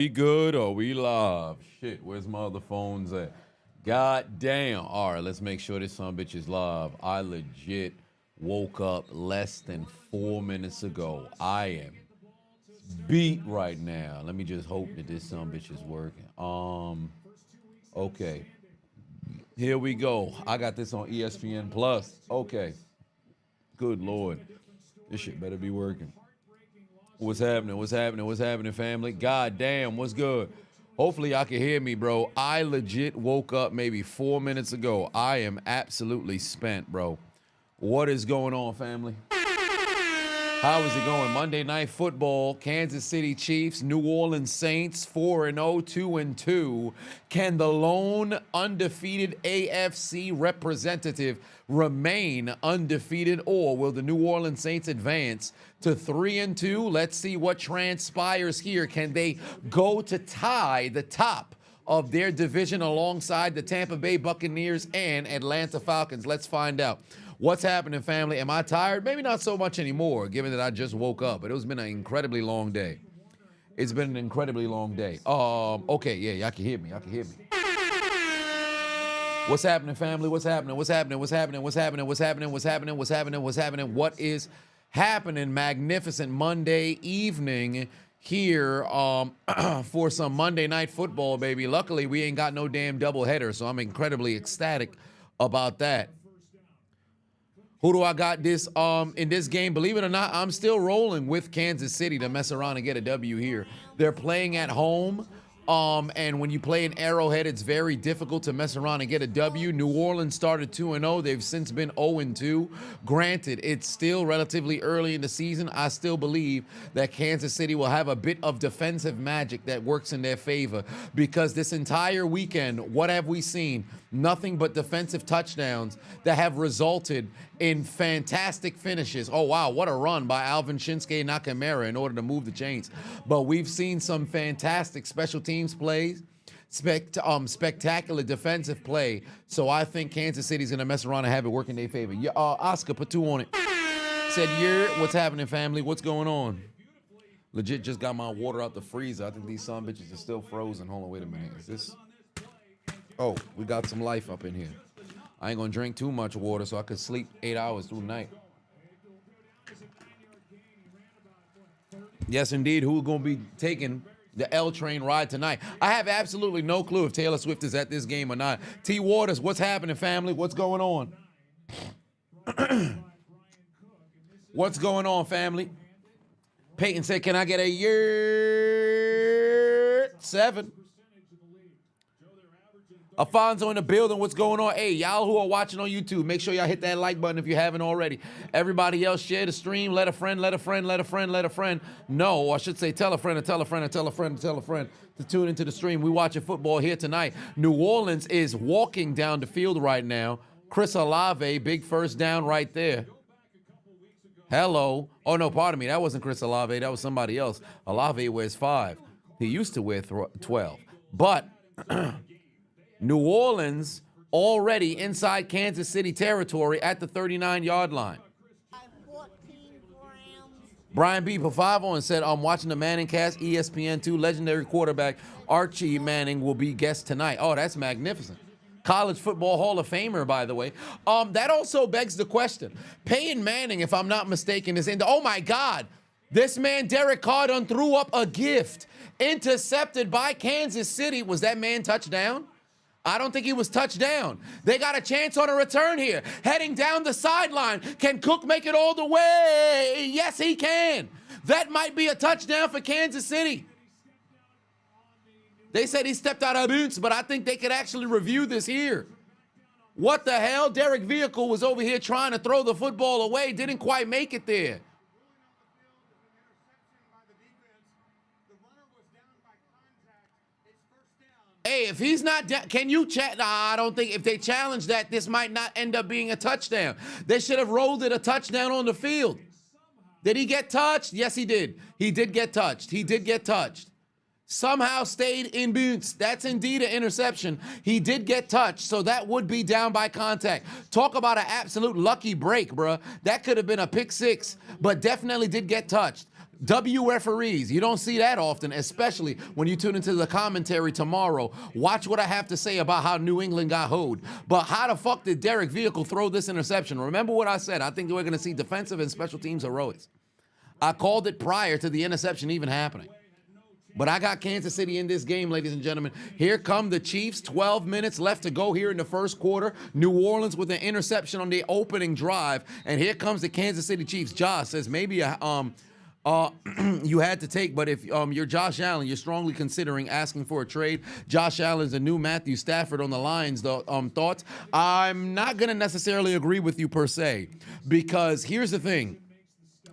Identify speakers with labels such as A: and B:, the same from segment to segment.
A: We good or we live? Shit, where's my other phones at? God damn. All right, let's make sure this son bitch is live. I legit woke up less than 4 minutes ago. I am beat right now. Let me just hope that this son bitch is working. Okay. Here we go. I got this on ESPN Plus. Okay. Good Lord. This shit better be working. What's happening? What's happening? What's happening, family? God damn, what's good? Hopefully y'all can hear me, bro. I legit woke up maybe 4 minutes ago. I am absolutely spent, bro. What is going on, family? How is it going? Monday Night Football, Kansas City Chiefs, New Orleans Saints, 4-0, 2-2. Can the lone undefeated AFC representative remain undefeated, or will the New Orleans Saints advance to 3-2? Let's see what transpires here. Can they go to tie the top of their division alongside the Tampa Bay Buccaneers and Atlanta Falcons? Let's find out. What's happening, family? Am I tired? Maybe not so much anymore, given that I just woke up, but it's been an incredibly long day. It's been an incredibly long day. Okay, yeah, y'all can hear me. Y'all can hear me. What's happening, family? What's happening? What's happening? What's happening? What's happening? What's happening? What's happening? What's happening? What's happening? What is happening? Magnificent Monday evening here for some Monday Night Football, baby. Luckily, we ain't got no damn doubleheader, so I'm incredibly ecstatic about that. Who do I got this in this game? Believe it or not, I'm still rolling with Kansas City to mess around and get a W here. They're playing at home. And when you play in Arrowhead, it's very difficult to mess around and get a W. New Orleans started 2-0. They've since been 0-2. Granted, it's still relatively early in the season. I still believe that Kansas City will have a bit of defensive magic that works in their favor, because this entire weekend, what have we seen? Nothing but defensive touchdowns that have resulted in fantastic finishes. Oh, wow, what a run by Alvin Shinsuke Nakamura in order to move the chains. But we've seen some fantastic special teams plays, spectacular defensive play. So I think Kansas City's going to mess around and have it work in their favor. Yeah, Oscar, put 2 on it. Said, what's happening, family? What's going on? Legit just got my water out the freezer. I think these son bitches are still frozen. Hold on, wait a minute. Is this... Oh, we got some life up in here. I ain't gonna drink too much water so I could sleep 8 hours through the night. Yes, indeed. Who's gonna be taking the L train ride tonight? I have absolutely no clue if Taylor Swift is at this game or not. T. Waters, what's happening, family? What's going on? What's going on, family? Peyton said, can I get a year 7? Alfonso in the building. What's going on? Hey, y'all who are watching on YouTube, make sure y'all hit that like button if you haven't already. Everybody else, share the stream. Let a friend, let a friend, let a friend, let a friend. No, or I should say tell a friend and tell a friend and tell a friend and tell a friend to tune into the stream. We watching football here tonight. New Orleans is walking down the field right now. Chris Olave, big first down right there. Hello. Oh, no, pardon me. That wasn't Chris Olave. That was somebody else. Olave wears 5. He used to wear 12. But... New Orleans already inside Kansas City territory at the 39-yard line. Brian B. Pavavon said, I'm watching the Manning cast, ESPN2, legendary quarterback Archie Manning will be guest tonight. Oh, that's magnificent. College Football Hall of Famer, by the way. That also begs the question. Peyton Manning, if I'm not mistaken, is in the... Oh, my God. This man, Derek Carr, done threw up a gift. Intercepted by Kansas City. Was that man touchdown? I don't think he was touchdown. They got a chance on a return here. Heading down the sideline. Can Cook make it all the way? Yes, he can. That might be a touchdown for Kansas City. They said he stepped out of bounds, but I think they could actually review this here. What the hell? Derek Vehicle was over here trying to throw the football away. Didn't quite make it there. Hey, if he's not down, can you chat? Nah, I don't think if they challenge that, this might not end up being a touchdown. They should have rolled it a touchdown on the field. Did he get touched? Yes, he did. He did get touched. He did get touched. Somehow stayed in bounds. That's indeed an interception. He did get touched, so that would be down by contact. Talk about an absolute lucky break, bruh. That could have been a pick 6, but definitely did get touched. W referees. You don't see that often, especially when you tune into the commentary tomorrow. Watch what I have to say about how New England got hoed. But how the fuck did Derek Vehicle throw this interception? Remember what I said. I think we're going to see defensive and special teams heroics. I called it prior to the interception even happening. But I got Kansas City in this game, ladies and gentlemen. Here come the Chiefs. 12 minutes left to go here in the first quarter. New Orleans with an interception on the opening drive. And here comes the Kansas City Chiefs. Josh says maybe you had to take, but if you're Josh Allen, you're strongly considering asking for a trade. Josh Allen's a new Matthew Stafford on the Lions. Thoughts? I'm not going to necessarily agree with you per se, because here's the thing.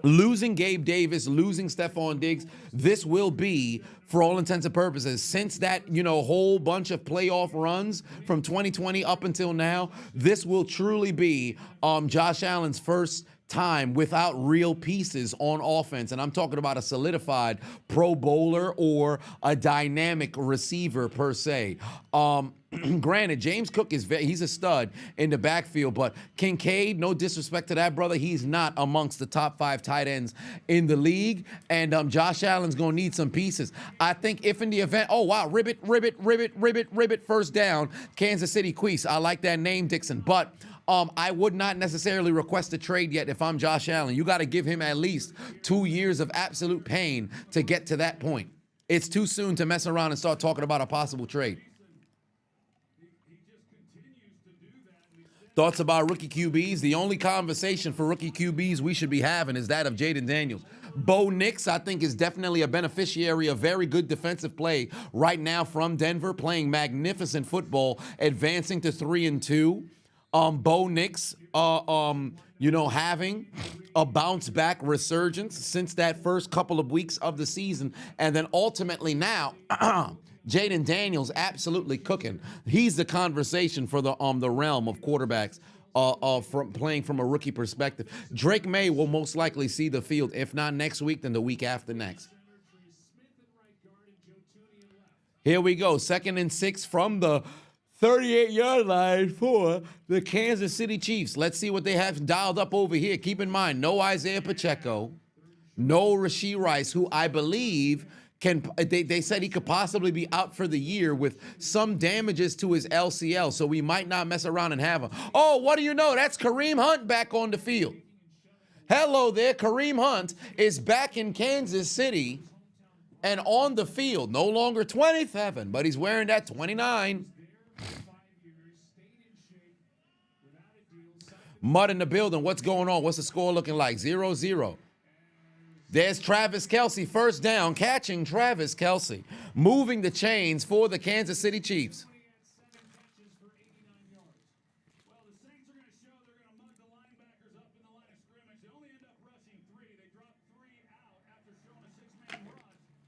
A: Losing Gabe Davis, losing Stephon Diggs, this will be, for all intents and purposes, since that, whole bunch of playoff runs from 2020 up until now, this will truly be Josh Allen's first time without real pieces on offense. And I'm talking about a solidified Pro Bowler or a dynamic receiver per se. Granted, James Cook he's a stud in the backfield, but Kincaid, no disrespect to that brother, he's not amongst the top 5 tight ends in the league. And Josh Allen's gonna need some pieces. I think if in the event, oh wow, ribbit, first down, Kansas City Queese. I like that name, Dixon. But I would not necessarily request a trade yet if I'm Josh Allen. You got to give him at least 2 years of absolute pain to get to that point. It's too soon to mess around and start talking about a possible trade. Thoughts about rookie QBs? The only conversation for rookie QBs we should be having is that of Jaden Daniels. Bo Nix, I think, is definitely a beneficiary of very good defensive play right now from Denver, playing magnificent football, advancing to 3-2. Bo Nix, having a bounce-back resurgence since that first couple of weeks of the season. And then ultimately now, Jaden Daniels absolutely cooking. He's the conversation for the realm of quarterbacks from playing from a rookie perspective. Drake May will most likely see the field, if not next week, then the week after next. Here we go, 2nd and 6 from the 38-yard line for the Kansas City Chiefs. Let's see what they have dialed up over here. Keep in mind, no Isaiah Pacheco, no Rashee Rice, who I believe they said he could possibly be out for the year with some damages to his LCL, so we might not mess around and have him. Oh, what do you know? That's Kareem Hunt back on the field. Hello there. Kareem Hunt is back in Kansas City and on the field. No longer 27, but he's wearing that 29. Mud in the building. What's going on? What's the score looking like? 0-0. There's Travis Kelce, first down, catching Travis Kelce, moving the chains for the Kansas City Chiefs.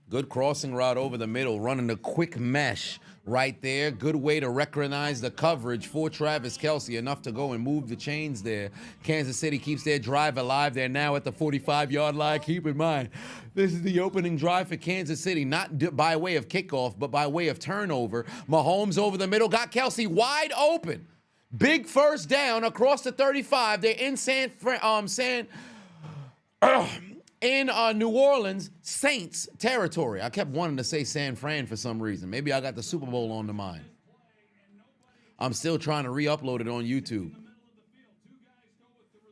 A: Good crossing route over the middle, running a quick mesh right there. Good way to recognize the coverage for Travis Kelce, enough to go and move the chains there. Kansas City keeps their drive alive. They're now at the 45-yard line. Keep in mind, this is the opening drive for Kansas City, not by way of kickoff, but by way of turnover. Mahomes over the middle, got Kelce wide open. Big first down across the 35. They're in New Orleans Saints territory. I kept wanting to say San Fran for some reason. Maybe I got the Super Bowl on the mind. I'm still trying to re-upload it on YouTube.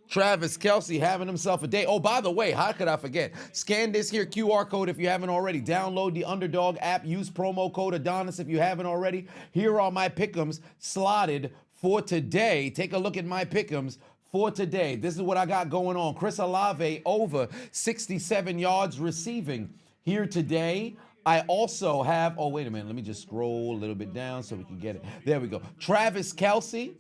A: Travis Kelce having himself a day. Oh, by the way, how could I forget? Scan this here QR code if you haven't already. Download the Underdog app. Use promo code Adonis if you haven't already. Here are my pick'ems slotted for today. Take a look at my pick'ems for today. This is what I got going on. Chris Olave over 67 yards receiving here today. I also have, oh, wait a minute. Let me just scroll a little bit down so we can get it. There we go. Travis Kelce,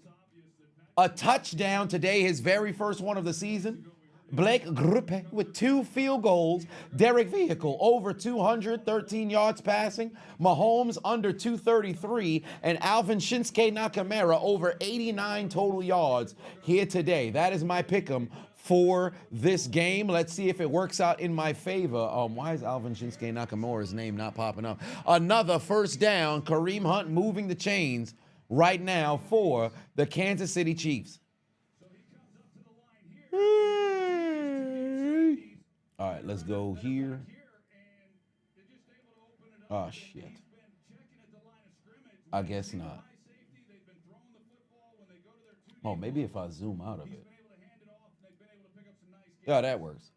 A: a touchdown today, his very first one of the season. Blake Grupe with 2 field goals. Derek Vehicle over 213 yards passing. Mahomes under 233. And Alvin Shinsuke Nakamura over 89 total yards here today. That is my pick'em for this game. Let's see if it works out in my favor. Why is Alvin Shinsuke Nakamura's name not popping up? Another first down. Kareem Hunt moving the chains right now for the Kansas City Chiefs. All right, let's go here. Oh, shit. I guess not. Oh, maybe if I zoom out of it. Yeah, that works.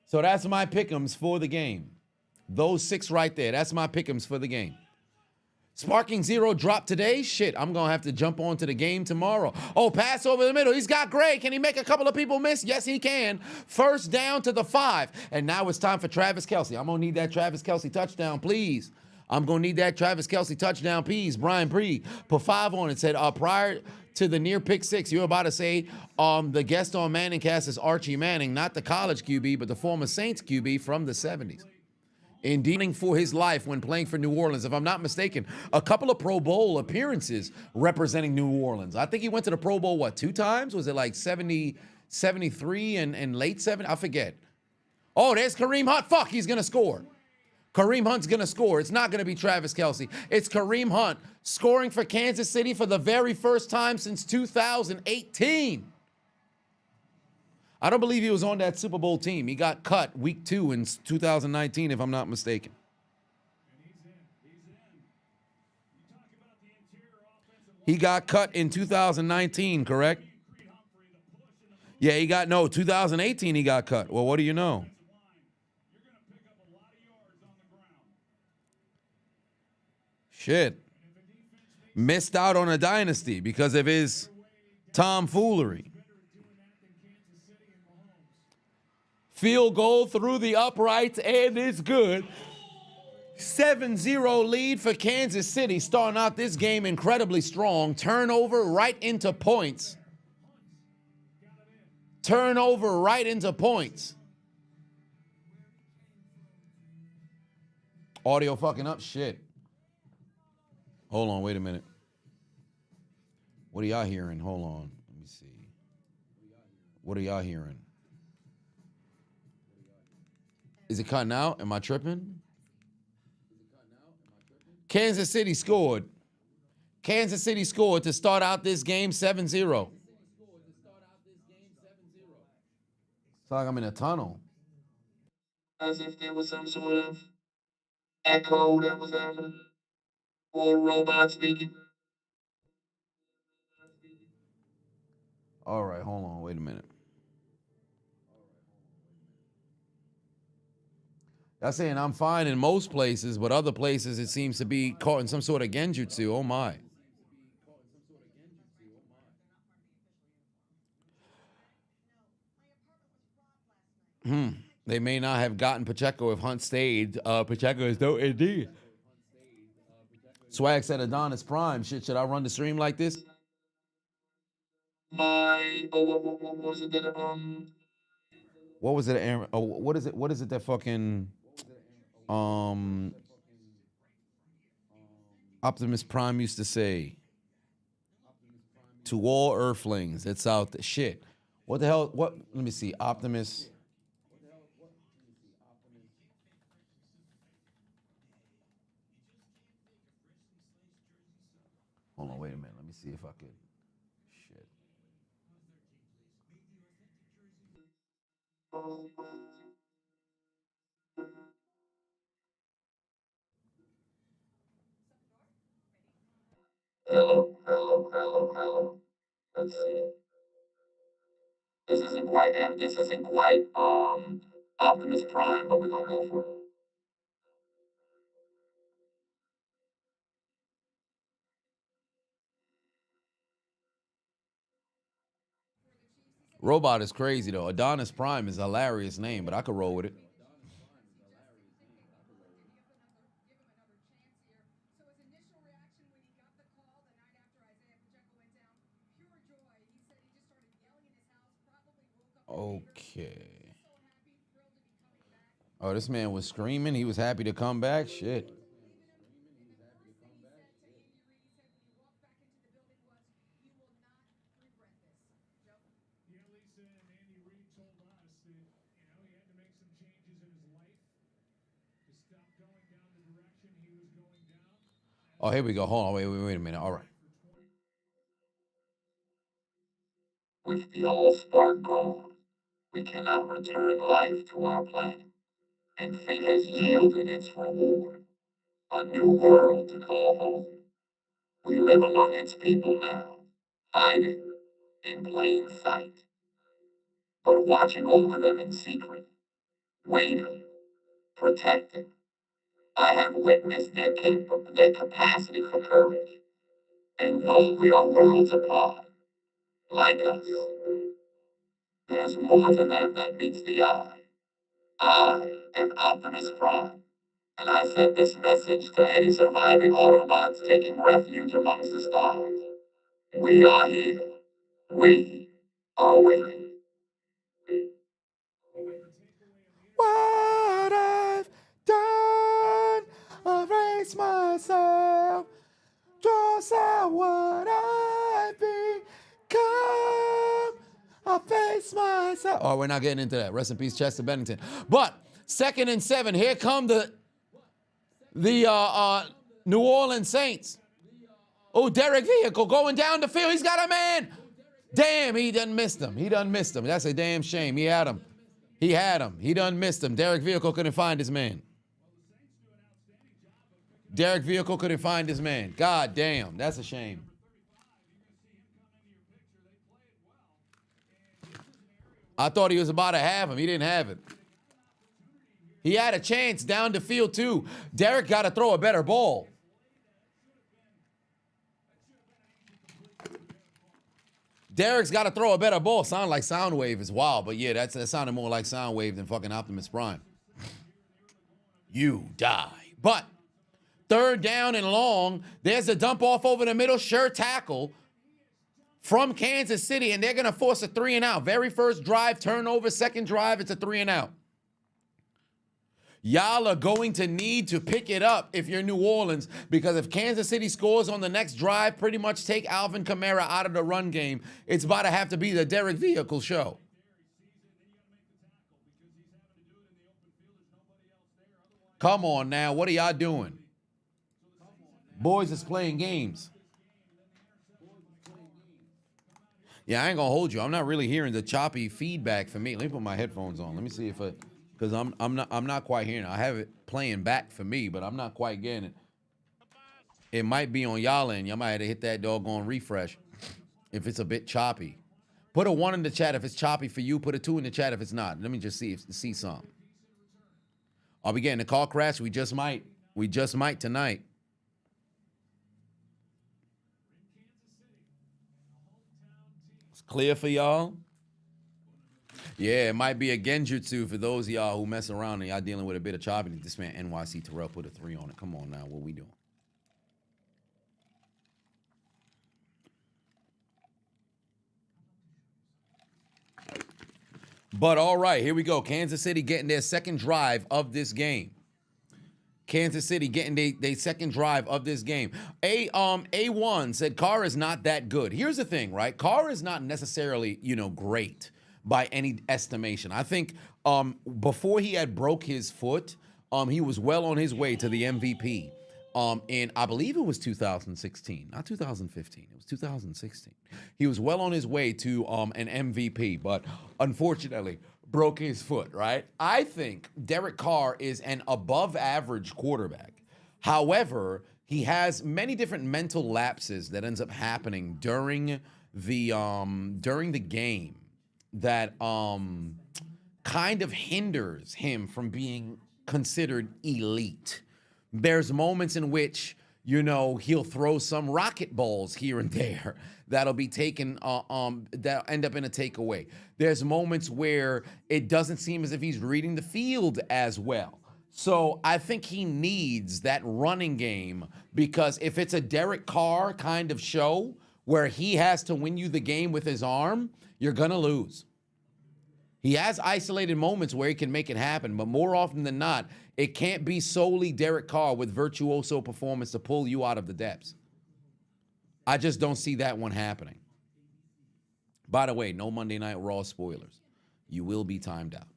A: So that's my pick'ems for the game. Those 6 right there. That's my pick'ems for the game. Sparking Zero dropped today. Shit, I'm going to have to jump onto the game tomorrow. Oh, pass over the middle. He's got Gray. Can he make a couple of people miss? Yes, he can. First down to the 5. And now it's time for Travis Kelce. I'm going to need that Travis Kelce touchdown, please. I'm going to need that Travis Kelce touchdown, please. Brian Bree put 5 on it. Said, prior to the near pick 6, you're about to say the guest on Manning Cast is Archie Manning, not the college QB, but the former Saints QB from the 70s. In dealing for his life when playing for New Orleans. If I'm not mistaken, a couple of Pro Bowl appearances representing New Orleans. I think he went to the Pro Bowl, what, 2 times? Was it like 70, 73 and late 70? I forget. Oh, there's Kareem Hunt. Fuck, he's going to score. Kareem Hunt's going to score. It's not going to be Travis Kelce. It's Kareem Hunt scoring for Kansas City for the very first time since 2018. I don't believe he was on that Super Bowl team. He got cut week 2 in 2019, if I'm not mistaken. He got cut in 2019, correct? Yeah, 2018 he got cut. Well, what do you know? Shit. Missed out on a dynasty because of his tomfoolery. Field goal through the uprights, and it's good. 7-0 lead for Kansas City, starting out this game incredibly strong. Turnover right into points. Turnover right into points. Audio fucking up? Shit. Hold on, wait a minute. What are y'all hearing? Hold on. Let me see. What are y'all hearing? Is it cutting out? Am I tripping? Kansas City scored. Kansas City scored to start out this game 7-0. It's like I'm in a tunnel.
B: As if there was some sort of echo that was happening, or robot speaking.
A: All right, hold on. Wait a minute. That's saying I'm fine in most places, but other places it seems to be caught in some sort of genjutsu. Oh my. They may not have gotten Pacheco if Hunt stayed. Pacheco is no indeed. Swag said Adonis Prime. Shit, should I run the stream like this?
B: What was it that
A: What was it, Aaron? Oh, what is it? What is it that fucking Optimus Prime used to say? To all Earthlings that's out there. Shit. What the hell? What? Let me see. Optimus. Hold on, wait a minute. Let me see if I could. Shit.
B: hello. Let's see. This isn't quite Optimus Prime, but we're gonna go for it.
A: Robot is crazy though. Adonis Prime is a hilarious name, but I could roll with it. Okay. Oh, this man was screaming. He was happy to come back. Shit. Oh, here we go. Hold on. Wait a minute. All right.
B: With the all-spark gone, we cannot return life to our planet, and fate has yielded its reward, a new world to call home. We live among its people now, hiding in plain sight, but watching over them in secret, waiting, protecting. I have witnessed their capacity for courage, and though we are worlds apart, like us, there's more to them that meets the eye. I am Optimus Prime, and I send this message to any surviving Autobots taking refuge amongst the stars. We are here. We are waiting.
A: What I've done, erase myself, draws out what I've become. I face myself. Oh, we're not getting into that. Rest in peace, Chester Bennington. But 2nd and 7. Here come the New Orleans Saints. Oh, Derek Vehicle going down the field. He's got a man. Damn, he done missed him. He done missed him. That's a damn shame. He had him. He had him. He done missed him. Derek Vehicle couldn't find his man. Derek Vehicle couldn't find his man. God damn, that's a shame. I thought he was about to have him. He didn't have it. He had a chance down the field, too. Derek got to throw a better ball. Derek's got to throw a better ball. Sound like Soundwave is wild, but yeah, that sounded more like Soundwave than fucking Optimus Prime. You die. But 3rd down and long, there's a dump off over the middle, sure tackle from Kansas City, and they're going to force a 3 and out. Very first drive, turnover, 2nd drive, it's a 3 and out. Y'all are going to need to pick it up if you're New Orleans, because if Kansas City scores on the next drive, pretty much take Alvin Kamara out of the run game, it's about to have to be the Derek Vehicle show. Come on now, what are y'all doing? Boys is playing games. Yeah, I ain't gonna hold you. I'm not really hearing the choppy feedback for me. Let me put my headphones on. Let me see if because I'm not quite hearing it. I have it playing back for me, but I'm not quite getting it. It might be on y'all end. Y'all might have to hit that doggone refresh if it's a bit choppy. Put a 1 in the chat if it's choppy for you. Put a 2 in the chat if it's not. Let me just see something. Are we getting a car crash? We just might. We just might tonight. It's clear for y'all. Yeah, it might be a genjutsu for those of y'all who mess around and y'all dealing with a bit of choppiness. This man NYC Terrell put a 3 on it. Come on now, what we doing? But all right, here we go. Kansas City getting their 2nd drive of this game. Kansas City getting their 2nd drive of this game. A1 said Carr is not that good. Here's the thing, right? Carr is not necessarily, great by any estimation. I think before he had broke his foot, he was well on his way to the MVP. And I believe it was 2016, not 2015. It was 2016. He was well on his way to an MVP, but unfortunately broke his foot, right? I think Derek Carr is an above average quarterback. However, he has many different mental lapses that ends up happening during the game that kind of hinders him from being considered elite. There's moments in which, he'll throw some rocket balls here and there that'll be taken, that'll end up in a takeaway. There's moments where it doesn't seem as if he's reading the field as well. So I think he needs that running game, because if it's a Derek Carr kind of show where he has to win you the game with his arm, you're going to lose. He has isolated moments where he can make it happen, but more often than not, it can't be solely Derek Carr with virtuoso performance to pull you out of the depths. I just don't see that one happening. By the way, no Monday Night Raw spoilers. You will be timed out.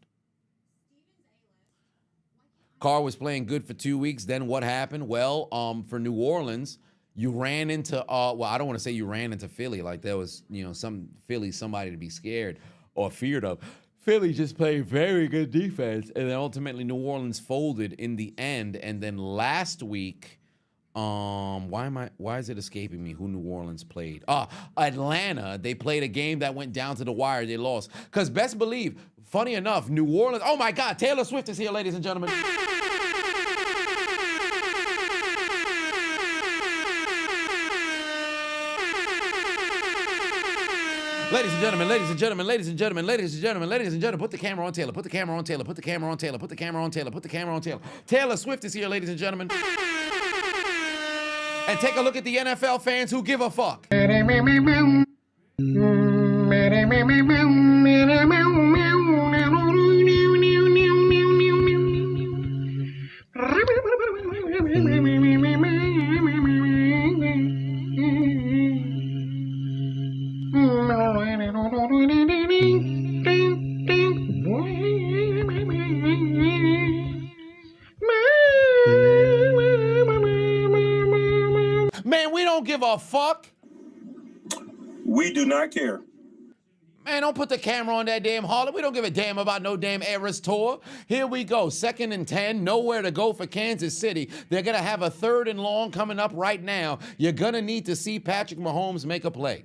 A: Carr was playing good for 2 weeks. Then what happened? Well, for New Orleans, You ran into, well, I don't want to say you ran into Philly like there was, somebody to be scared or feared of. Philly just played very good defense, and then ultimately New Orleans folded in the end. And then last week, why is it escaping me who New Orleans played? Atlanta. They played a game that went down to the wire. They lost. Because best believe, funny enough, New Orleans, oh my God, Taylor Swift is here, ladies and gentlemen. Ladies and gentlemen, ladies and gentlemen, ladies and gentlemen, ladies and gentlemen, ladies and gentlemen, put the camera on Taylor, put the camera on Taylor, put the camera on Taylor, put the camera on Taylor, put the camera on Taylor. Taylor Swift is here, ladies and gentlemen. And take a look at the NFL fans who give a fuck. Man, we don't give a fuck.
C: We do not care.
A: Man, don't put the camera on that damn Harley. We don't give a damn about no damn Eras tour. Here we go. 2nd and 10. Nowhere to go for Kansas City. They're going to have a 3rd and long coming up right now. You're going to need to see Patrick Mahomes make a play.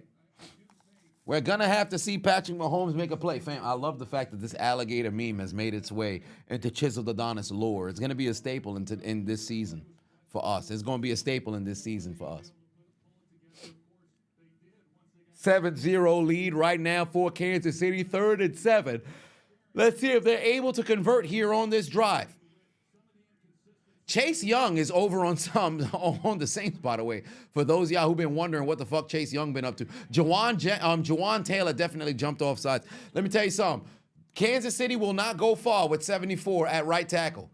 A: We're going to have to see Patrick Mahomes make a play. Fam, I love the fact that this alligator meme has made its way into Chiseled Adonis lore. It's going to be a staple in this season for us. It's going to be a staple in this season for us. 7-0 lead right now for Kansas City, 3rd and 7. Let's see if they're able to convert here on this drive. Chase Young is over on the Saints, by the way. For those of y'all who've been wondering what the fuck Chase Young been up to. Jawan Taylor definitely jumped off sides. Let me tell you something. Kansas City will not go far with 74 at right tackle.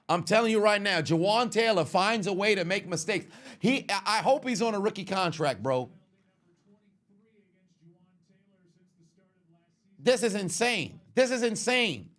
A: I'm telling you right now, Jawan Taylor finds a way to make mistakes. I hope he's on a rookie contract, bro. This is insane. This is insane.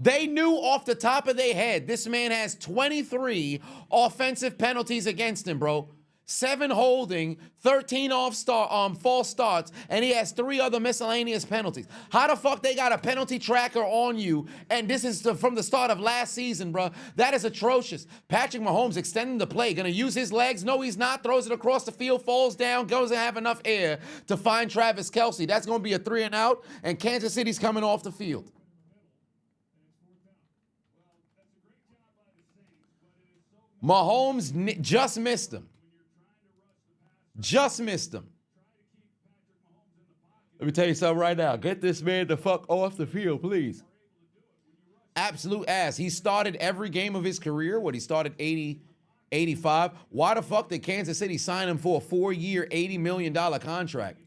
A: They knew off the top of their head, this man has 23 offensive penalties against him, bro. 7 holding, 13 false starts, and he has 3 other miscellaneous penalties. How the fuck they got a penalty tracker on you? And this is from the start of last season, bro. That is atrocious. Patrick Mahomes extending the play. Gonna use his legs? No, he's not. Throws it across the field, falls down, doesn't have enough air to find Travis Kelce. That's gonna be a 3 and out, and Kansas City's coming off the field. Mahomes just missed him. Just missed him. Let me tell you something right now. Get this man the fuck off the field, please. Absolute ass. He started every game of his career. He started 80, 85. Why the fuck did Kansas City sign him for a 4-year, $80 million contract?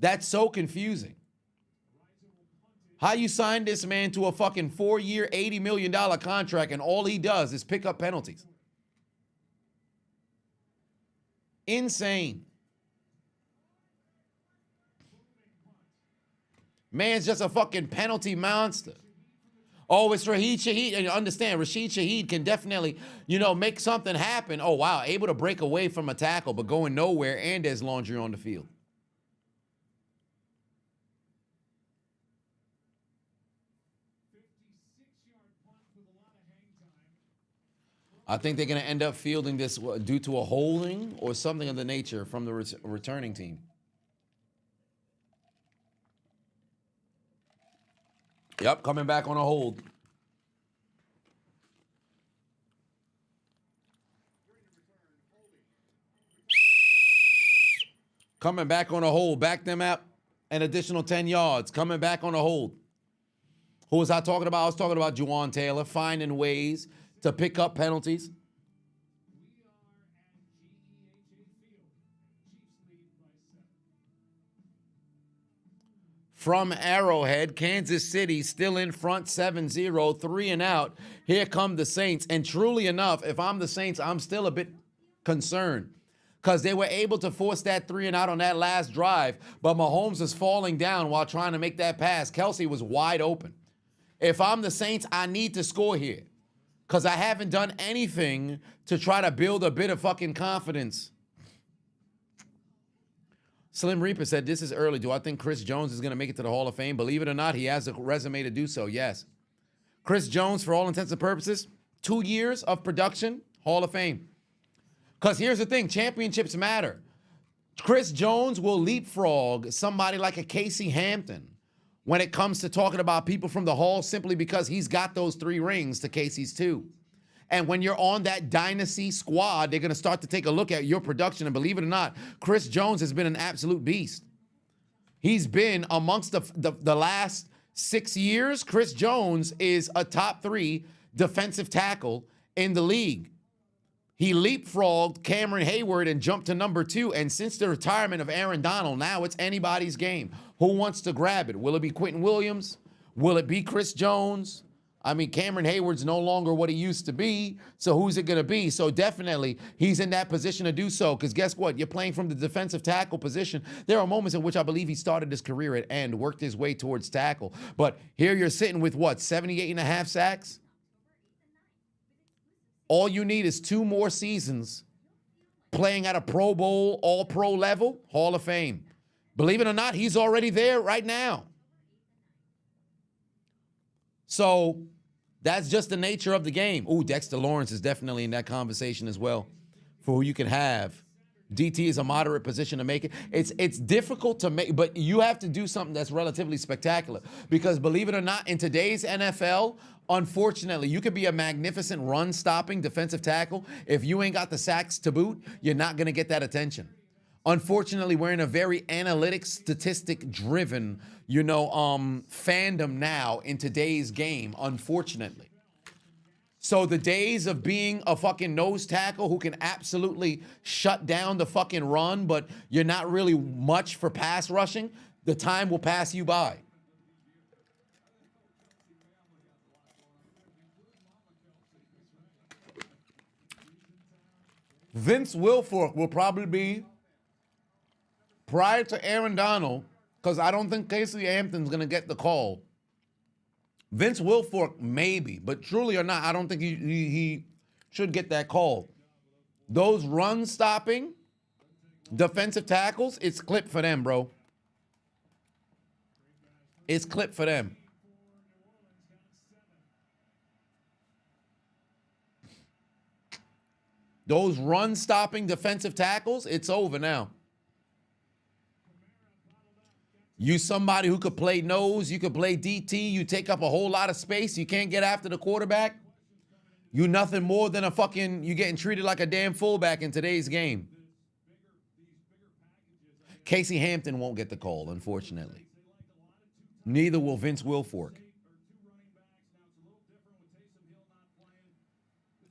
A: That's so confusing. How you sign this man to a fucking 4-year, $80 million contract and all he does is pick up penalties? Insane. Man's just a fucking penalty monster. Oh, it's Rashid Shaheed. And you understand, Rashid Shaheed can definitely, make something happen. Oh, wow, able to break away from a tackle, but going nowhere, and there's laundry on the field. I think they're going to end up fielding this due to a holding or something of the nature from the returning team. Yep, coming back on a hold. Coming back on a hold. Back them up an additional 10 yards. Coming back on a hold. Who was I talking about? I was talking about Jawan Taylor finding ways to pick up penalties. From Arrowhead, Kansas City still in front 7-0, 3 and out. Here come the Saints. And truly enough, if I'm the Saints, I'm still a bit concerned because they were able to force that 3 and out on that last drive, but Mahomes is falling down while trying to make that pass. Kelce was wide open. If I'm the Saints, I need to score here. because I haven't done anything to try to build a bit of fucking confidence. Slim Reaper said, this is early. Do I think Chris Jones is going to make it to the Hall of Fame? Believe it or not, he has a resume to do so, yes. Chris Jones, for all intents and purposes, 2 years of production, Hall of Fame. Because here's the thing, championships matter. Chris Jones will leapfrog somebody like a Casey Hampton when it comes to talking about people from the Hall, simply because he's got those 3 rings to Casey's 2. And when you're on that dynasty squad, they're going to start to take a look at your production. And believe it or not, Chris Jones has been an absolute beast. He's been amongst the last 6 years. Chris Jones is a top 3 defensive tackle in the league. He leapfrogged Cameron Hayward and jumped to number 2. And since the retirement of Aaron Donald, now it's anybody's game. Who wants to grab it? Will it be Quentin Williams? Will it be Chris Jones? I mean, Cameron Hayward's no longer what he used to be, so who's it going to be? So definitely, he's in that position to do so, because guess what? You're playing from the defensive tackle position. There are moments in which I believe he started his career at end, worked his way towards tackle. But here you're sitting with, what, 78.5 sacks? All you need is 2 more seasons playing at a Pro Bowl, All-Pro level, Hall of Fame. Believe it or not, he's already there right now. So that's just the nature of the game. Ooh, Dexter Lawrence is definitely in that conversation as well for who you can have. DT is a moderate position to make it. It's difficult to make, but you have to do something that's relatively spectacular, because believe it or not, in today's NFL, unfortunately, you could be a magnificent run-stopping defensive tackle. If you ain't got the sacks to boot, you're not going to get that attention. Unfortunately, we're in a very analytic, statistic-driven, fandom now in today's game, unfortunately. So the days of being a fucking nose tackle who can absolutely shut down the fucking run, but you're not really much for pass rushing, the time will pass you by. Vince Wilfork will probably be, prior to Aaron Donald, because I don't think Casey Hampton's going to get the call. Vince Wilfork, maybe, but truly or not, I don't think he should get that call. Those run-stopping defensive tackles, it's clipped for them, bro. It's clipped for them. Those run-stopping defensive tackles, it's over now. You somebody who could play nose, you could play DT, you take up a whole lot of space, you can't get after the quarterback. You nothing more than you getting treated like a damn fullback in today's game. Casey Hampton won't get the call, unfortunately. Neither will Vince Wilfork.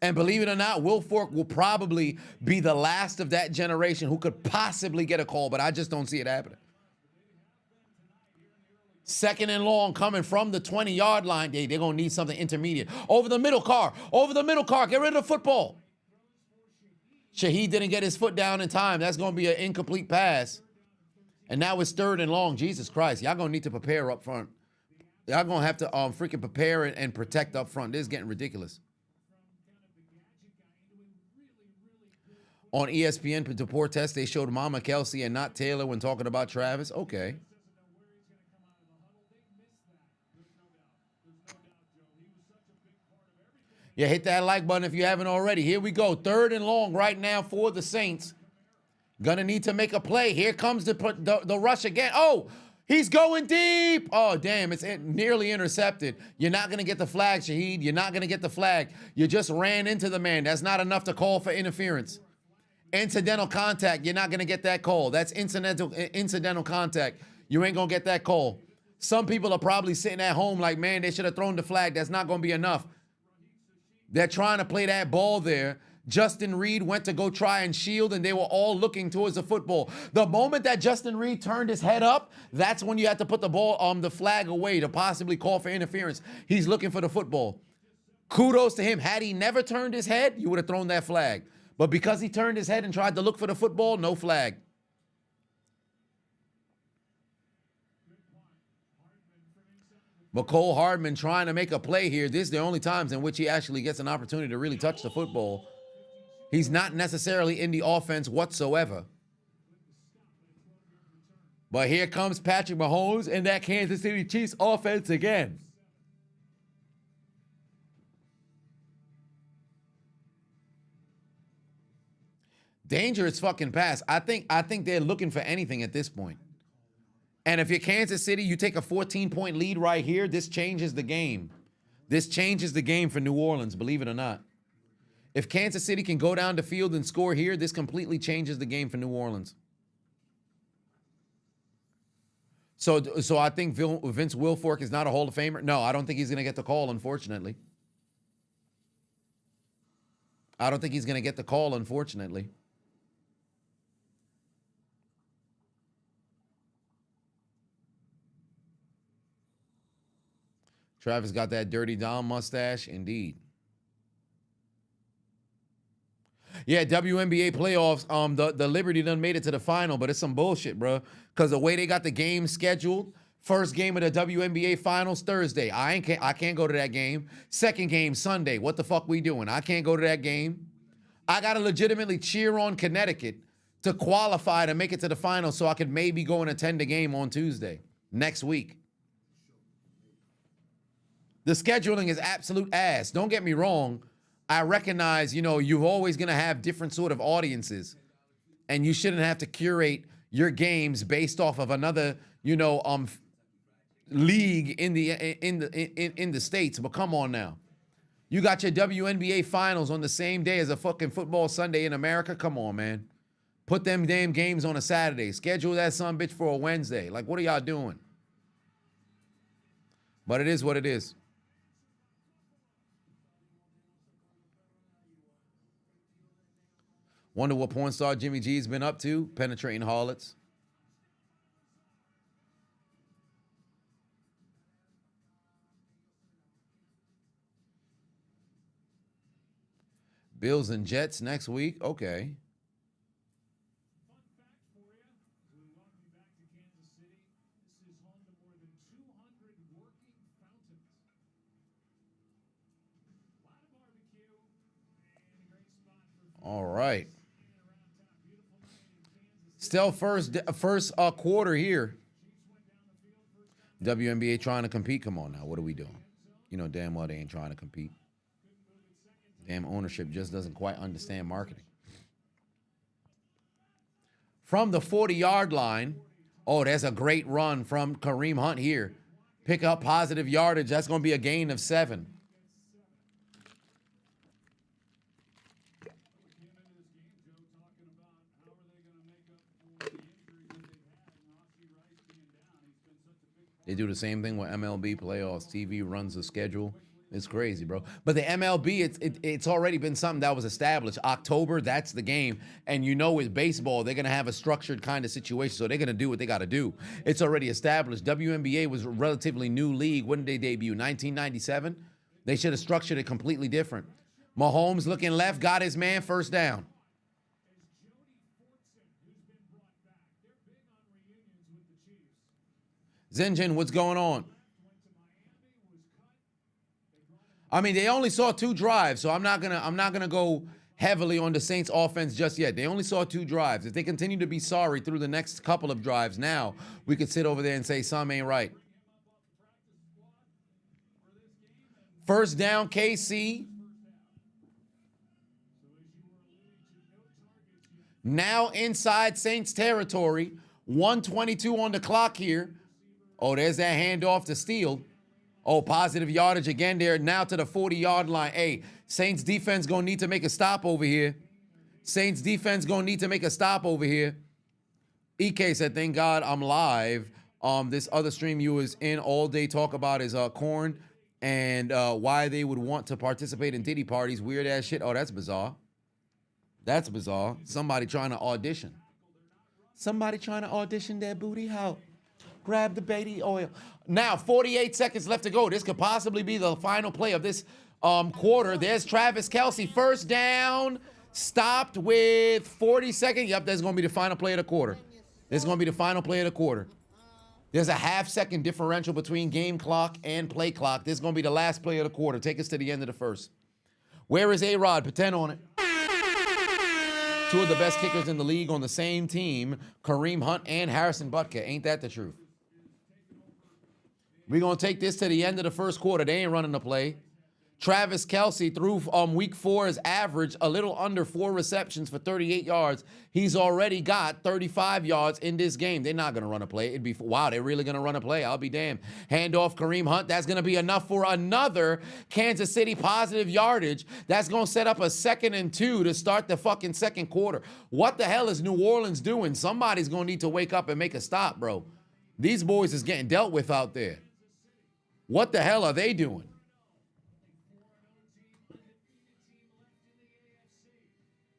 A: And believe it or not, Wilfork will probably be the last of that generation who could possibly get a call, but I just don't see it happening. 2nd and long coming from the 20-yard line. They're going to need something intermediate. Over the middle, Carr. Over the middle, Carr. Get rid of the football. Shaheed didn't get his foot down in time. That's going to be an incomplete pass. And now it's 3rd and long. Jesus Christ. Y'all going to need to prepare up front. Y'all going to have to freaking prepare and protect up front. This is getting ridiculous. On ESPN, to poor test, they showed Mama Kelsey and not Taylor when talking about Travis. Okay. Yeah, hit that like button if you haven't already. Here we go. 3rd and long right now for the Saints. Gonna need to make a play. Here comes the rush again. Oh, he's going deep. Oh, damn, it's nearly intercepted. You're not gonna get the flag, Shaheed. You're not gonna get the flag. You just ran into the man. That's not enough to call for interference. Incidental contact. You're not gonna get that call. That's incidental contact. You ain't gonna get that call. Some people are probably sitting at home like, man, they should have thrown the flag. That's not gonna be enough. They're trying to play that ball there. Justin Reed went to go try and shield, and they were all looking towards the football. The moment that Justin Reed turned his head up, that's when you had to put the flag away to possibly call for interference. He's looking for the football. Kudos to him. Had he never turned his head, you would have thrown that flag. But because he turned his head and tried to look for the football, no flag. McCole Hardman trying to make a play here. This is the only times in which he actually gets an opportunity to really touch the football. He's not necessarily in the offense whatsoever. But here comes Patrick Mahomes and that Kansas City Chiefs offense again. Dangerous fucking pass. I think they're looking for anything at this point. And if you're Kansas City, you take a 14-point lead right here, this changes the game. This changes the game for New Orleans, believe it or not. If Kansas City can go down the field and score here, this completely changes the game for New Orleans. So I think Vince Wilfork is not a Hall of Famer. No, I don't think he's going to get the call, unfortunately. I don't think he's going to get the call, unfortunately. Travis got that Dirty Dom mustache, indeed. Yeah, WNBA playoffs. The Liberty done made it to the final, but it's some bullshit, bro. Because the way they got the game scheduled, first game of the WNBA finals Thursday. I can't go to that game. Second game Sunday. What the fuck we doing? I can't go to that game. I gotta legitimately cheer on Connecticut to qualify to make it to the final, so I could maybe go and attend the game on Tuesday next week. The scheduling is absolute ass. Don't get me wrong. I recognize, you're always going to have different sort of audiences, and you shouldn't have to curate your games based off of another, league in the States. But come on now. You got your WNBA finals on the same day as a fucking football Sunday in America? Come on, man. Put them damn games on a Saturday. Schedule that son bitch for a Wednesday. Like, what are y'all doing? But it is what it is. Wonder what porn star Jimmy G's been up to, penetrating harlots. Bills and Jets next week? Okay. All right. Still first quarter here. WNBA trying to compete. Come on now. What are we doing? You know damn well they ain't trying to compete. Damn ownership just doesn't quite understand marketing. From the 40-yard line. Oh, there's a great run from Kareem Hunt here. Pick up positive yardage. That's going to be a gain of 7. They do the same thing with MLB playoffs. TV runs the schedule. It's crazy, bro. But the MLB, it's already been something that was established. October, that's the game. And with baseball, they're going to have a structured kind of situation. So they're going to do what they got to do. It's already established. WNBA was a relatively new league. When did they debut? 1997? They should have structured it completely different. Mahomes looking left, got his man, first down. Zinjin, what's going on? I mean, they only saw 2 drives, so I'm not gonna go heavily on the Saints offense just yet. They only saw 2 drives. If they continue to be sorry through the next couple of drives, now we could sit over there and say some ain't right. First down, KC. Now inside Saints territory. 1:22 on the clock here. Oh, there's that handoff to Steele. Oh, positive yardage again there. Now to the 40-yard line. Hey, Saints defense going to need to make a stop over here. Saints defense going to need to make a stop over here. EK said, thank God I'm live. This other stream you was in all day talk about is corn and why they would want to participate in Diddy parties. Weird ass shit. Oh, that's bizarre. That's bizarre. Somebody trying to audition. Somebody trying to audition their booty hole. Grab the baby oil. Now, 48 seconds left to go. This could possibly be the final play of this quarter. There's Travis Kelce. First down. Stopped with 40 seconds. Yep, that's going to be the final play of the quarter. This is going to be the final play of the quarter. There's a half-second differential between game clock and play clock. This is going to be the last play of the quarter. Take us to the end of the first. Where is A-Rod? Put 10 on it. Two of the best kickers in the league on the same team, Kareem Hunt and Harrison Butker. Ain't that the truth? We're going to take this to the end of the first quarter. They ain't running the play. Travis Kelce through week 4 is average a little under 4 receptions for 38 yards. He's already got 35 yards in this game. They're not going to run a play. It'd be, wow, they're really going to run a play. I'll be damned. Handoff Kareem Hunt. That's going to be enough for another Kansas City positive yardage. That's going to set up a 2nd and 2 to start the fucking second quarter. What the hell is New Orleans doing? Somebody's going to need to wake up and make a stop, bro. These boys is getting dealt with out there. What the hell are they doing?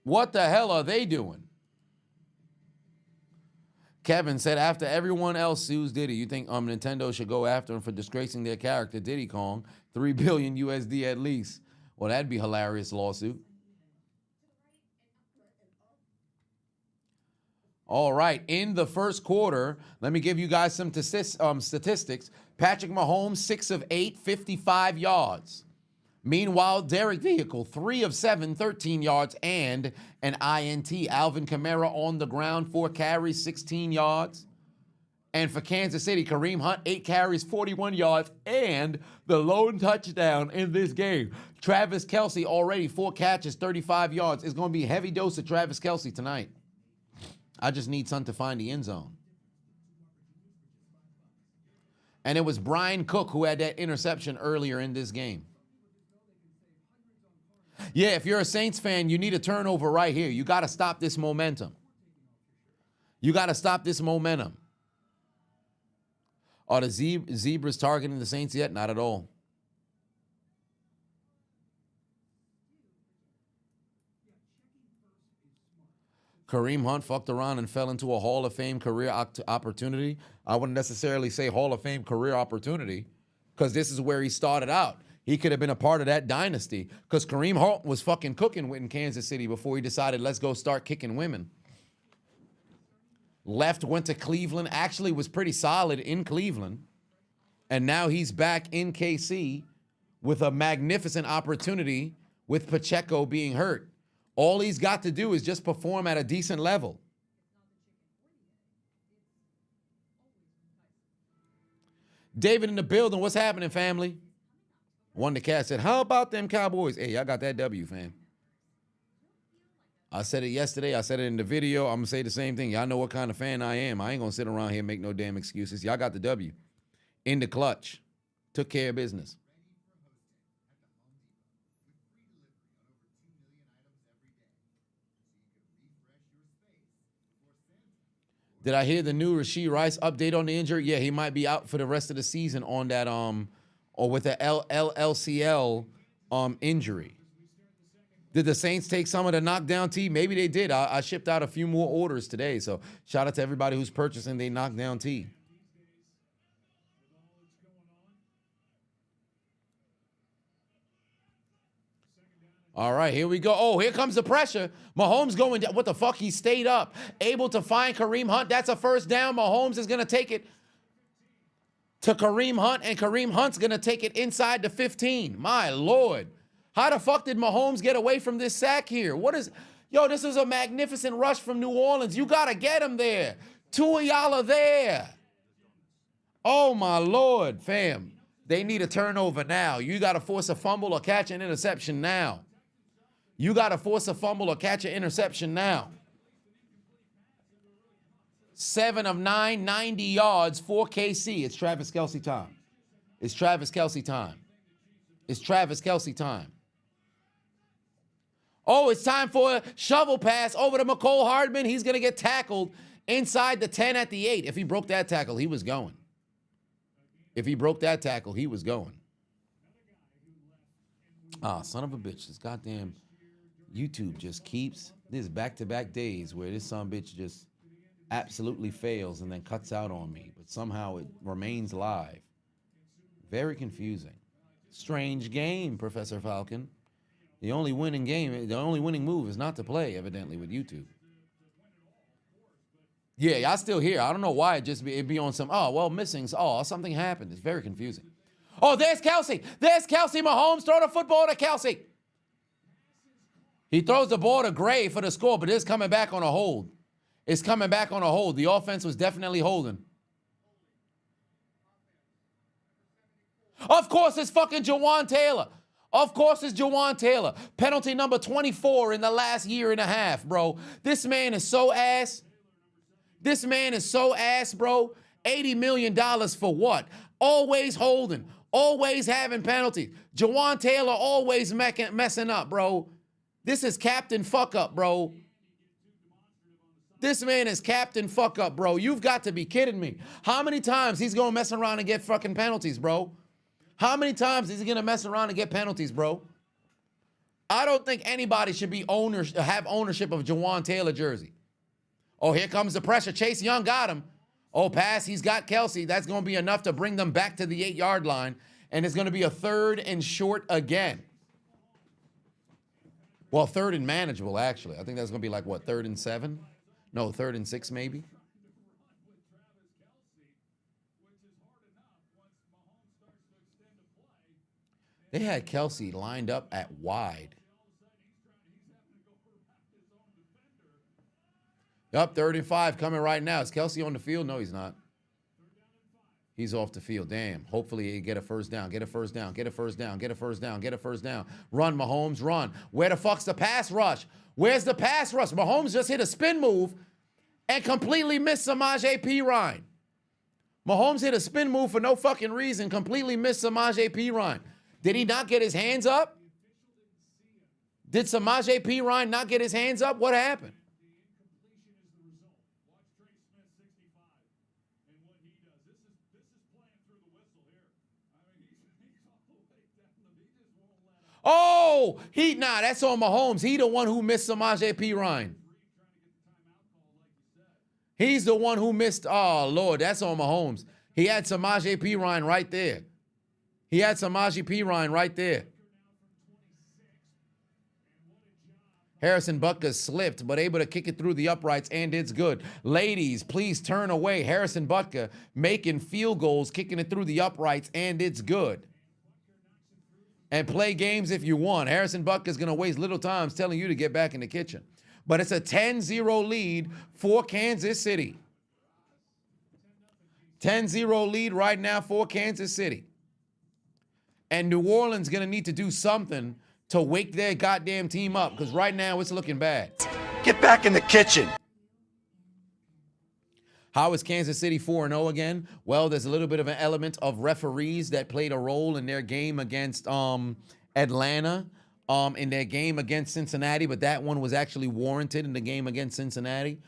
A: What the hell are they doing? Kevin said, after everyone else sues Diddy, you think Nintendo should go after him for disgracing their character, Diddy Kong, $3 billion USD at least. Well, that'd be a hilarious lawsuit. All right, in the first quarter, let me give you guys some statistics. Patrick Mahomes, 6 of 8, 55 yards. Meanwhile, Derek Vehicle, 3 of 7, 13 yards and an INT. Alvin Kamara on the ground, 4 carries, 16 yards. And for Kansas City, Kareem Hunt, 8 carries, 41 yards, and the lone touchdown in this game. Travis Kelce already 4 catches, 35 yards. It's going to be a heavy dose of Travis Kelce tonight. I just need something to find the end zone. And it was Brian Cook who had that interception earlier in this game. Yeah, if you're a Saints fan, you need a turnover right here. You got to stop this momentum. You got to stop this momentum. Are the Zebras targeting the Saints yet? Not at all. Kareem Hunt fucked around and fell into a Hall of Fame career opportunity. I wouldn't necessarily say Hall of Fame career opportunity because this is where he started out. He could have been a part of that dynasty because Kareem Hunt was fucking cooking in Kansas City before he decided, let's go start kicking women. Left, went to Cleveland, actually was pretty solid in Cleveland. And now he's back in KC with a magnificent opportunity with Pacheco being hurt. All he's got to do is just perform at a decent level. David in the building, what's happening, family? One the cat said, how about them Cowboys? Hey, y'all got that W, fam. I said it yesterday. I said it in the video. I'm going to say the same thing. Y'all know what kind of fan I am. I ain't going to sit around here and make no damn excuses. Y'all got the W. In the clutch. Took care of business. Did I hear the new Rashee Rice update on the injury? Yeah, he might be out for the rest of the season on that or with the LCL injury. Did the Saints take some of the knockdown tea? Maybe they did. I shipped out a few more orders today, so shout out to everybody who's purchasing their knockdown tea. All right, here we go. Oh, here comes the pressure. Mahomes going down. What the fuck? He stayed up. Able to find Kareem Hunt. That's a first down. Mahomes is going to take it to Kareem Hunt, and Kareem Hunt's going to take it inside the 15. My Lord. How the fuck did Mahomes get away from this sack here? What is... Yo, this is a magnificent rush from New Orleans. You got to get him there. 2 of y'all are there. Oh, my Lord, fam. They need a turnover now. You got to force a fumble or catch an interception now. You got to force a fumble or catch an interception now. 7 of 9, 90 yards for KC. It's Travis Kelce time. It's Travis Kelce time. It's Travis Kelce time. Oh, it's time for a shovel pass over to McCole Hardman. He's going to get tackled inside the 10 at the 8. If he broke that tackle, he was going. If he broke that tackle, he was going. Ah, son of a bitch. This goddamn YouTube just keeps... There's back-to-back days where this son of a bitch just absolutely fails and then cuts out on me. But somehow it remains live. Very confusing. Strange game, Professor Falcon. The only winning game, the only winning move is not to play, evidently, with YouTube. Yeah, y'all still here. I don't know why it'd be on some, missings. Oh, something happened. It's very confusing. Oh, there's Kelsey. There's Kelsey Mahomes. Throw the football to Kelsey. He throws the ball to Gray for the score, but it's coming back on a hold. It's coming back on a hold. The offense was definitely holding. Of course, it's fucking Jawan Taylor. Of course, it's Jawan Taylor. Penalty number 24 in the last year and a half, bro. This man is so ass. This man is so ass, bro. $80 million for what? Always holding. Always having penalties. Jawan Taylor always messing up, bro. This is Captain Fuck Up, bro. This man is Captain Fuck Up, bro. You've got to be kidding me. How many times he's going to mess around and get fucking penalties, bro? How many times is he going to mess around and get penalties, bro? I don't think anybody should be have ownership of Jawan Taylor jersey. Oh, here comes the pressure. Chase Young got him. Oh, pass. He's got Kelsey. That's going to be enough to bring them back to the 8-yard line. And it's going to be a 3rd and short again. Well, 3rd and manageable, actually. I think that's going to be like, what, 3rd and 7? No, 3rd and 6, maybe. They had Kelsey lined up at wide. Up 3rd and 5 coming right now. Is Kelsey on the field? No, he's not. He's off the field. Damn. Hopefully he get a first down. Get a first down. Get a first down. Get a first down. Get a first down. Run, Mahomes, run. Where the fuck's the pass rush? Where's the pass rush? Mahomes just hit a spin move and completely missed Samaje Perine. Mahomes hit a spin move for no fucking reason. Completely missed Samaje Perine. Did he not get his hands up? Did Samaje Perine not get his hands up? What happened? Oh, that's on Mahomes. He the one who missed Samaje Perine. He's the one who missed, oh, Lord, that's on Mahomes. He had Samaje Perine right there. He had Samaje Perine right there. Harrison Butker slipped, but able to kick it through the uprights, and it's good. Ladies, please turn away. Harrison Butker making field goals, kicking it through the uprights, and it's good. And play games if you want. Harrison Butker's going to waste little time telling you to get back in the kitchen. But it's a 10-0 lead for Kansas City. 10-0 lead right now for Kansas City. And New Orleans going to need to do something to wake their goddamn team up, because right now it's looking bad.
D: Get back in the kitchen.
A: How is Kansas City 4-0 again? Well, there's a little bit of an element of referees that played a role in their game against Atlanta, in their game against Cincinnati, but that one was actually warranted in the game against Cincinnati.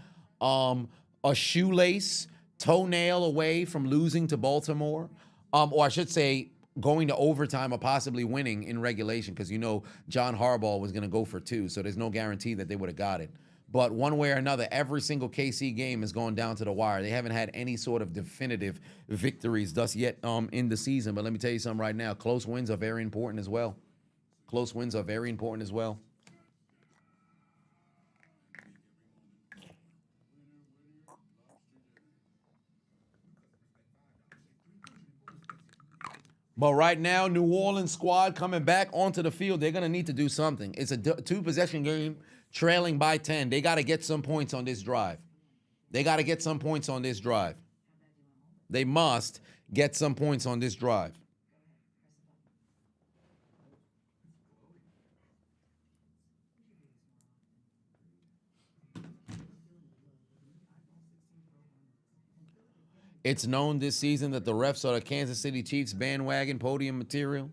A: A shoelace, toenail away from losing to Baltimore, or I should say going to overtime or possibly winning in regulation, because you know John Harbaugh was going to go for 2, so there's no guarantee that they would have got it. But one way or another, every single KC game has gone down to the wire. They haven't had any sort of definitive victories thus yet in the season. But let me tell you something right now. Close wins are very important as well. Close wins are very important as well. But right now, New Orleans squad coming back onto the field, they're going to need to do something. It's a 2-possession game, trailing by 10. They got to get some points on this drive. They got to get some points on this drive. They must get some points on this drive. It's known this season that the refs are the Kansas City Chiefs bandwagon podium material.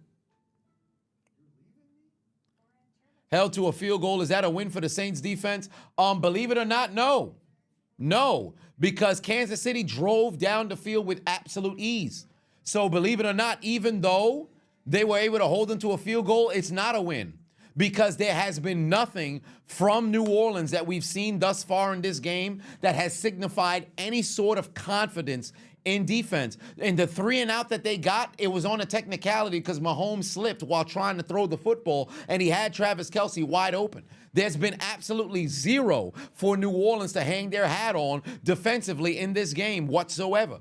A: Held to a field goal. Is that a win for the Saints defense? Believe it or not, no. No, because Kansas City drove down the field with absolute ease. So believe it or not, even though they were able to hold them to a field goal, it's not a win. because there has been nothing from New Orleans that we've seen thus far in this game that has signified any sort of confidence in defense. And the 3-and-out that they got, it was on a technicality because Mahomes slipped while trying to throw the football, and he had Travis Kelce wide open. There's been absolutely zero for New Orleans to hang their hat on defensively in this game whatsoever.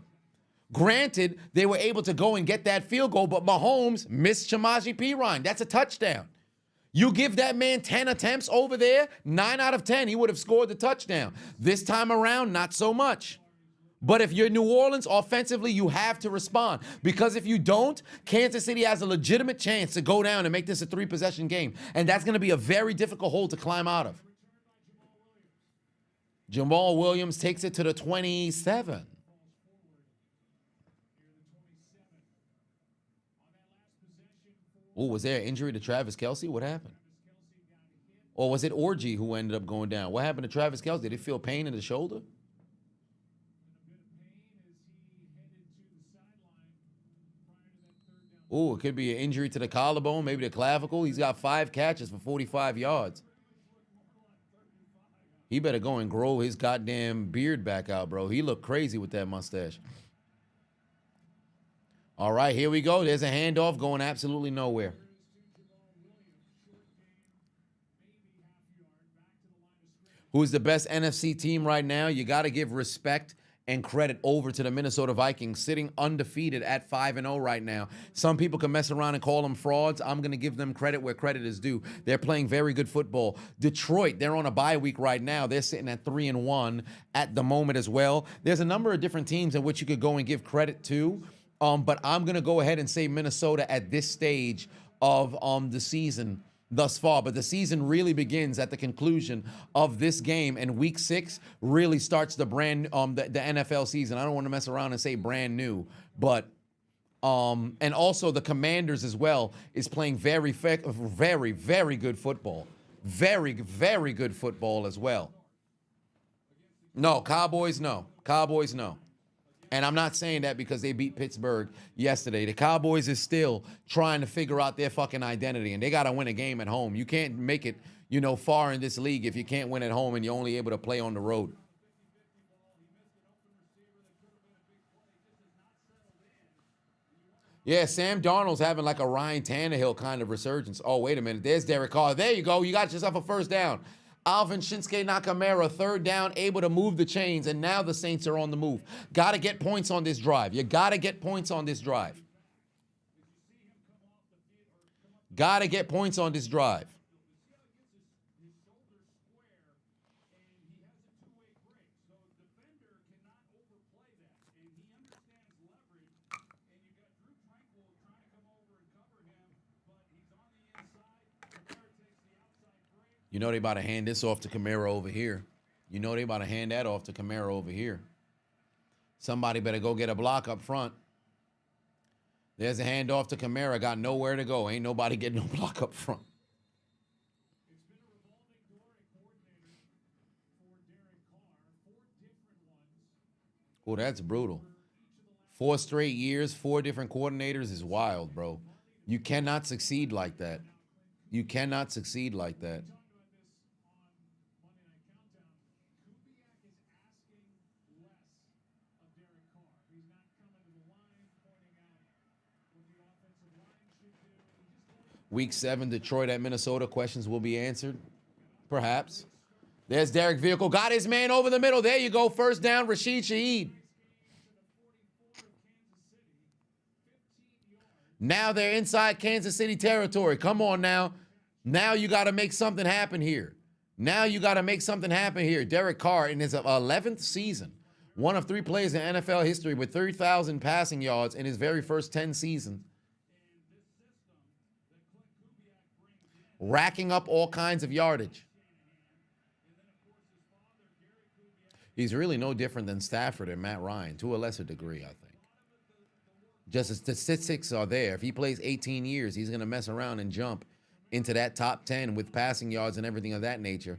A: Granted, they were able to go and get that field goal, but Mahomes missed Samaje Perine. That's a touchdown. You give that man 10 attempts over there, 9 out of 10, he would have scored the touchdown. This time around, not so much. But if you're New Orleans, offensively, you have to respond. Because if you don't, Kansas City has a legitimate chance to go down and make this a 3-possession game. And that's going to be a very difficult hole to climb out of. Jamal Williams takes it to the 27. Oh, was there an injury to Travis Kelce? What happened? Or was it Orgy who ended up going down? What happened to Travis Kelce? Did he feel pain in the shoulder? Oh, it could be an injury to the collarbone, maybe the clavicle. He's got 5 catches for 45 yards. He better go and grow his goddamn beard back out, bro. He looked crazy with that mustache. All right, here we go. There's a handoff going absolutely nowhere. Who's the best NFC team right now? You got to give respect and credit over to the Minnesota Vikings, sitting undefeated at 5-0 right now. Some people can mess around and call them frauds. I'm going to give them credit where credit is due. They're playing very good football. Detroit, they're on a bye week right now. They're sitting at 3-1 at the moment as well. There's a number of different teams in which you could go and give credit to. But I'm going to go ahead and say Minnesota at this stage of the season thus far. But the season really begins at the conclusion of this game, and week 6 really starts the NFL season. I don't want to mess around and say brand new, but and also the Commanders as well is playing very, very good football. Very, very good football as well. No, Cowboys, no. Cowboys, no. And I'm not saying that because they beat Pittsburgh yesterday. The Cowboys is still trying to figure out their fucking identity, and they got to win a game at home. You can't make it, far in this league if you can't win at home and you're only able to play on the road. Yeah, Sam Darnold's having like a Ryan Tannehill kind of resurgence. Oh, wait a minute. There's Derek Carr. There you go. You got yourself a first down. Alvin Shinsuke Nakamura, 3rd down, able to move the chains, and now the Saints are on the move. Got to get points on this drive. You got to get points on this drive. Got to get points on this drive. You know they about to hand this off to Kamara over here. You know they about to hand that off to Kamara over here. Somebody better go get a block up front. There's a handoff to Kamara. Got nowhere to go. Ain't nobody getting no block up front. Oh, that's brutal. 4 straight years, 4 different coordinators is wild, bro. You cannot succeed like that. You cannot succeed like that. Week 7, Detroit at Minnesota. Questions will be answered. Perhaps. There's Derek Vehicle. Got his man over the middle. There you go. First down, Rashid Shaheed. Now they're inside Kansas City territory. Come on now. Now you got to make something happen here. Now you got to make something happen here. Derek Carr, in his 11th season, one of 3 players in NFL history with 30,000 passing yards in his very first 10 seasons. Racking up all kinds of yardage. He's really no different than Stafford and Matt Ryan, to a lesser degree, I think. Just the statistics are there. If he plays 18 years, he's going to mess around and jump into that top 10 with passing yards and everything of that nature.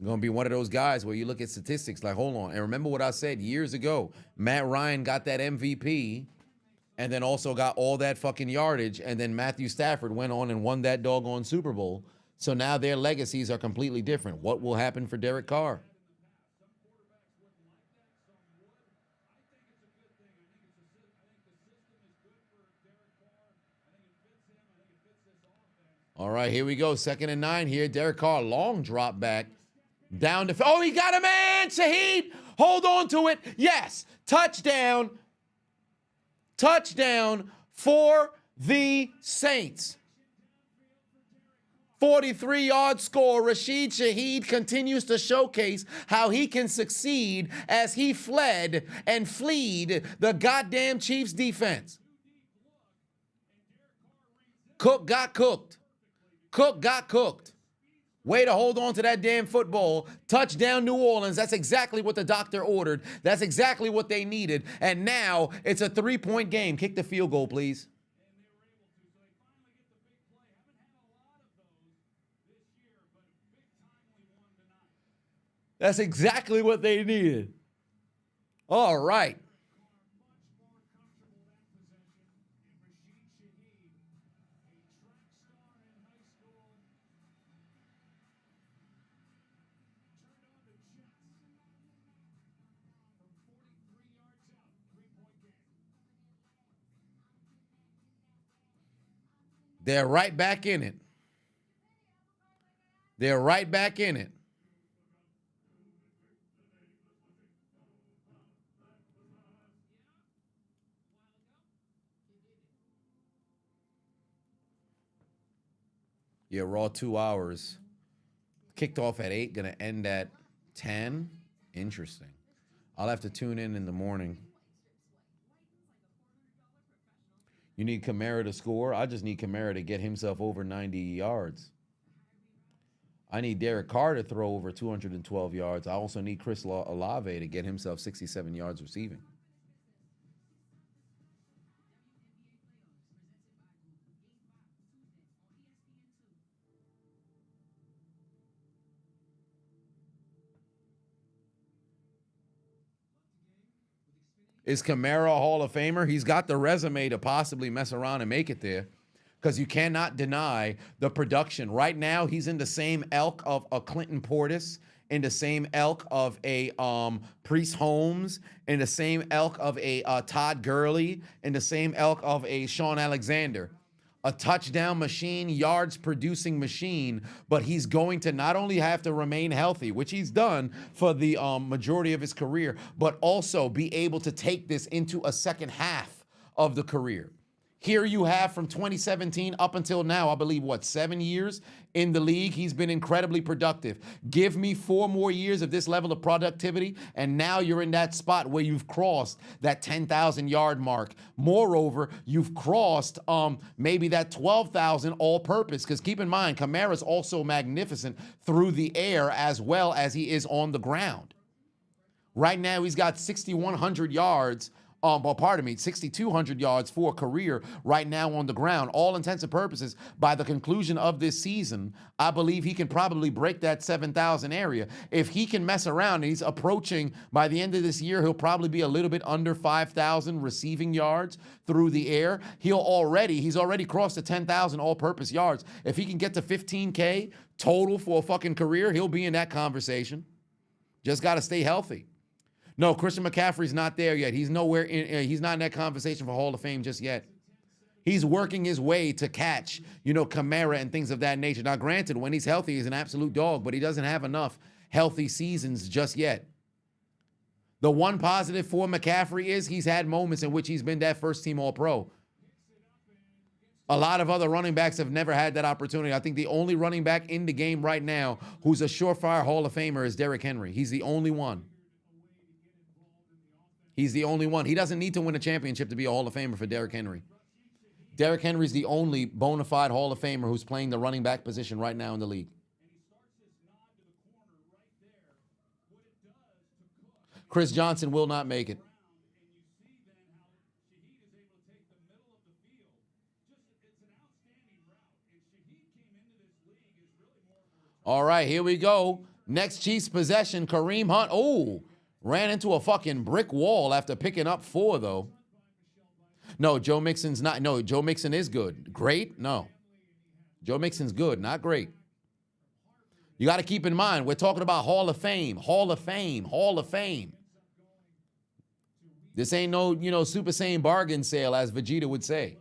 A: Going to be one of those guys where you look at statistics like, hold on. And remember what I said years ago. Matt Ryan got that MVP and then also got all that fucking yardage, and then Matthew Stafford went on and won that doggone Super Bowl. So now their legacies are completely different. What will happen for Derek Carr? All right, here we go. 2nd and 9 here. Derek Carr, long drop back. Down to, oh, he got a man, Shaheed. Hold on to it. Yes, touchdown. Touchdown for the Saints. 43-yard score. Rashid Shaheed continues to showcase how he can succeed as he fled and fleed the goddamn Chiefs defense. Cook got cooked. Cook got cooked. Way to hold on to that damn football. Touchdown New Orleans. That's exactly what the doctor ordered. That's exactly what they needed. And now it's a 3-point game. Kick the field goal, please. That's exactly what they needed. All right. They're right back in it. They're right back in it. Yeah, Raw 2 hours. Kicked off at 8, gonna end at 10. Interesting. I'll have to tune in the morning. You need Kamara to score? I just need Kamara to get himself over 90 yards. I need Derek Carr to throw over 212 yards. I also need Chris Olave to get himself 67 yards receiving. Is Kamara a Hall of Famer? He's got the resume to possibly mess around and make it there, because you cannot deny the production. Right now, he's in the same ilk of a Clinton Portis, in the same ilk of a Priest Holmes, in the same ilk of a Todd Gurley, in the same ilk of a Sean Alexander. A touchdown machine, yards producing machine, but he's going to not only have to remain healthy, which he's done for the majority of his career, but also be able to take this into a second half of the career. Here you have from 2017 up until now, I believe, 7 years in the league. He's been incredibly productive. Give me 4 more years of this level of productivity, and now you're in that spot where you've crossed that 10,000 yard mark. Moreover, you've crossed maybe that 12,000 all-purpose, because keep in mind, Kamara's also magnificent through the air as well as he is on the ground. Right now, he's got 6,100 yards. 6,200 yards for a career right now on the ground. All intents and purposes, by the conclusion of this season, I believe he can probably break that 7,000 area. If he can mess around, and he's approaching, by the end of this year, he'll probably be a little bit under 5,000 receiving yards through the air. He's already crossed the 10,000 all-purpose yards. If he can get to 15K total for a fucking career, he'll be in that conversation. Just got to stay healthy. No, Christian McCaffrey's not there yet. He's nowhere in, he's not in that conversation for Hall of Fame just yet. He's working his way to catch, Kamara and things of that nature. Now, granted, when he's healthy, he's an absolute dog, but he doesn't have enough healthy seasons just yet. The one positive for McCaffrey is he's had moments in which he's been that first-team All-Pro. A lot of other running backs have never had that opportunity. I think the only running back in the game right now who's a surefire Hall of Famer is Derrick Henry. He's the only one. He's the only one. He doesn't need to win a championship to be a Hall of Famer for Derrick Henry. Derrick Henry's the only bona fide Hall of Famer who's playing the running back position right now in the league. Chris Johnson will not make it. All right, here we go. Next Chiefs possession, Kareem Hunt. Oh, ran into a fucking brick wall after picking up 4, though. No, Joe Mixon's not. No, Joe Mixon is good. Great? No. Joe Mixon's good, not great. You got to keep in mind, we're talking about Hall of Fame, Hall of Fame, Hall of Fame. This ain't no, Super Saiyan bargain sale, as Vegeta would say.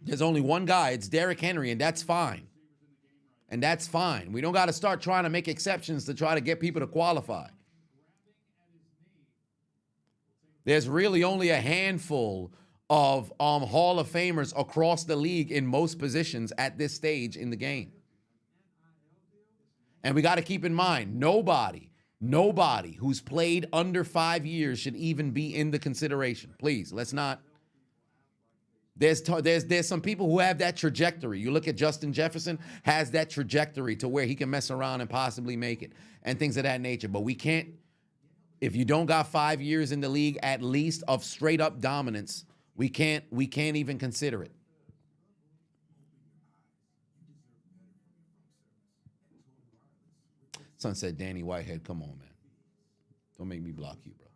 A: There's only one guy. It's Derek Henry, and that's fine. And that's fine. We don't got to start trying to make exceptions to try to get people to qualify. There's really only a handful of Hall of Famers across the league in most positions at this stage in the game. And we got to keep in mind, nobody who's played under 5 years should even be in the consideration. Please, let's not. There's some people who have that trajectory. You look at Justin Jefferson, has that trajectory to where he can mess around and possibly make it and things of that nature. But we can't, if you don't got 5 years in the league at least of straight up dominance, we can't even consider it. Son said, Danny Whitehead, come on, man. Don't make me block you, bro.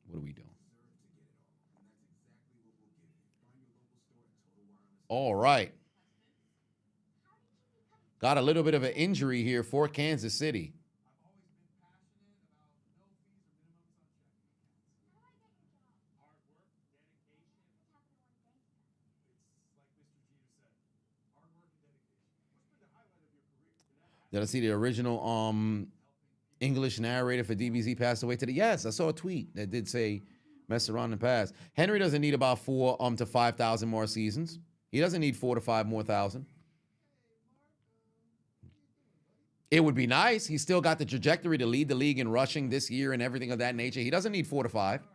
A: What are we doing? All right. Got a little bit of an injury here for Kansas City. Did I see the original English narrator for DBZ passed away today? Yes, I saw a tweet that did say mess around and pass. Henry doesn't need about 4 to 5,000 more seasons. He doesn't need 4 to 5 more thousand. It would be nice. He's still got the trajectory to lead the league in rushing this year and everything of that nature. He doesn't need 4 to 5.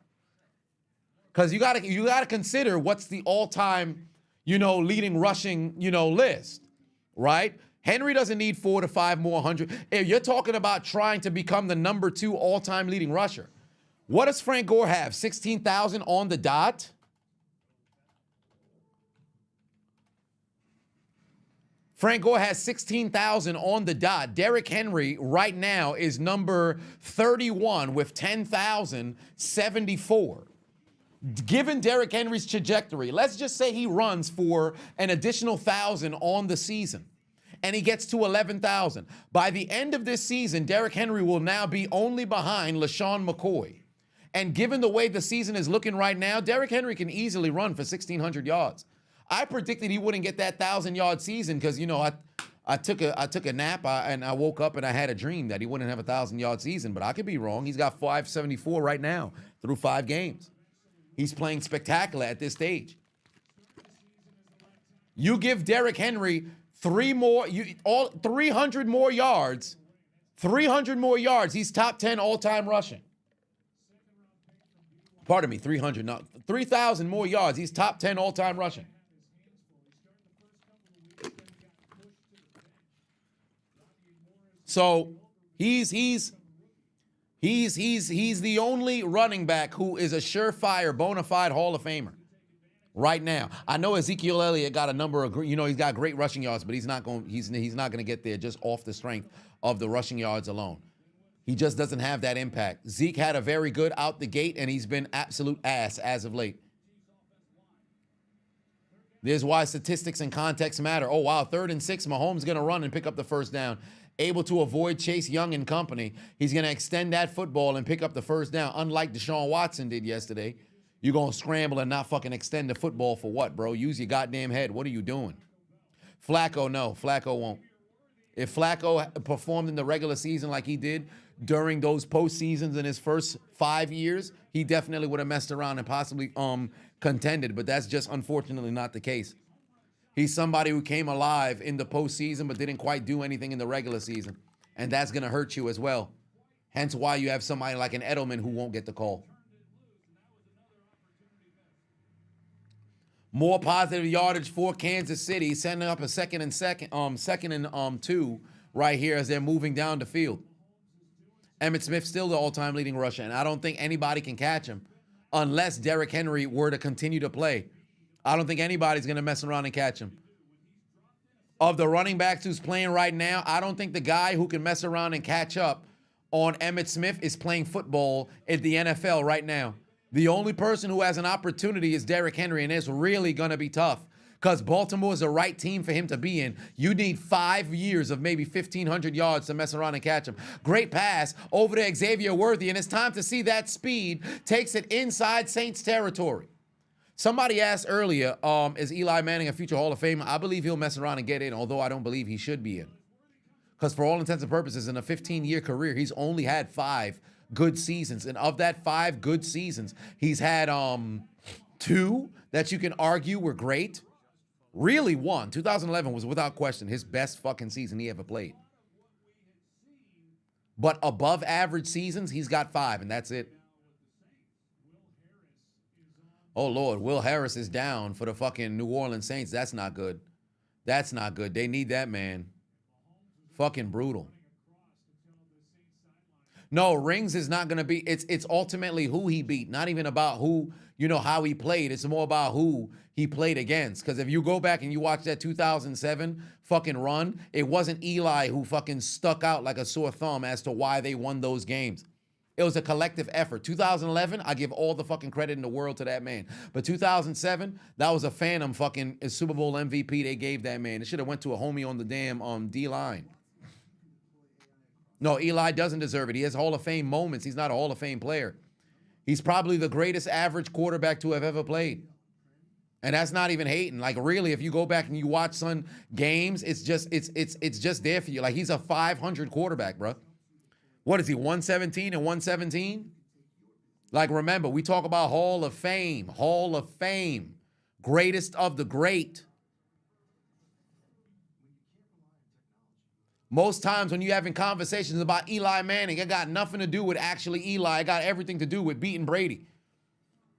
A: Because you gotta consider what's the all-time, leading rushing, list, right? Henry doesn't need 4 to 5 more hundred. If you're talking about trying to become the number 2 all-time leading rusher, what does Frank Gore have? 16,000 on the dot? Frank Gore has 16,000 on the dot. Derek Henry right now is number 31 with 10,074. Given Derek Henry's trajectory, let's just say he runs for an additional 1,000 on the season, and he gets to 11,000. By the end of this season, Derek Henry will now be only behind LaShawn McCoy. And given the way the season is looking right now, Derek Henry can easily run for 1,600 yards. I predicted he wouldn't get that 1,000-yard season because, I took a nap and I woke up and I had a dream that he wouldn't have a 1,000-yard season, but I could be wrong. He's got 574 right now through 5 games. He's playing spectacular at this stage. You give Derek Henry 300 more yards. 300 more yards. He's top 10 all-time rushing. Pardon me, 300, not 3,000 more yards. He's top 10 all-time rushing. So he's the only running back who is a surefire, bona fide Hall of Famer right now. I know Ezekiel Elliott got a number of, he's got great rushing yards, but he's not going to get there just off the strength of the rushing yards alone. He just doesn't have that impact. Zeke had a very good out the gate, and he's been absolute ass as of late. There's why statistics and context matter. Oh, wow, 3rd and 6, Mahomes going to run and pick up the first down. Able to avoid Chase Young and company. He's going to extend that football and pick up the first down, unlike Deshaun Watson did yesterday. You're going to scramble and not fucking extend the football for what, bro? Use your goddamn head. What are you doing? Flacco, no. Flacco won't. If Flacco performed in the regular season like he did during those postseasons in his first 5 years, he definitely would have messed around and possibly contended, but that's just unfortunately not the case. He's somebody who came alive in the postseason but didn't quite do anything in the regular season, and that's going to hurt you as well. Hence why you have somebody like an Edelman who won't get the call. More positive yardage for Kansas City, sending up a second and 2 right here as they're moving down the field. Emmitt Smith still the all-time leading rusher, and I don't think anybody can catch him unless Derek Henry were to continue to play. I don't think anybody's going to mess around and catch him. Of the running backs who's playing right now, I don't think the guy who can mess around and catch up on Emmitt Smith is playing football at the NFL right now. The only person who has an opportunity is Derek Henry, and it's really going to be tough because Baltimore is the right team for him to be in. You need 5 years of maybe 1,500 yards to mess around and catch him. Great pass over to Xavier Worthy, and it's time to see that speed takes it inside Saints territory. Somebody asked earlier, is Eli Manning a future Hall of Famer? I believe he'll mess around and get in, although I don't believe he should be in. Because for all intents and purposes, in a 15-year career, he's only had 5 good seasons. And of that 5 good seasons, he's had 2 that you can argue were great. Really 1. 2011 was without question his best fucking season he ever played. But above average seasons, he's got 5, and that's it. Oh, Lord, Will Harris is down for the fucking New Orleans Saints. That's not good. That's not good. They need that man. Fucking brutal. No, rings is not going to be, it's ultimately who he beat, not even about who, how he played. It's more about who he played against. Because if you go back and you watch that 2007 fucking run, it wasn't Eli who fucking stuck out like a sore thumb as to why they won those games. It was a collective effort. 2011, I give all the fucking credit in the world to that man. But 2007, that was a phantom fucking Super Bowl MVP they gave that man. It should have went to a homie on the damn D-line. No, Eli doesn't deserve it. He has Hall of Fame moments. He's not a Hall of Fame player. He's probably the greatest average quarterback to have ever played. And that's not even hating. Like, really, if you go back and you watch some games, it's just there for you. Like, he's a 500 quarterback, bro. What is he, 117 and 117? Like, remember, we talk about Hall of Fame. Hall of Fame. Greatest of the great. Most times when you're having conversations about Eli Manning, it got nothing to do with actually Eli. It got everything to do with beating Brady.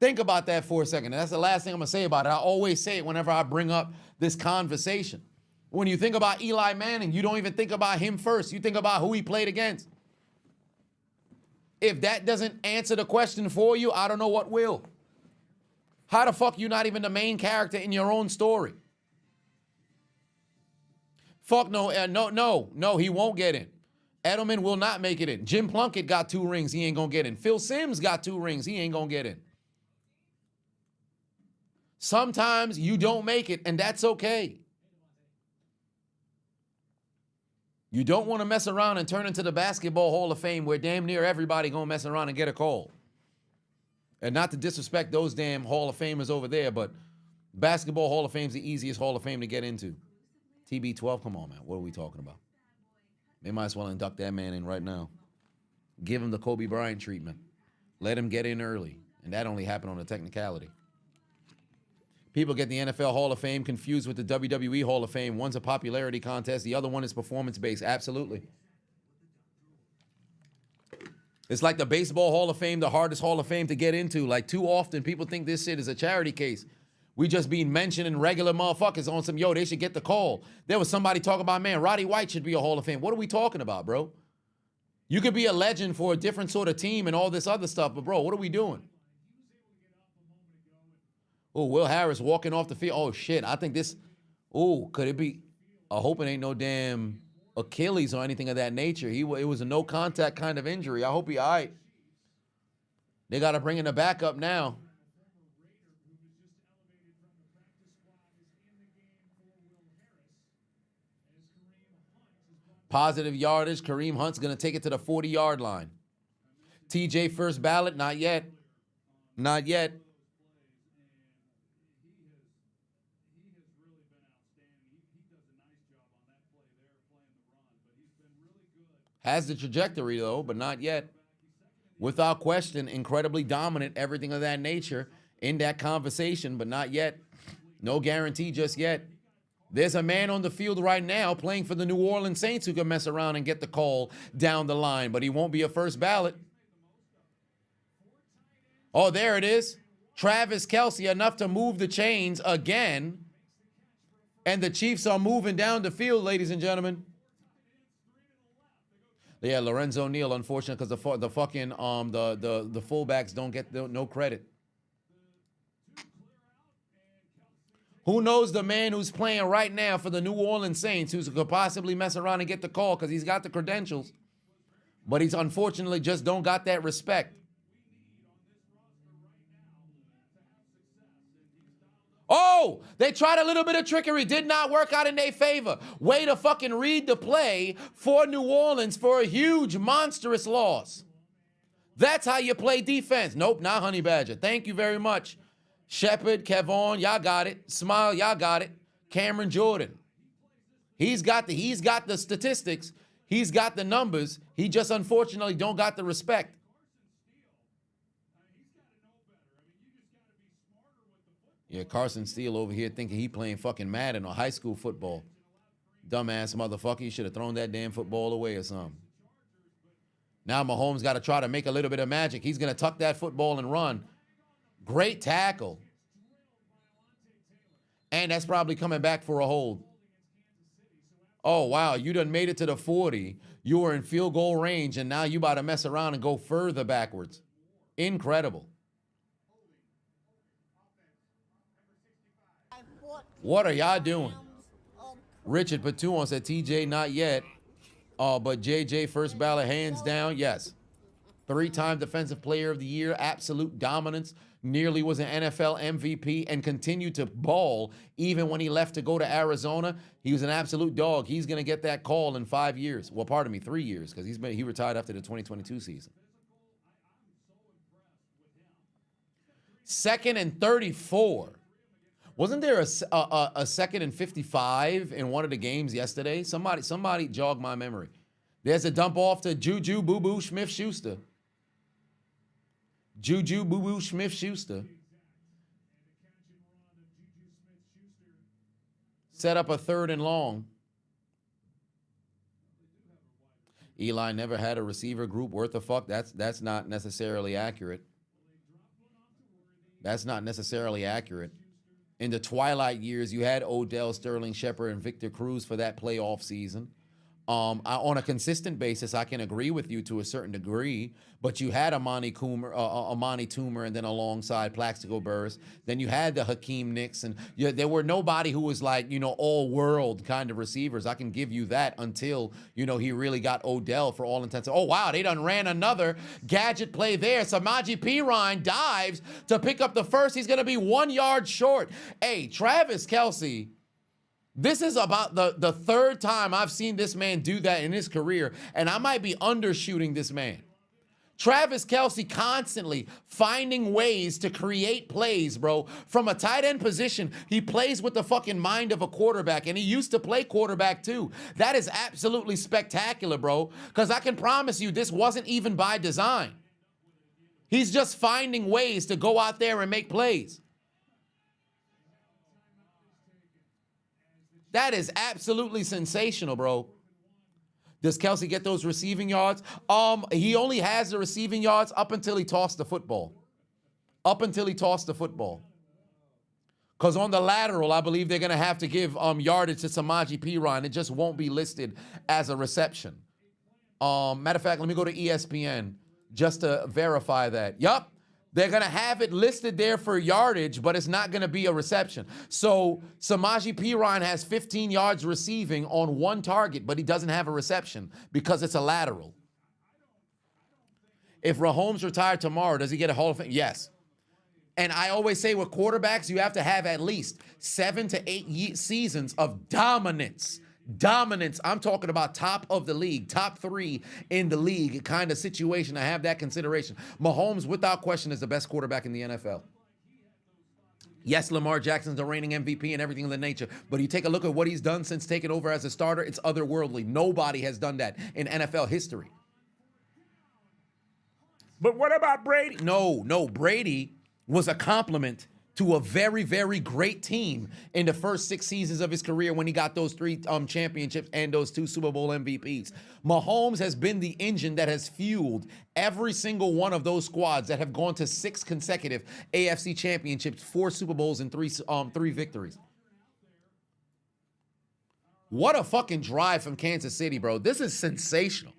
A: Think about that for a second. And that's the last thing I'm going to say about it. I always say it whenever I bring up this conversation. When you think about Eli Manning, you don't even think about him first. You think about who he played against. If that doesn't answer the question for you, I don't know what will. How the fuck you not even the main character in your own story? Fuck no, no, he won't get in. Edelman will not make it in. Jim Plunkett got 2 rings, he ain't gonna get in. Phil Simms got 2 rings, he ain't gonna get in. Sometimes you don't make it, and that's okay. You don't want to mess around and turn into the Basketball Hall of Fame where damn near everybody gonna mess around and get a call. And not to disrespect those damn Hall of Famers over there, but Basketball Hall of Fame's the easiest Hall of Fame to get into. TB12, come on, man. What are we talking about? They might as well induct that man in right now. Give him the Kobe Bryant treatment. Let him get in early. And that only happened on a technicality. People get the NFL Hall of Fame confused with the WWE Hall of Fame. One's a popularity contest. The other one is performance-based. Absolutely. It's like the Baseball Hall of Fame, the hardest Hall of Fame to get into. Like, too often, people think this shit is a charity case. We just being mentioned in regular motherfuckers on some, they should get the call. There was somebody talking about, man, Roddy White should be a Hall of Fame. What are we talking about, bro? You could be a legend for a different sort of team and all this other stuff, but, bro, what are we doing? Oh, Will Harris walking off the field. Oh, shit, I think this, could it be? I hope it ain't no damn Achilles or anything of that nature. It was a no-contact kind of injury. I hope he all right. They got to bring in the backup now. Positive yardage. Kareem Hunt's going to take it to the 40-yard line. TJ first ballot? Not yet. Not yet. Has the trajectory, though, but not yet. Without question, incredibly dominant, everything of that nature in that conversation, but not yet. No guarantee just yet. There's a man on the field right now playing for the New Orleans Saints who can mess around and get the call down the line, but he won't be a first ballot. Oh, there it is. Travis Kelce, enough to move the chains again. And the Chiefs are moving down the field, ladies and gentlemen. Yeah, Lorenzo Neal, unfortunate, because the fucking the fullbacks don't get no credit. Who knows the man who's playing right now for the New Orleans Saints who could possibly mess around and get the call because he's got the credentials, but he's unfortunately just don't got that respect. Oh, they tried a little bit of trickery. Did not work out in their favor. Way to fucking read the play for New Orleans for a huge, monstrous loss. That's how you play defense. Nope, not Honey Badger. Thank you very much. Shepard, Kevon, y'all got it. Smile, y'all got it. Cameron Jordan. He's got the statistics. He's got the numbers. He just unfortunately don't got the respect. Yeah, Carson Steele over here thinking he playing fucking Madden or high school football. Dumbass motherfucker. You should have thrown that damn football away or something. Now Mahomes got to try to make a little bit of magic. He's going to tuck that football and run. Great tackle. And that's probably coming back for a hold. Oh, wow. You done made it to the 40. You were in field goal range, and now you about to mess around and go further backwards. Incredible. What are y'all doing? Richard Patuon said, TJ, not yet. But JJ, first ballot, hands down, yes. 3-time Defensive Player of the Year, absolute dominance. Nearly was an NFL MVP and continued to ball even when he left to go to Arizona. He was an absolute dog. He's going to get that call in 5 years. Well, pardon me, 3 years, because he retired after the 2022 season. 2nd and 34. Wasn't there a 2nd and 55 in one of the games yesterday? Somebody jog my memory. There's a dump off to Juju Boo-Boo Smith-Schuster. Juju Boo-Boo Smith-Schuster. Set up a 3rd and long. Eli never had a receiver group worth a fuck. That's not necessarily accurate. That's not necessarily accurate. In the twilight years, you had Odell, Sterling Shepard, and Victor Cruz for that playoff season. On a consistent basis, I can agree with you to a certain degree, but you had Amani Toomer, and then alongside Plaxico Burress. Then you had the Hakeem Nicks, and there were nobody who was like, all-world kind of receivers. I can give you that until, he really got Odell for all intents. Oh, wow, they done ran another gadget play there. Samaje Perine dives to pick up the first. He's going to be 1 yard short. Hey, Travis Kelce. This is about the 3rd time I've seen this man do that in his career, and I might be undershooting this man. Travis Kelce constantly finding ways to create plays, bro. From a tight end position, he plays with the fucking mind of a quarterback, and he used to play quarterback too. That is absolutely spectacular, bro, because I can promise you this wasn't even by design. He's just finding ways to go out there and make plays. That is absolutely sensational, bro. Does Kelce get those receiving yards? He only has the receiving yards up until he tossed the football. Up until he tossed the football. Because on the lateral, I believe they're going to have to give yardage to Samaje Perine. It just won't be listed as a reception. Matter of fact, let me go to ESPN just to verify that. Yup. They're going to have it listed there for yardage, but it's not going to be a reception. So Samaje Perine has 15 yards receiving on 1 target, but he doesn't have a reception because it's a lateral. If Mahomes retired tomorrow, does he get a Hall of Fame? Yes. And I always say with quarterbacks, you have to have at least 7 to 8 seasons of dominance. Dominance. I'm talking about top of the league, top 3 in the league kind of situation. I have that consideration. Mahomes, without question, is the best quarterback in the NFL. Yes, Lamar Jackson's the reigning MVP and everything of the nature, but you take a look at what he's done since taking over as a starter, it's otherworldly. Nobody has done that in NFL history. But what about Brady? No, Brady was a compliment to a very, very great team in the first 6 seasons of his career when he got those 3 championships and those 2 Super Bowl MVPs. Mahomes has been the engine that has fueled every single one of those squads that have gone to 6 consecutive AFC championships, 4 Super Bowls, and 3 victories. What a fucking drive from Kansas City, bro. This is sensational.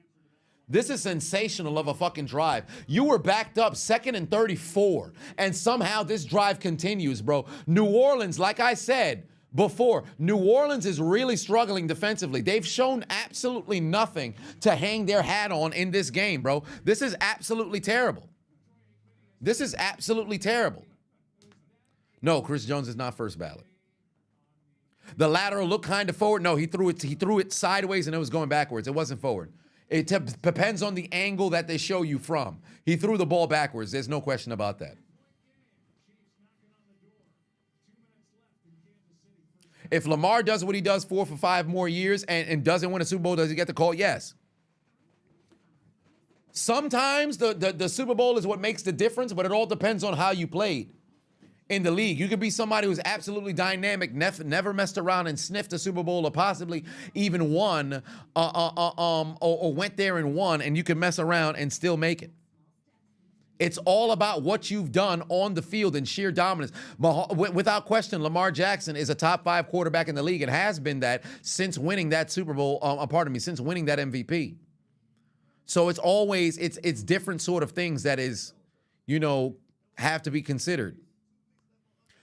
A: This is sensational of a fucking drive. You were backed up 2nd and 34, and somehow this drive continues, bro. New Orleans, like I said before, New Orleans is really struggling defensively. They've shown absolutely nothing to hang their hat on in this game, bro. This is absolutely terrible. This is absolutely terrible. No, Chris Jones is not first ballot. The lateral looked kind of forward. No, he threw it sideways and it was going backwards. It wasn't forward. It depends on the angle that they show you from. He threw the ball backwards. There's no question about that. If Lamar does what he does 4 for 5 more years and doesn't win a Super Bowl, does he get the call? Yes. Sometimes the Super Bowl is what makes the difference, but it all depends on how you played in the league. You could be somebody who's absolutely dynamic, never messed around and sniffed a Super Bowl or possibly even won or went there and won, and you can mess around and still make it. It's all about what you've done on the field and sheer dominance. Without question, Lamar Jackson is a top 5 quarterback in the league and has been that since winning that Super Bowl, since winning that MVP. So it's always, it's different sort of things that is, have to be considered.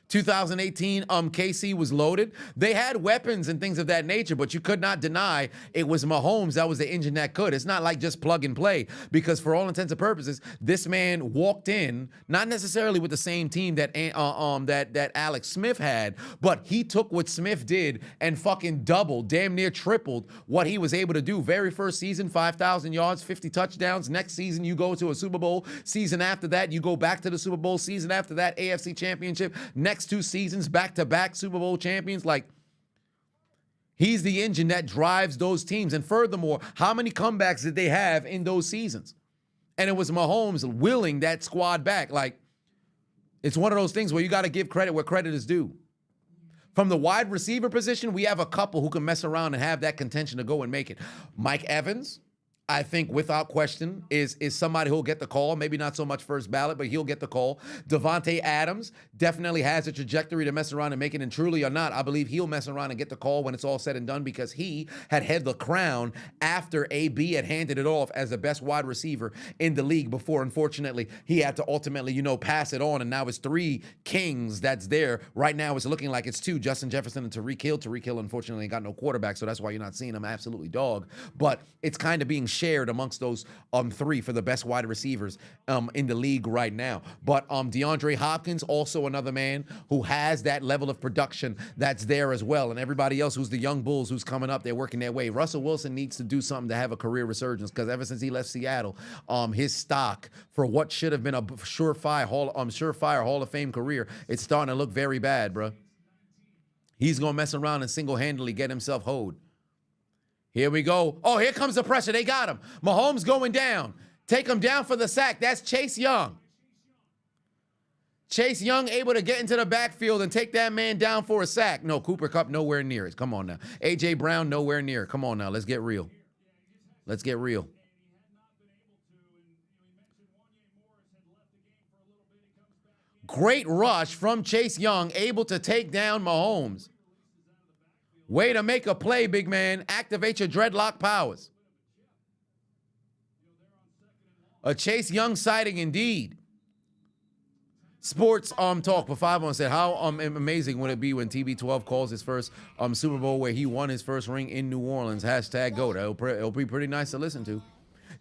A: 2018, KC was loaded. They had weapons and things of that nature, but you could not deny it was Mahomes that was the engine that could. It's not like just plug and play, because for all intents and purposes, this man walked in, not necessarily with the same team that Alex Smith had, but he took what Smith did and fucking doubled, damn near tripled what he was able to do. Very first season, 5,000 yards, 50 touchdowns. Next season, you go to a Super Bowl. Season after that, you go back to the Super Bowl. Season after that, AFC Championship. Next 2 seasons, back-to-back Super Bowl champions. Like, he's the engine that drives those teams. And furthermore, how many comebacks did they have in those seasons? And it was Mahomes willing that squad back. Like, it's one of those things where you got to give credit where credit is due. From the wide receiver position, we have a couple who can mess around and have that contention to go and make it. Mike Evans, I think without question, is somebody who'll get the call. Maybe not so much first ballot, but he'll get the call. Devontae Adams definitely has a trajectory to mess around and make it, and truly or not, I believe he'll mess around and get the call when it's all said and done, because he had the crown after AB had handed it off as the best wide receiver in the league before, unfortunately, he had to ultimately, pass it on, and now it's 3 kings that's there. Right now it's looking like it's 2, Justin Jefferson and Tyreek Hill. Tyreek Hill, unfortunately, ain't got no quarterback, so that's why you're not seeing him absolutely dog. But it's kind of being shared amongst those 3 for the best wide receivers in the league right now. But DeAndre Hopkins, also another man who has that level of production that's there as well. And everybody else who's the young bulls who's coming up, they're working their way. Russell Wilson needs to do something to have a career resurgence, because ever since he left Seattle, his stock for what should have been a surefire Hall of Fame career, it's starting to look very bad, bro. He's going to mess around and single-handedly get himself hoed. Here we go. Oh, here comes the pressure. They got him. Mahomes going down. Take him down for the sack. That's Chase Young. Chase Young able to get into the backfield and take that man down for a sack. No, Cooper Kupp nowhere near it. Come on now. A.J. Brown nowhere near. Come on now. Let's get real. Let's get real. Great rush from Chase Young, able to take down Mahomes. Way to make a play, big man. Activate your dreadlock powers. A Chase Young sighting indeed. Sports Talk for 5 said, how amazing would it be when TB12 calls his first Super Bowl where he won his first ring in New Orleans? Hashtag GOAT. It'll be pretty nice to listen to.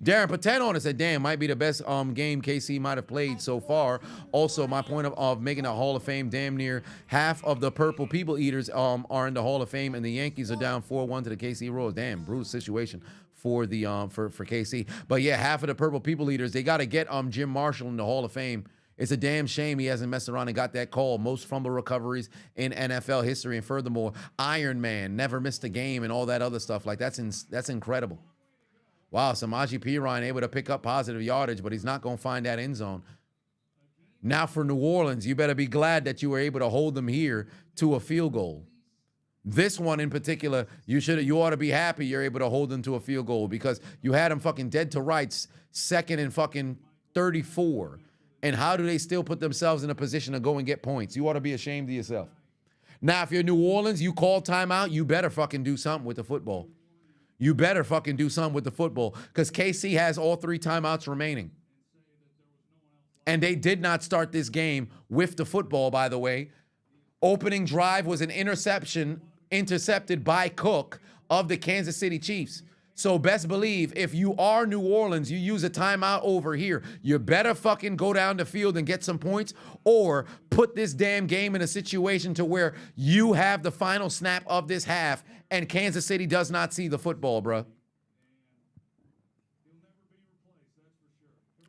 A: Darren Patel on it said, damn, might be the best game KC might have played so far. Also, my point of making a Hall of Fame, damn near half of the Purple People Eaters are in the Hall of Fame, and the Yankees are down 4-1 to the KC Royals. Damn, brutal situation for the for KC. But yeah, half of the Purple People Eaters, they got to get Jim Marshall in the Hall of Fame. It's a damn shame he hasn't messed around and got that call. Most fumble recoveries in NFL history, and furthermore, Iron Man, never missed a game and all that other stuff. Like, that's incredible. Wow, Samaje Perine able to pick up positive yardage, but he's not going to find that end zone. Now for New Orleans, you better be glad that you were able to hold them here to a field goal. This one in particular, you ought to be happy you're able to hold them to a field goal, because you had them fucking dead to rights, 2nd and fucking 34. And how do they still put themselves in a position to go and get points? You ought to be ashamed of yourself. Now, if you're New Orleans, you call timeout, you better fucking do something with the football. You better fucking do something with the football, because KC has all 3 timeouts remaining. And they did not start this game with the football, by the way. Opening drive was an intercepted by Cook of the Kansas City Chiefs. So best believe if you are New Orleans, you use a timeout over here. You better fucking go down the field and get some points or put this damn game in a situation to where you have the final snap of this half and Kansas City does not see the football, bruh.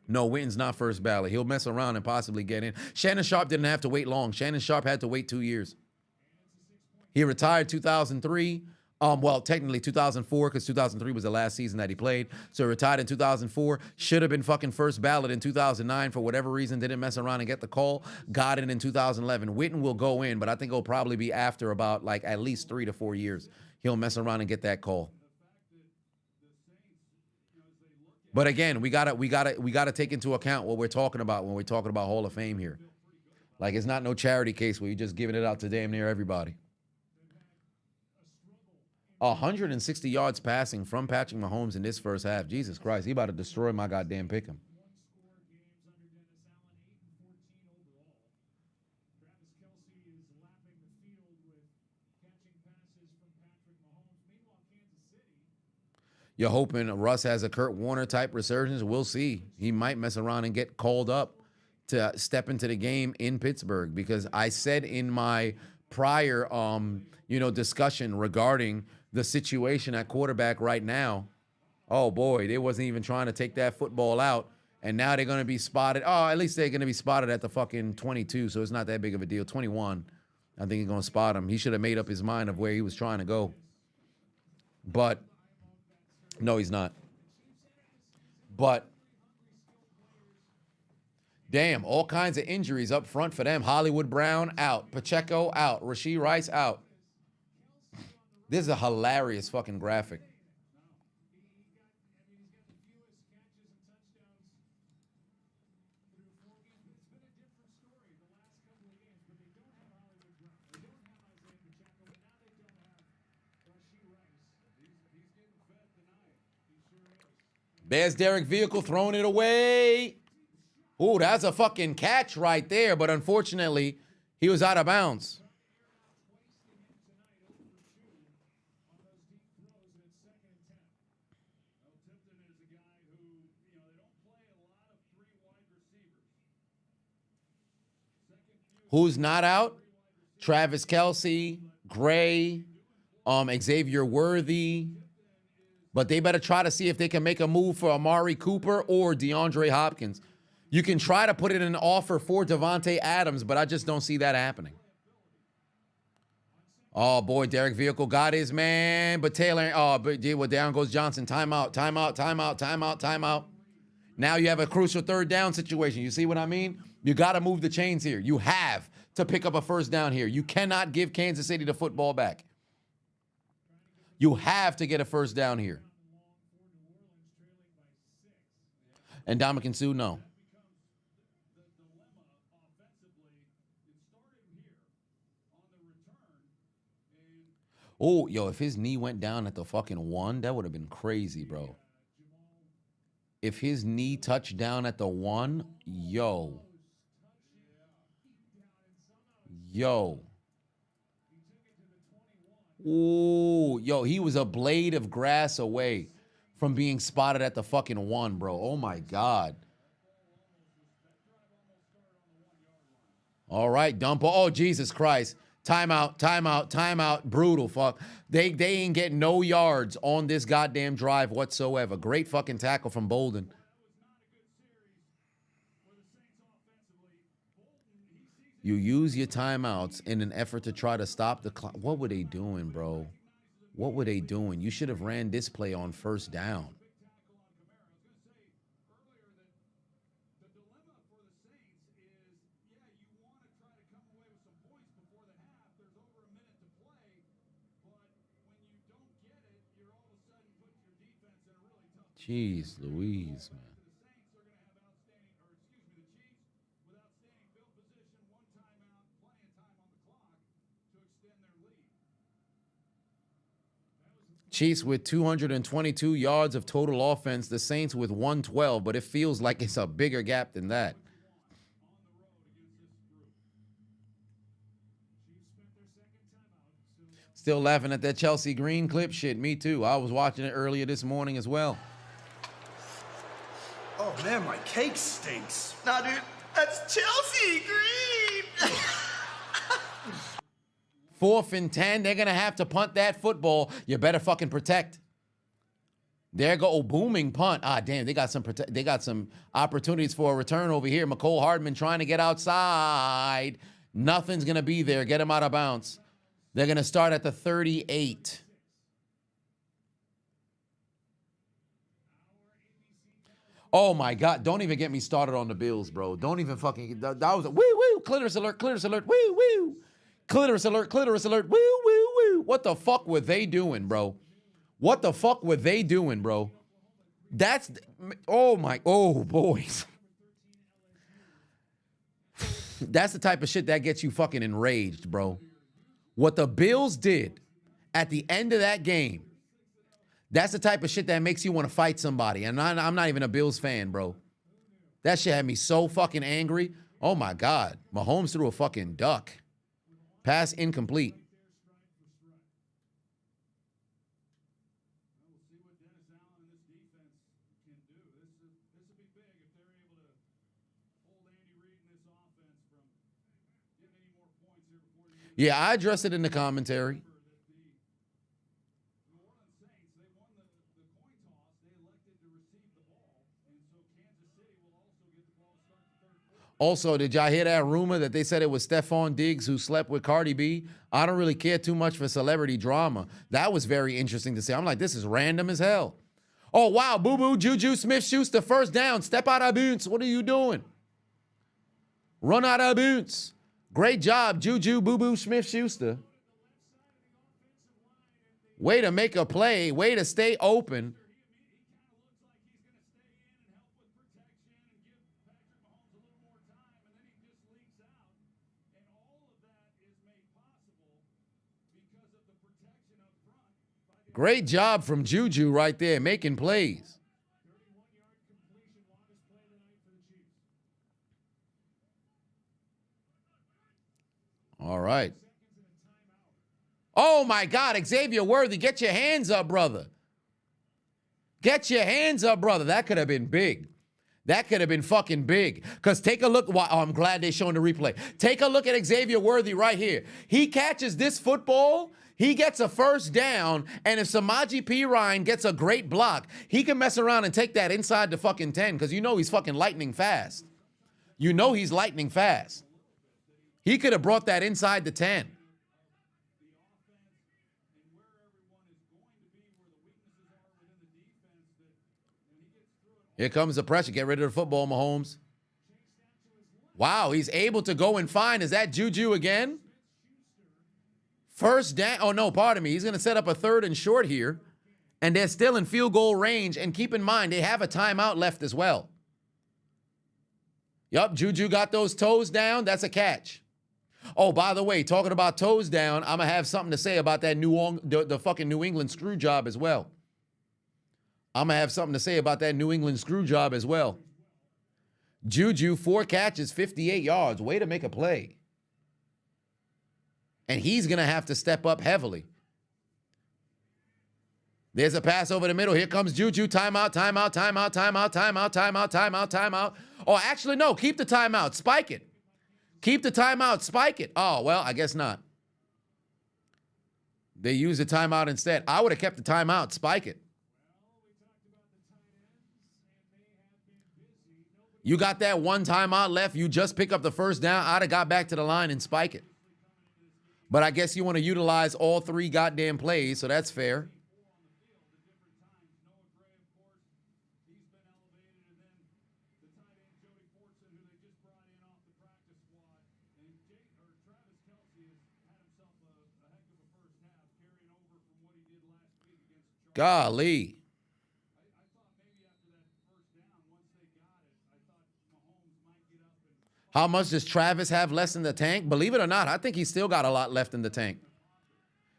A: No, Witten's not first ballot. He'll mess around and possibly get in. Shannon Sharp didn't have to wait long. Shannon Sharp had to wait 2 years. He retired 2003. Well, technically 2004 because 2003 was the last season that he played. So he retired in 2004. Should have been fucking first ballot in 2009 for whatever reason. Didn't mess around and get the call. Got it in 2011. Witten will go in, but I think it'll probably be after about like at least 3 to 4 years. He'll mess around and get that call. But again, we gotta take into account what we're talking about when we're talking about Hall of Fame here. Like it's not no charity case where you're just giving it out to damn near everybody. 160 yards passing from Patrick Mahomes in this first half. Jesus Christ, he about to destroy my goddamn pick'em. You're hoping Russ has a Kurt Warner type resurgence. We'll see. He might mess around and get called up to step into the game in Pittsburgh because I said in my prior discussion regarding the situation at quarterback right now, oh boy, they wasn't even trying to take that football out, and now they're going to be spotted. Oh, at least they're going to be spotted at the fucking 22, so it's not that big of a deal. 21, I think he's going to spot him. He should have made up his mind of where he was trying to go. But, no, he's not. But, damn, all kinds of injuries up front for them. Hollywood Brown out. Pacheco out. Rashee Rice out. This is a hilarious fucking graphic. There's Derek Vehicle throwing it away. Ooh, that's a fucking catch right there, but unfortunately, he was out of bounds. Who's not out? Travis Kelce, Gray, Xavier Worthy. But they better try to see if they can make a move for Amari Cooper or DeAndre Hopkins. You can try to put it in an offer for Devontae Adams, but I just don't see that happening. Oh, boy, Derek Vehicle got his man. But Taylor, but down goes Johnson. Timeout, timeout, timeout, timeout, timeout. Now you have a crucial third down situation. You see what I mean? You got to move the chains here. You have to pick up a first down here. You cannot give Kansas City the football back. You have to get a first down here. And Ndamukong Suh, no. Oh, yo, if his knee went down at the fucking 1, that would have been crazy, bro. If his knee touched down at the 1, yo. Ooh, yo, he was a blade of grass away from being spotted at the fucking 1, bro. Oh, my God. All right, dump. Oh, Jesus Christ. Timeout, timeout, timeout. Brutal, fuck. They ain't getting no yards on this goddamn drive whatsoever. Great fucking tackle from Bolden. You use your timeouts in an effort to try to stop the clock. What were they doing, bro? What were they doing? You should have ran this play on first down. Jeez Louise, man. Chiefs with 222 yards of total offense. The Saints with 112, but it feels like it's a bigger gap than that. Still laughing at that Chelsea Green clip? Shit, me too. I was watching it earlier this morning as well.
E: Oh man, my cake stinks.
D: Nah, dude, that's Chelsea Green.
A: 4th and 10. They're going to have to punt that football. You better fucking protect. There go, oh, booming punt. Ah, damn, they got some opportunities for a return over here. McCole Hardman trying to get outside. Nothing's going to be there. Get him out of bounds. They're going to start at the 38. Oh, my God. Don't even get me started on the Bills, bro. Don't even fucking... That was a woo-woo. Clitoris alert, woo-woo. Clitoris alert, woo-woo-woo. What the fuck were they doing, bro? What the fuck were they doing, bro? That's... Oh, boys. That's the type of shit that gets you fucking enraged, bro. What the Bills did at the end of that game, that's the type of shit that makes you want to fight somebody. And I'm not even a Bills fan, bro. That shit had me so fucking angry. Oh, my God. Mahomes threw a fucking duck. Pass incomplete. Yeah, I addressed it in the commentary. Also, did y'all hear that rumor that they said it was Stephon Diggs who slept with Cardi B? I don't really care too much for celebrity drama. That was very interesting to see. I'm like, this is random as hell. Oh, wow, boo-boo, Juju Smith-Schuster, first down. Step out of bounds. What are you doing? Run out of bounds. Great job, Juju Boo-Boo Smith-Schuster. Way to make a play. Way to stay open. Great job from Juju right there, making plays. All right. Oh, my God, Xavier Worthy, get your hands up, brother. Get your hands up, brother. That could have been big. That could have been fucking big. Because take a look. Oh, I'm glad they're showing the replay. Take a look at Xavier Worthy right here. He catches this football. He gets a first down, and if Samaje Perine gets a great block, he can mess around and take that inside the fucking 10 because you know he's fucking lightning fast. You know he's lightning fast. He could have brought that inside the 10. Here comes the pressure. Get rid of the football, Mahomes. Wow, he's able to go and find. Is that Juju again? First down. Oh, no, pardon me. He's going to set up a 3rd and short here. And they're still in field goal range. And keep in mind, they have a timeout left as well. Yup, Juju got those toes down. That's a catch. Oh, by the way, talking about toes down, I'm going to have something to say about that the fucking New England screw job as well. I'm going to have something to say about that New England screw job as well. Juju, 4 catches, 58 yards. Way to make a play. And he's going to have to step up heavily. There's a pass over the middle. Here comes Juju. Timeout, timeout, timeout, timeout, timeout, timeout, timeout, timeout. Oh, actually, no. Keep the timeout. Spike it. Keep the timeout. Spike it. Oh, well, I guess not. They use the timeout instead. I would have kept the timeout. Spike it. You got that one timeout left. You just pick up the first down. I'd have got back to the line and spike it. But I guess you want to utilize all 3 goddamn plays, so that's fair. Golly. How much does Travis have less in the tank? Believe it or not, I think he's still got a lot left in the tank.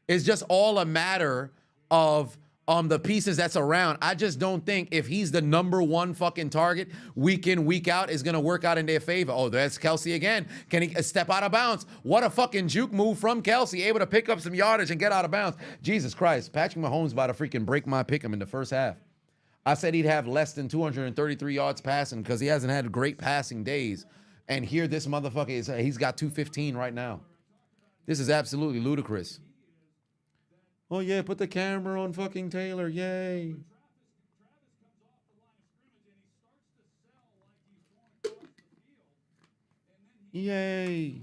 A: It's just all a matter of the pieces that's around. I just don't think if he's the number one fucking target week in, week out is going to work out in their favor. Oh, there's Kelsey again. Can he step out of bounds? What a fucking juke move from Kelsey, able to pick up some yardage and get out of bounds. Jesus Christ, Patrick Mahomes about to freaking break my pick him in the first half. I said he'd have less than 233 yards passing because he hasn't had great passing days. And here this motherfucker is, he's got 215 right now. This is absolutely ludicrous. Oh, yeah, put the camera on fucking Taylor. Yay. Yay.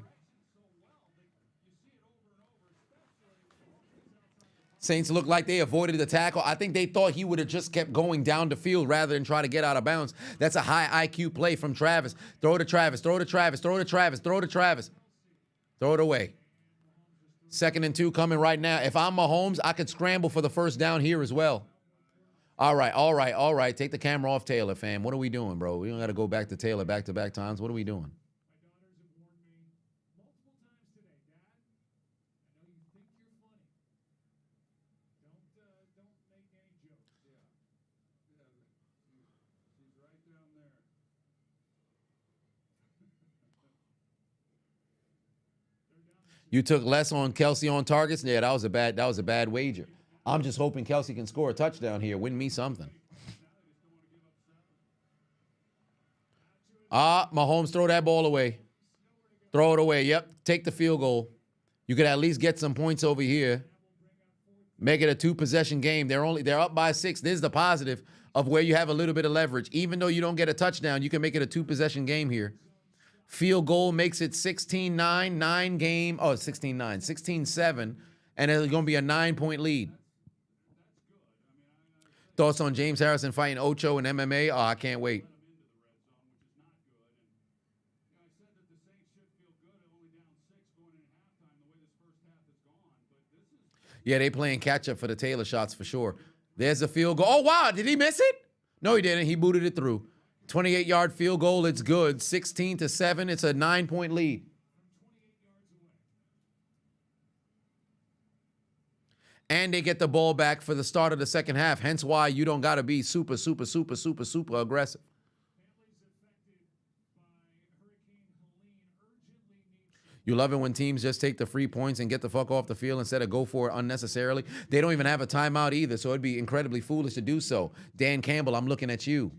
A: Saints look like they avoided the tackle. I think they thought he would have just kept going down the field rather than try to get out of bounds. That's a high IQ play from Travis. Throw it to Travis. Throw it to Travis. Throw it to Travis. Throw it to Travis. Throw it away. 2nd and 2 coming right now. If I'm Mahomes, I could scramble for the first down here as well. All right. Take the camera off Taylor, fam. What are we doing, bro? We don't got to go back to Taylor back-to-back times. What are we doing? You took less on Kelsey on targets? Yeah, that was a bad wager. I'm just hoping Kelsey can score a touchdown here, win me something. Mahomes, throw that ball away. Throw it away. Yep, take the field goal. You could at least get some points over here. Make it a 2-possession game. They're up by 6. This is the positive of where you have a little bit of leverage. Even though you don't get a touchdown, you can make it a 2-possession game here. Field goal makes it 16-9, 16-7, and it's going to be a 9-point lead. Thoughts on James Harrison fighting Ocho in MMA? Oh, I can't wait. Yeah, they playing catch-up for the Taylor shots for sure. There's a field goal. Oh, wow, did he miss it? No, he didn't. He booted it through. 28-yard field goal, it's good. 16-7, it's a 9-point lead. And they get the ball back for the start of the second half, hence why you don't got to be super aggressive. You love it when teams just take the free points and get the fuck off the field instead of go for it unnecessarily. They don't even have a timeout either, so it'd be incredibly foolish to do so. Dan Campbell, I'm looking at you.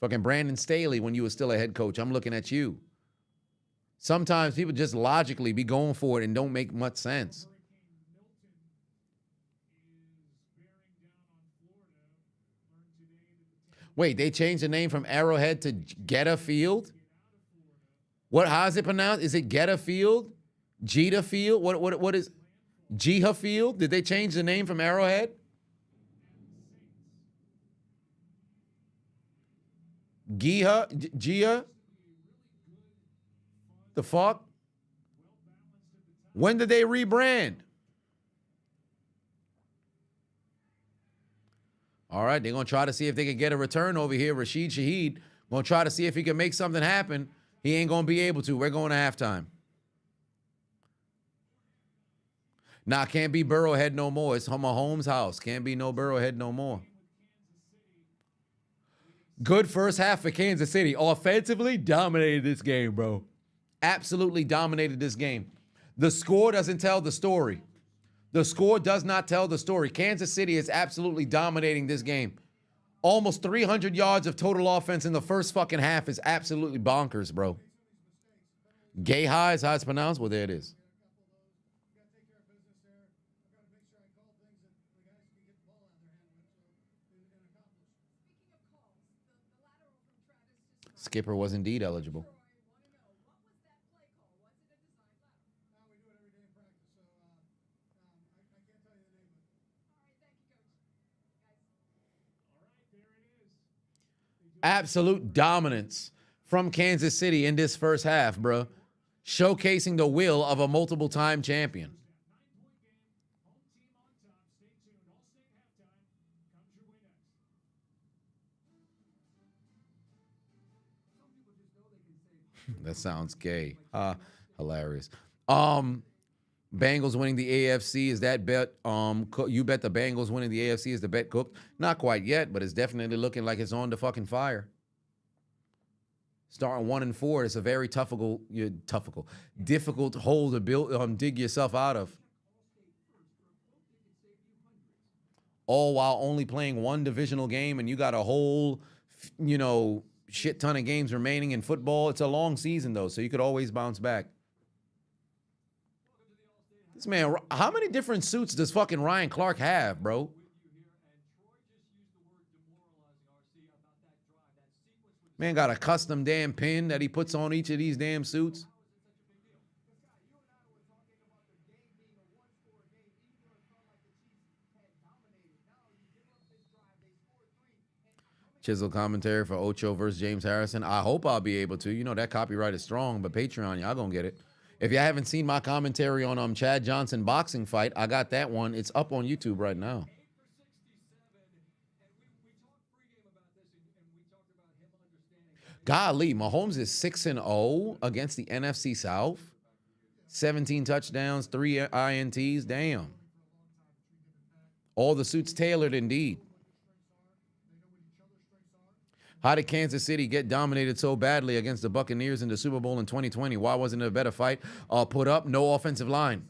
A: Fucking Brandon Staley when you were still a head coach. I'm looking at you. Sometimes people just logically be going for it and don't make much sense. Wait, they changed the name from Arrowhead to Geta Field? How is it pronounced? Is it Geta Field? Jeta Field? What is Jiha Field? Did they change the name from Arrowhead? Gia? The fuck? When did they rebrand? All right, they're going to try to see if they can get a return over here. Rashid Shaheed going to try to see if he can make something happen. He ain't going to be able to. We're going to halftime. Nah, can't be Burrowhead no more. It's Mahomes' house. Can't be no Burrowhead no more. Good first half for Kansas City. Offensively, dominated this game, bro. Absolutely dominated this game. The score doesn't tell the story. The score does not tell the story. Kansas City is absolutely dominating this game. Almost 300 yards of total offense in the first fucking half is absolutely bonkers, bro. Gay High is how it's pronounced? Well, there it is. Skipper was indeed eligible. Absolute dominance from Kansas City in this first half, bro. Showcasing the will of a multiple-time champion. That sounds gay. Hilarious. Bengals winning the AFC, is that bet? You bet the Bengals winning the AFC, is the bet cooked? Not quite yet, but it's definitely looking like it's on the fucking fire. Starting 1-4, it's a very difficult hole to build, dig yourself out of. All while only playing one divisional game, and you got a whole, shit ton of games remaining in football. It's a long season though, so you could always bounce back. This man, how many different suits does fucking Ryan Clark have, bro? Man got a custom damn pin that he puts on each of these damn suits. Chiseled commentary for Ocho versus James Harrison. I hope I'll be able to. You know, that copyright is strong, but Patreon, y'all gonna get it. If y'all haven't seen my commentary on Chad Johnson boxing fight, I got that one. It's up on YouTube right now. Golly, Mahomes is 6-0 against the NFC South. 17 touchdowns, 3 INTs. Damn. All the suits tailored indeed. How did Kansas City get dominated so badly against the Buccaneers in the Super Bowl in 2020? Why wasn't it a better fight put up? No offensive line.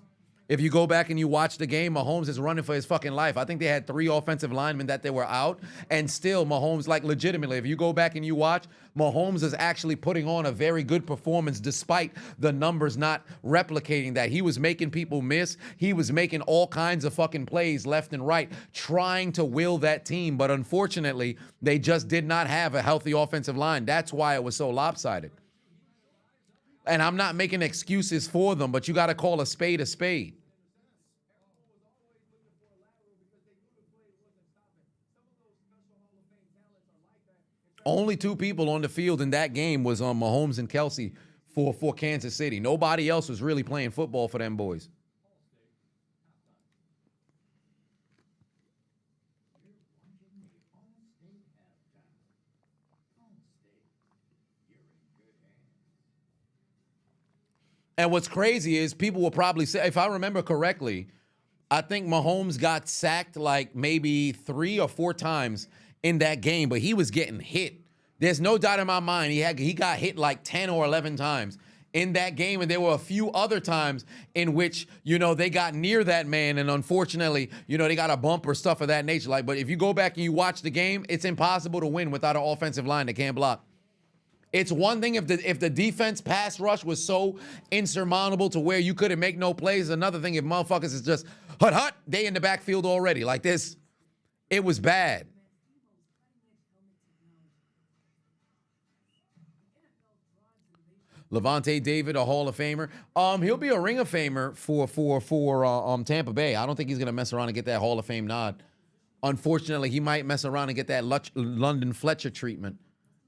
A: If you go back and you watch the game, Mahomes is running for his fucking life. I think they had 3 offensive linemen that they were out, and still Mahomes, like legitimately, if you go back and you watch, Mahomes is actually putting on a very good performance despite the numbers not replicating that. He was making people miss. He was making all kinds of fucking plays left and right, trying to will that team, but unfortunately, they just did not have a healthy offensive line. That's why it was so lopsided. And I'm not making excuses for them, but you got to call a spade a spade. Only 2 people on the field in that game was Mahomes and Kelsey for Kansas City. Nobody else was really playing football for them boys. And what's crazy is people will probably say, if I remember correctly, I think Mahomes got sacked like maybe 3 or 4 times in that game, but he was getting hit. There's no doubt in my mind he got hit like 10 or 11 times in that game, and there were a few other times in which, they got near that man, and unfortunately, they got a bump or stuff of that nature. Like, but if you go back and you watch the game, it's impossible to win without an offensive line that can't block. It's one thing if the defense pass rush was so insurmountable to where you couldn't make no plays. Another thing if motherfuckers is just hut, they in the backfield already. Like this, it was bad. Levante David, a Hall of Famer. He'll be a Ring of Famer for Tampa Bay. I don't think he's gonna mess around and get that Hall of Fame nod. Unfortunately, he might mess around and get that London Fletcher treatment.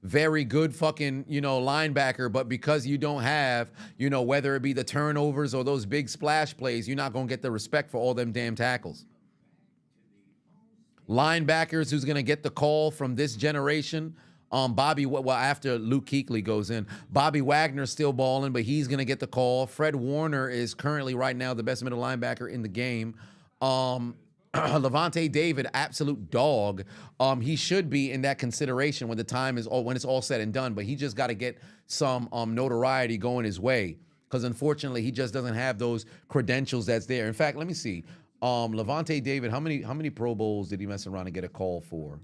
A: Very good fucking, linebacker, but because you don't have, whether it be the turnovers or those big splash plays, you're not gonna get the respect for all them damn tackles. Linebackers who's gonna get the call from this generation. After Luke Kuechly goes in, Bobby Wagner's still balling, but he's going to get the call. Fred Warner is currently right now the best middle linebacker in the game. Levante David, absolute dog. He should be in that consideration when it's all said and done, but he just got to get some notoriety going his way because unfortunately he just doesn't have those credentials that's there. In fact, let me see. Levante David, how many Pro Bowls did he mess around and get a call for?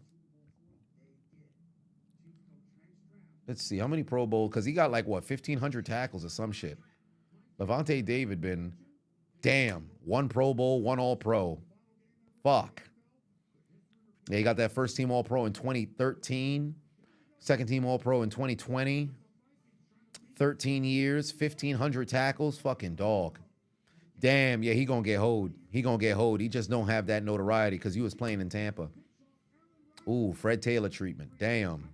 A: Let's see, how many Pro Bowls? Because he got 1,500 tackles or some shit. Levante David been, 1 Pro Bowl, 1 All-Pro. Fuck. Yeah, he got that first team All-Pro in 2013. Second team All-Pro in 2020. 13 years, 1,500 tackles. Fucking dog. Damn, yeah, he gonna get hoed. He just don't have that notoriety because he was playing in Tampa. Ooh, Fred Taylor treatment. Damn.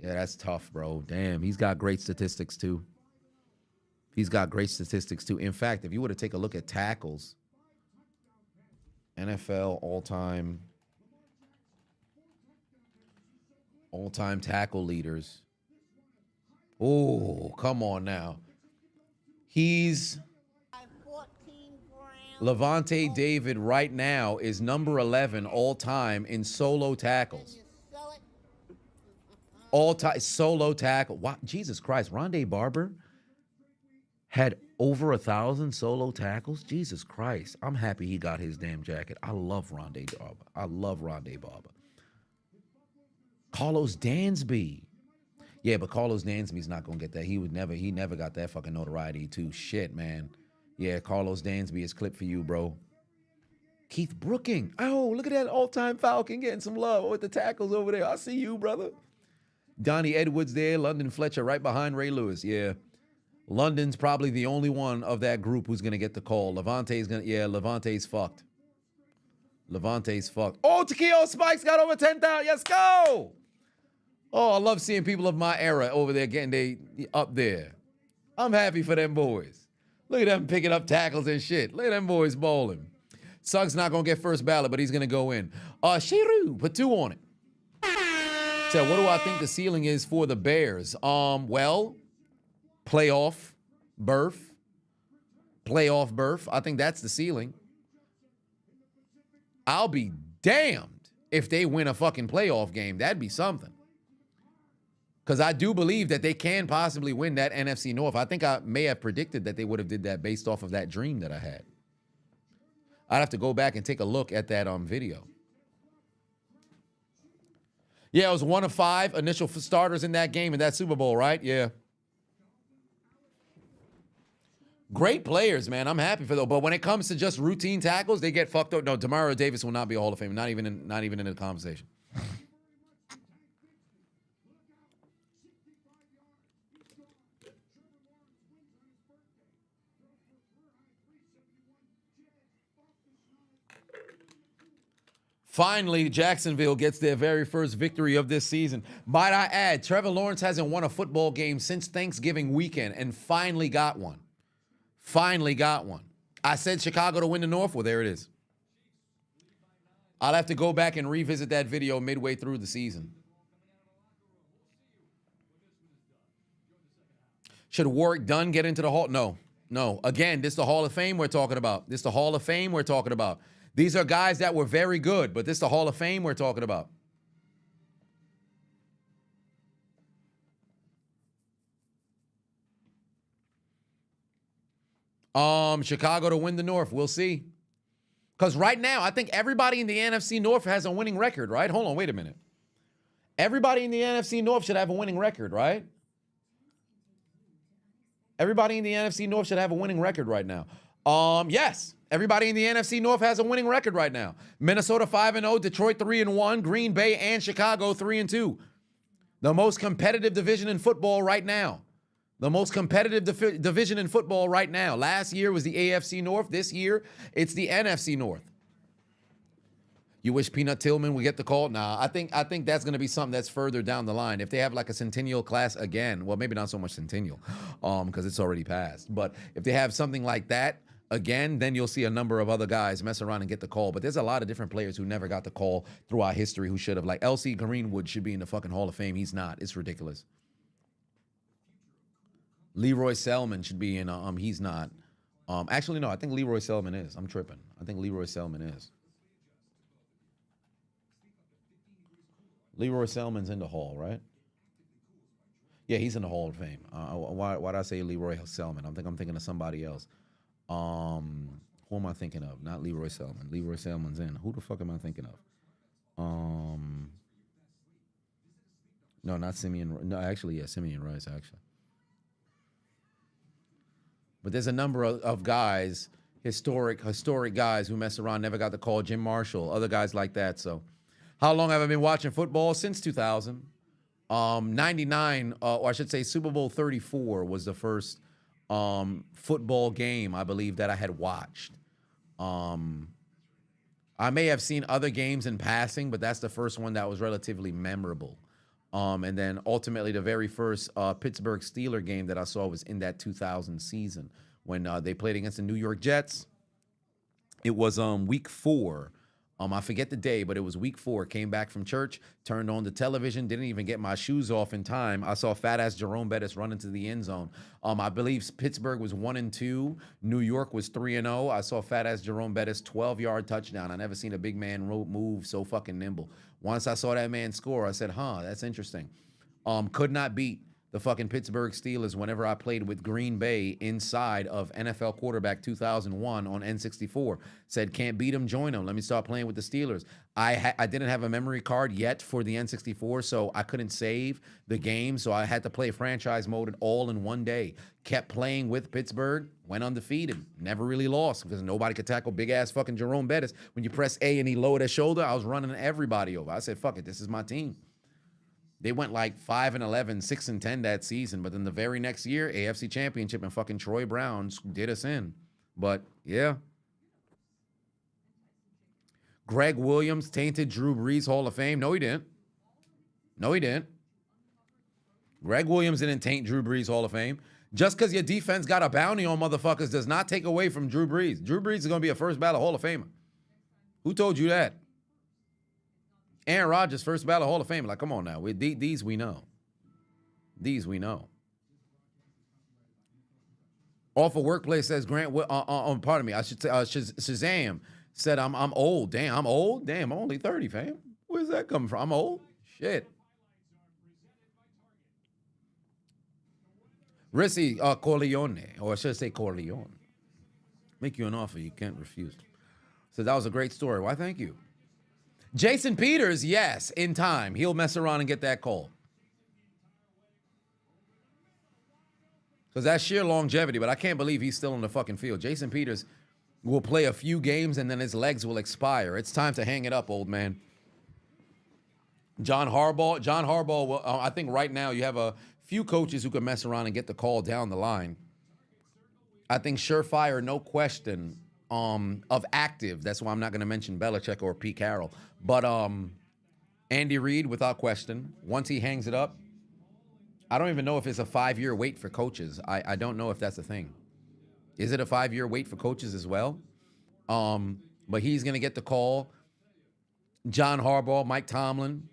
A: Yeah, that's tough, bro. Damn, he's got great statistics, too. In fact, if you were to take a look at tackles, NFL all-time tackle leaders. Oh, come on now. He's Levante David right now is number 11 all time in solo tackles. All time solo tackle. Wow, Jesus Christ, Rondé Barber had over 1,000 solo tackles. Jesus Christ, I'm happy he got his damn jacket. I love Rondé Barber. I love Rondé Barber. Carlos Dansby. Yeah, but Carlos Dansby's not gonna get that. He never got that fucking notoriety too. Shit, man. Yeah, Carlos Dansby is clipped for you, bro. Keith Brooking. Oh, look at that all-time Falcon getting some love with the tackles over there. I see you, brother. Donnie Edwards there. London Fletcher right behind Ray Lewis. Yeah. London's probably the only one of that group who's gonna get the call. Levante's fucked. Levante's fucked. Oh, Takeo Spikes got over 10,000. Let's go. Oh, I love seeing people of my era over there getting up there. I'm happy for them boys. Look at them picking up tackles and shit. Look at them boys bowling. Suggs not going to get first ballot, but he's going to go in. Shiru, put 2 on it. So what do I think the ceiling is for the Bears? Well, playoff berth. Playoff berth. I think that's the ceiling. I'll be damned if they win a fucking playoff game. That'd be something. Because I do believe that they can possibly win that NFC North. I think I may have predicted that they would have did that based off of that dream that I had. I'd have to go back and take a look at that video. Yeah, it was 1 of 5 initial starters in that game in that Super Bowl, right? Yeah. Great players, man. I'm happy for those. But when it comes to just routine tackles, they get fucked up. No, Demario Davis will not be a Hall of Fame. Not even in the conversation. Finally, Jacksonville gets their very first victory of this season. Might I add, Trevor Lawrence hasn't won a football game since Thanksgiving weekend and finally got one. Finally got one. I said Chicago to win the North. Well, there it is. I'll have to go back and revisit that video midway through the season. Should Warwick Dunn get into the Hall? No. No. Again, this is the Hall of Fame we're talking about. This is the Hall of Fame we're talking about. These are guys that were very good, but this is the Hall of Fame we're talking about. Chicago to win the North. We'll see. Because right now, I think everybody in the NFC North has a winning record, right? Hold on, wait a minute. Everybody in the NFC North should have a winning record, right? Everybody in the NFC North should have a winning record right now. Yes. Everybody in the NFC North has a winning record right now. Minnesota 5-0, Detroit 3-1, Green Bay and Chicago 3-2. The most competitive division in football right now. The most competitive division in football right now. Last year was the AFC North. This year, it's the NFC North. You wish Peanut Tillman would get the call? Nah, I think that's going to be something that's further down the line. If they have like a centennial class again, well, maybe not so much centennial, because it's already passed. But if they have something like that again, then you'll see a number of other guys mess around and get the call. But there's a lot of different players who never got the call throughout history who should have. Like L.C. Greenwood should be in the fucking Hall of Fame. He's not. It's ridiculous. Leroy Selman should be in. He's not. Actually, no. I think Leroy Selman is. I'm tripping. I think Leroy Selman is. Leroy Selman's in the Hall, right? Yeah, he's in the Hall of Fame. Why did I say Leroy Selman? I'm thinking of somebody else. Who am I thinking of? Not Leroy Selman. Leroy Selman's in. Who the fuck am I thinking of? No, not Simeon. No, actually, yeah, Simeon Rice, actually. But there's a number of guys, historic guys who mess around, never got the call. Jim Marshall, other guys like that. So how long have I been watching football? Since 2000. 99, or I should say Super Bowl 34 was the first football game, I believe, that I had watched. I may have seen other games in passing, but that's the first one that was relatively memorable. And then ultimately the very first Pittsburgh Steelers game that I saw was in that 2000 season when they played against the New York Jets. It was week 4. I forget the day, but it was week 4. Came back from church, turned on the television, didn't even get my shoes off in time. I saw fat-ass Jerome Bettis run into the end zone. I believe Pittsburgh was 1-2. New York was 3-0. I saw fat-ass Jerome Bettis, 12-yard touchdown. I never seen a big man move so fucking nimble. Once I saw that man score, I said, that's interesting. Could not beat the fucking Pittsburgh Steelers whenever I played with Green Bay inside of NFL quarterback 2001 on N64. Said, can't beat them, join them. Let me start playing with the Steelers. I didn't have a memory card yet for the N64, so I couldn't save the game, so I had to play franchise mode all in one day. Kept playing with Pittsburgh, went undefeated, never really lost because nobody could tackle big-ass fucking Jerome Bettis. When you press A and he lowered his shoulder, I was running everybody over. I said, fuck it, this is my team. They went like 5-11, 6-10 that season, but then the very next year, AFC Championship and fucking Troy Browns did us in. But yeah. Greg Williams tainted Drew Brees Hall of Fame. No, he didn't. No, he didn't. Greg Williams didn't taint Drew Brees Hall of Fame. Just because your defense got a bounty on motherfuckers does not take away from Drew Brees. Drew Brees is going to be a first ballot Hall of Famer. Who told you that? Aaron Rodgers, first ballot Hall of Fame. Like, come on now. These we know. These we know. Off of Workplace says Grant. Pardon me. I should say Shazam said I'm old. Damn, I'm old. Damn, I'm only 30, fam. Where's that coming from? I'm old. Shit. Rissy Corleone, or I should say Corleone. Make you an offer you can't refuse. So that was a great story. Why? Thank you. Jason Peters, yes, in time. He'll mess around and get that call. Because that's sheer longevity, but I can't believe he's still on the fucking field. Jason Peters will play a few games and then his legs will expire. It's time to hang it up, old man. John Harbaugh, will, I think right now you have a few coaches who can mess around and get the call down the line. I think surefire, no question, of active. That's why I'm not going to mention Belichick or Pete Carroll. But Andy Reid, without question, once he hangs it up, I don't even know if it's a 5-year wait for coaches. I don't know if that's a thing. Is it a 5-year wait for coaches as well? But he's going to get the call. John Harbaugh, Mike Tomlin,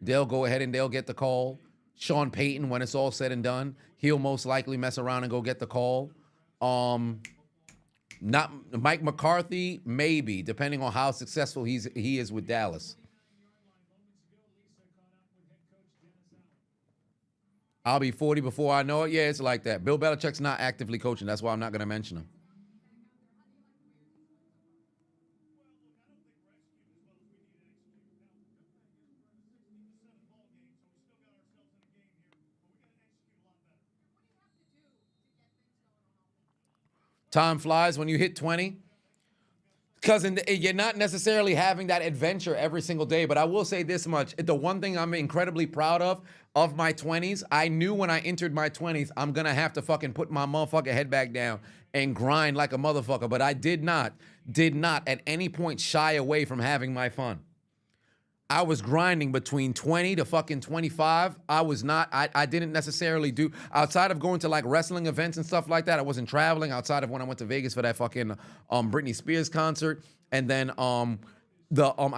A: they'll go ahead and they'll get the call. Sean Payton, when it's all said and done, he'll most likely mess around and go get the call. Not Mike McCarthy, maybe, depending on how successful he is with Dallas. I'll be 40 before I know it. Yeah, it's like that. Bill Belichick's not actively coaching. That's why I'm not going to mention him. Time flies when you hit 20. Because you're not necessarily having that adventure every single day. But I will say this much. The one thing I'm incredibly proud of my 20s, I knew when I entered my 20s, I'm going to have to fucking put my motherfucking head back down and grind like a motherfucker. But I did not at any point shy away from having my fun. I was grinding between 20 to fucking 25. I didn't necessarily do, outside of going to like wrestling events and stuff like that, I wasn't traveling outside of when I went to Vegas for that fucking Britney Spears concert. And then I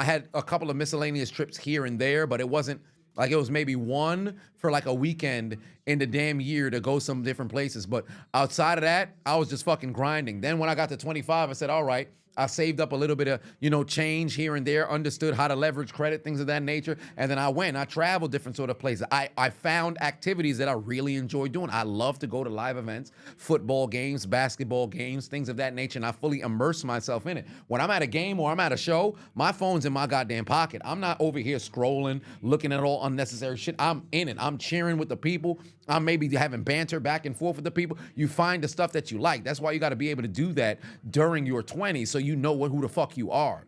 A: had a couple of miscellaneous trips here and there, but it wasn't like, it was maybe one for like a weekend in the damn year to go some different places. But outside of that, I was just fucking grinding. Then when I got to 25, I said, all right, I saved up a little bit of, change here and there, understood how to leverage credit, things of that nature. And then I traveled different sort of places. I found activities that I really enjoy doing. I love to go to live events, football games, basketball games, things of that nature, and I fully immerse myself in it. When I'm at a game or I'm at a show, my phone's in my goddamn pocket. I'm not over here scrolling, looking at all unnecessary shit. I'm in it. I'm cheering with the people. I'm maybe having banter back and forth with the people. You find the stuff that you like. That's why you got to be able to do that during your 20s so you know who the fuck you are.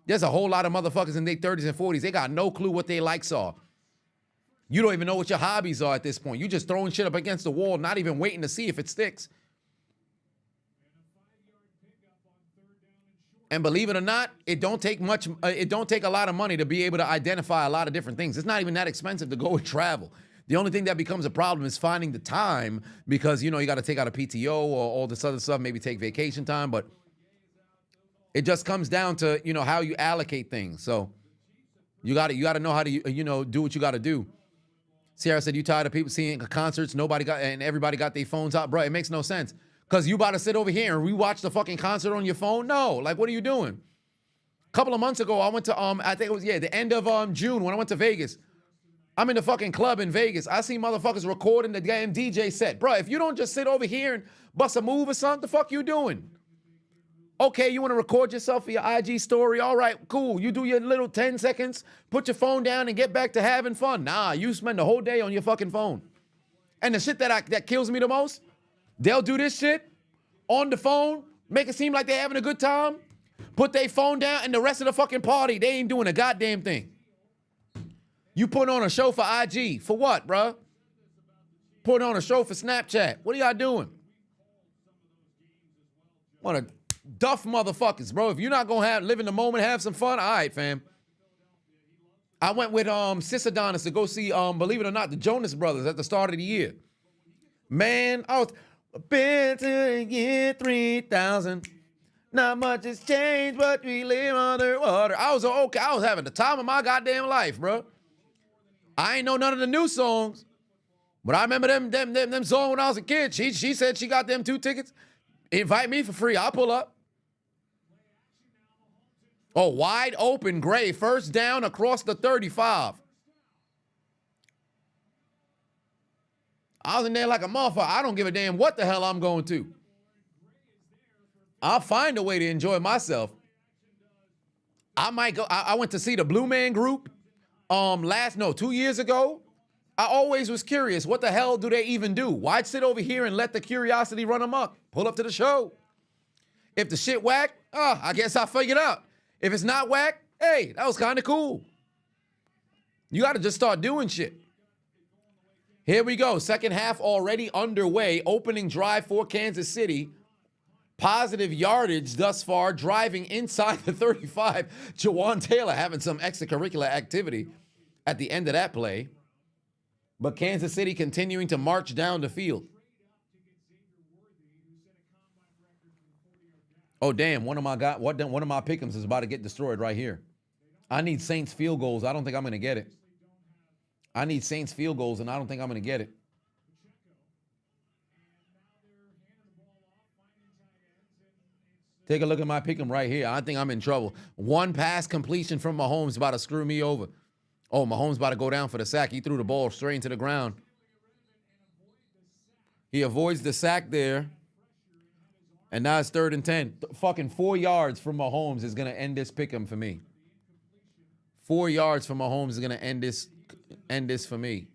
A: There's a whole lot of motherfuckers in their 30s and 40s. They got no clue what their likes are. You don't even know what your hobbies are at this point. You just throwing shit up against the wall, not even waiting to see if it sticks. And believe it or not, it don't take much. It don't take a lot of money to be able to identify a lot of different things. It's not even that expensive to go and travel. The only thing that becomes a problem is finding the time because, you got to take out a PTO or all this other stuff, maybe take vacation time. But It just comes down to, how you allocate things. So you got to know how to, do what you got to do. Sierra said, you tired of people seeing concerts, and everybody got their phones out. Bro, it makes no sense. Because you about to sit over here and rewatch the fucking concert on your phone? No. Like, what are you doing? A couple of months ago, I went to, I think it was, the end of June when I went to Vegas. I'm in the fucking club in Vegas. I see motherfuckers recording the damn DJ set. Bro, if you don't just sit over here and bust a move or something, the fuck you doing? Okay, you want to record yourself for your IG story? All right, cool. You do your little 10 seconds, put your phone down and get back to having fun. Nah, you spend the whole day on your fucking phone. And the shit that kills me the most, they'll do this shit on the phone, make it seem like they're having a good time, put their phone down, and the rest of the fucking party, they ain't doing a goddamn thing. You put on a show for IG. For what, bruh? Put on a show for Snapchat. What are y'all doing? What a duff motherfuckers, bro. If you're not gonna live in the moment, have some fun, all right, fam. I went with Sis Adonis to go see, believe it or not, the Jonas Brothers at the start of the year. Man, I was been to the year 3000. Not much has changed, but we live underwater. I was okay. I was having the time of my goddamn life, bro. I ain't know none of the new songs, but I remember them songs when I was a kid. She said she got them 2 tickets. Invite me for free. I'll pull up. Oh, wide open, Gray. First down across the 35. I was in there like a motherfucker. I don't give a damn what the hell I'm going to. I'll find a way to enjoy myself. I might go. I went to see the Blue Man Group 2 years ago. I always was curious. What the hell do they even do? Why sit over here and let the curiosity run amok? Pull up to the show. If the shit whack, I guess I figured out. If it's not whack, hey, that was kind of cool. You got to just start doing shit. Here we go. Second half already underway. Opening drive for Kansas City. Positive yardage thus far. Driving inside the 35. Jawan Taylor having some extracurricular activity at the end of that play. But Kansas City continuing to march down the field. Oh, damn. One of my pick'ems is about to get destroyed right here. I need Saints field goals. I don't think I'm going to get it. I need Saints field goals, and I don't think I'm going to get it. Take a look at my pick'em right here. I think I'm in trouble. One pass completion from Mahomes about to screw me over. Oh, Mahomes about to go down for the sack. He threw the ball straight into the ground. He avoids the sack there. And now it's 3rd and 10. Fucking 4 yards from Mahomes is going to end this pick'em for me. 4 yards from Mahomes is going to end this for me.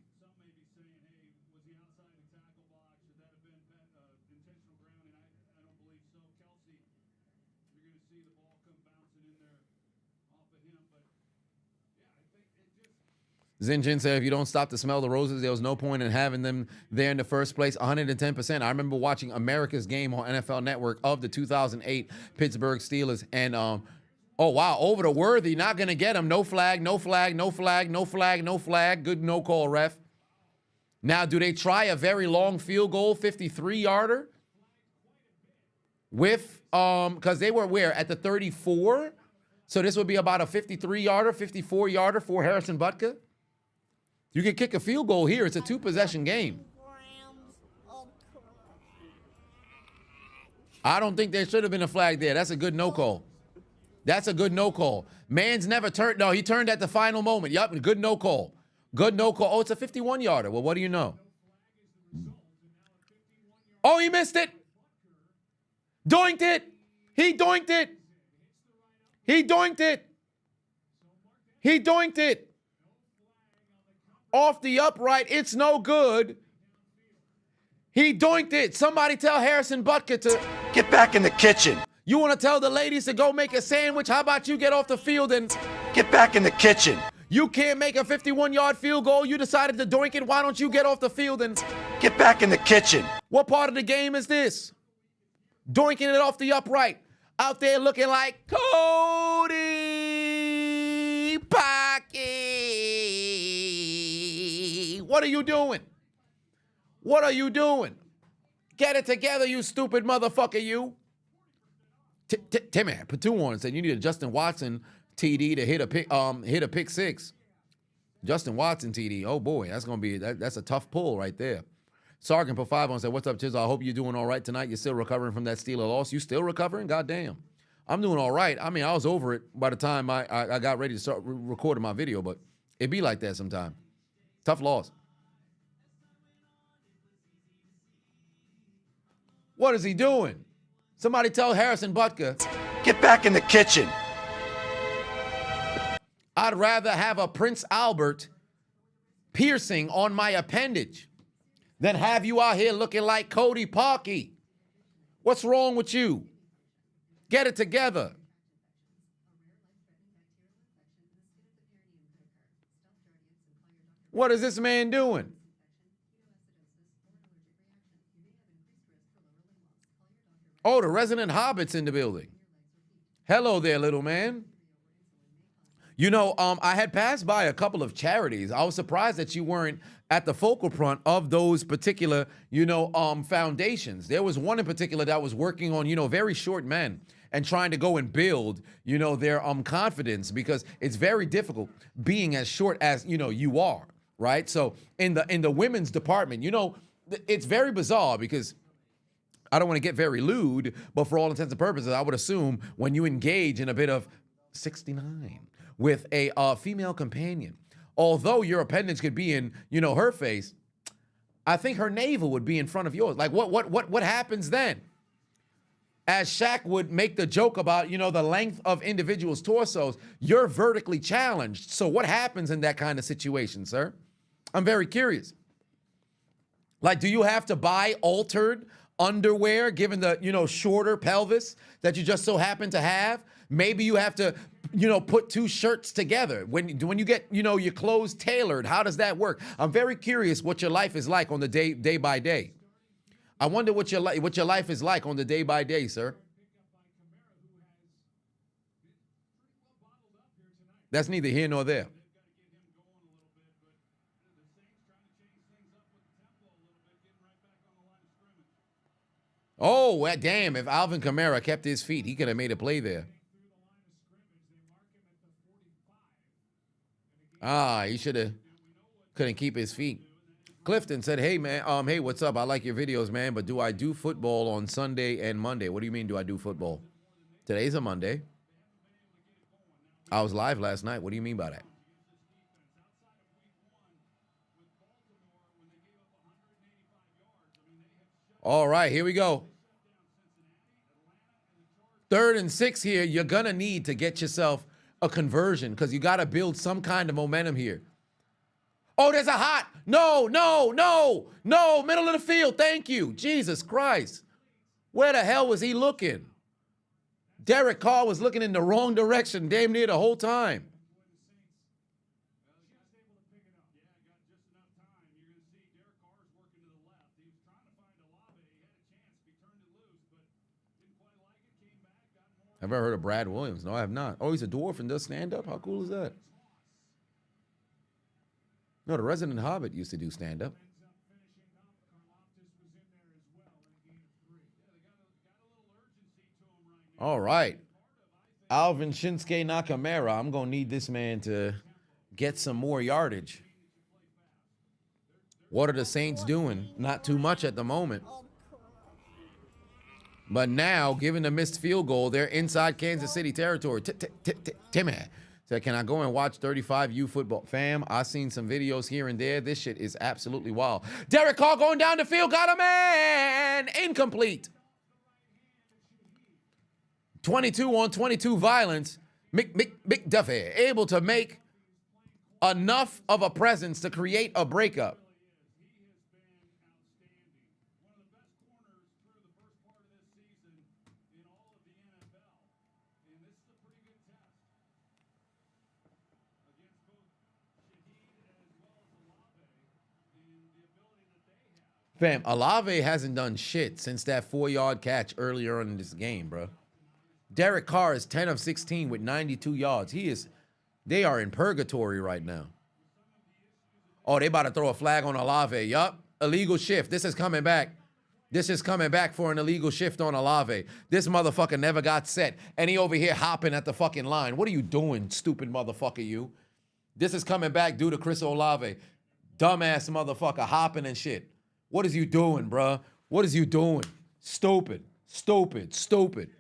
A: Zinjin said, if you don't stop to smell the roses, there was no point in having them there in the first place. 110%. I remember watching America's Game on NFL Network of the 2008 Pittsburgh Steelers. And, oh, wow, over to Worthy. Not going to get him. No flag, no flag, no flag, no flag, no flag. Good no call, ref. Now, do they try a very long field goal, 53-yarder? With, because they were where? At the 34? So this would be about a 53-yarder, 54-yarder for Harrison Butker. You can kick a field goal here. It's a 2-possession game. I don't think there should have been a flag there. That's a good no call. That's a good no call. Man's never turned. No, he turned at the final moment. Yup, good no call. Good no call. Oh, it's a 51-yarder. Well, what do you know? Oh, he missed it. Doinked it. He doinked it. He doinked it. He doinked it. Off the upright. It's no good. He doinked it. Somebody tell Harrison Butker to
E: Get back in the kitchen.
A: You want to tell the ladies to go make a sandwich? How about you get off the field and
E: Get back in the kitchen.
A: you can't make a 51-yard field goal? You decided to doink it. Why don't you get off the field and
E: Get back in the kitchen.
A: what part of the game is this? Doinking it off the upright. Out there looking like Cody Pocky. What are you doing? What are you doing? Get it together, you stupid motherfucker, you. Timmy put 2 on and said you need a Justin Watson TD to hit a pick 6. Justin Watson TD. Oh boy, that's a tough pull right there. Sargent put 5 on and said, what's up, Chiseled? I hope you're doing all right tonight. You're still recovering from that Steeler loss. You still recovering? Goddamn. I'm doing all right. I mean, I was over it by the time I got ready to start recording my video, but it be like that sometime. Tough loss. What is he doing? Somebody tell Harrison Butker.
E: Get back in the kitchen.
A: I'd rather have a Prince Albert piercing on my appendage than have you out here looking like Cody Parkey. What's wrong with you? Get it together. What is this man doing? Oh, the resident Hobbit's in the building. Hello there, little man. You know, I had passed by a couple of charities. I was surprised that you weren't at the focal front of those particular, foundations. There was one in particular that was working on, very short men and trying to go and build, their confidence, because it's very difficult being as short as, you are, right? So in the women's department, it's very bizarre because I don't want to get very lewd, but for all intents and purposes, I would assume when you engage in a bit of 69 with a female companion, although your appendage could be in, her face, I think her navel would be in front of yours. Like, what happens then? As Shaq would make the joke about, the length of individuals' torsos, you're vertically challenged. So what happens in that kind of situation, sir? I'm very curious. Like, do you have to buy altered underwear given the, shorter pelvis that you just so happen to have? Maybe you have to, put 2 shirts together. When you get, your clothes tailored, how does that work? I'm very curious what your life is like on the day by day. I wonder what your life is like on the day by day, sir. That's neither here nor there. Oh, well, damn, if Alvin Kamara kept his feet, he could have made a play there. He couldn't keep his feet. Clifton said, hey, man, hey, what's up? I like your videos, man, but do I do football on Sunday and Monday? What do you mean, do I do football? Today's a Monday. I was live last night. What do you mean by that? All right, here we go. 3rd and 6 here. You're going to need to get yourself a conversion because you got to build some kind of momentum here. Oh, there's a hot. No, middle of the field. Thank you. Jesus Christ. Where the hell was he looking? Derek Carr was looking in the wrong direction damn near the whole time. Have I heard of Brad Williams? No, I have not. Oh, he's a dwarf and does stand-up? How cool is that? No, the resident Hobbit used to do stand-up. All right. Alvin Shinsuke Nakamura. I'm going to need this man to get some more yardage. What are the Saints doing? Not too much at the moment. But now, given the missed field goal, they're inside Kansas City territory. Timmy said, can I go and watch 35U football? Fam, I've seen some videos here and there. This shit is absolutely wild. Derek Carr going down the field. Got a man. Incomplete. 22 on 22 violence. McDuffie able to make enough of a presence to create a breakup. Fam, Olave hasn't done shit since that 4-yard catch earlier in this game, bro. Derek Carr is 10 of 16 with 92 yards. They are in purgatory right now. Oh, they about to throw a flag on Olave. Yup, illegal shift. This is coming back. This is coming back for an illegal shift on Olave. This motherfucker never got set. And he over here hopping at the fucking line. What are you doing, stupid motherfucker, you? This is coming back due to Chris Olave. Dumbass motherfucker hopping and shit. What is you doing, bruh? What is you doing? Stupid. Stupid. Stupid.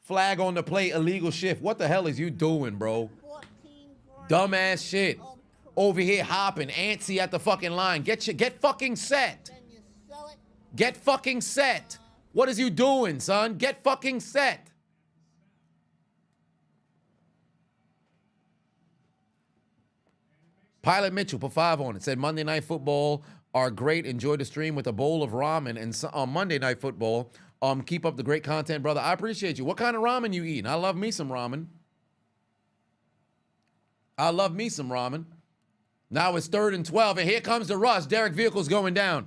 A: Flag on the play, illegal shift. What the hell is you doing, bro? Dumbass shit. Over here hopping, antsy at the fucking line. Get fucking set. Get fucking set. What is you doing, son? Get fucking set. Pilot Mitchell put 5 on it. Said Monday Night Football are great. Enjoy the stream with a bowl of ramen. And on Monday Night Football, keep up the great content, brother. I appreciate you. What kind of ramen you eating? I love me some ramen. I love me some ramen. Now it's 3rd and 12, and here comes the rush. Derek Vehicle's going down.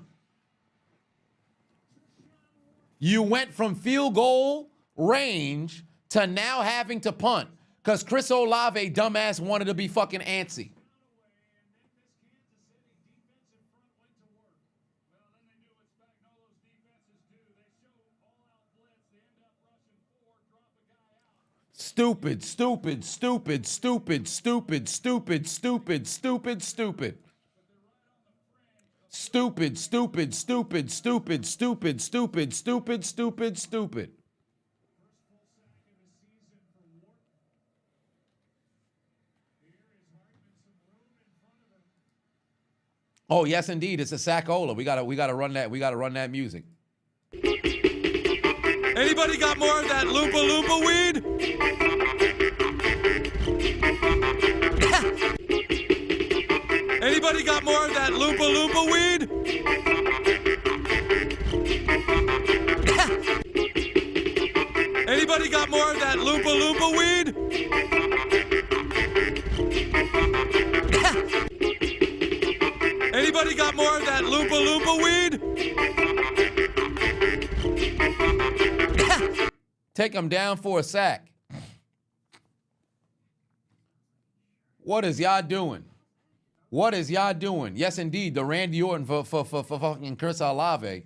A: You went from field goal range to now having to punt because Chris Olave, dumbass, wanted to be fucking antsy. Stupid, stupid, stupid, stupid, stupid, stupid, stupid, stupid, stupid. Stupid, stupid, stupid, stupid, stupid, stupid, stupid, stupid, stupid. Oh, yes, indeed. It's a Saccola. We gotta run that. We gotta run that music.
F: Anybody got more of that Loompa Loompa weed? Anybody got more of that Loompa Loompa weed? Anybody got more of that Loompa Loompa weed? Anybody got more of that Loompa Loompa weed?
A: Take him down for a sack. What is y'all doing? What is y'all doing? Yes, indeed, the Randy Orton for fucking Chris Olave.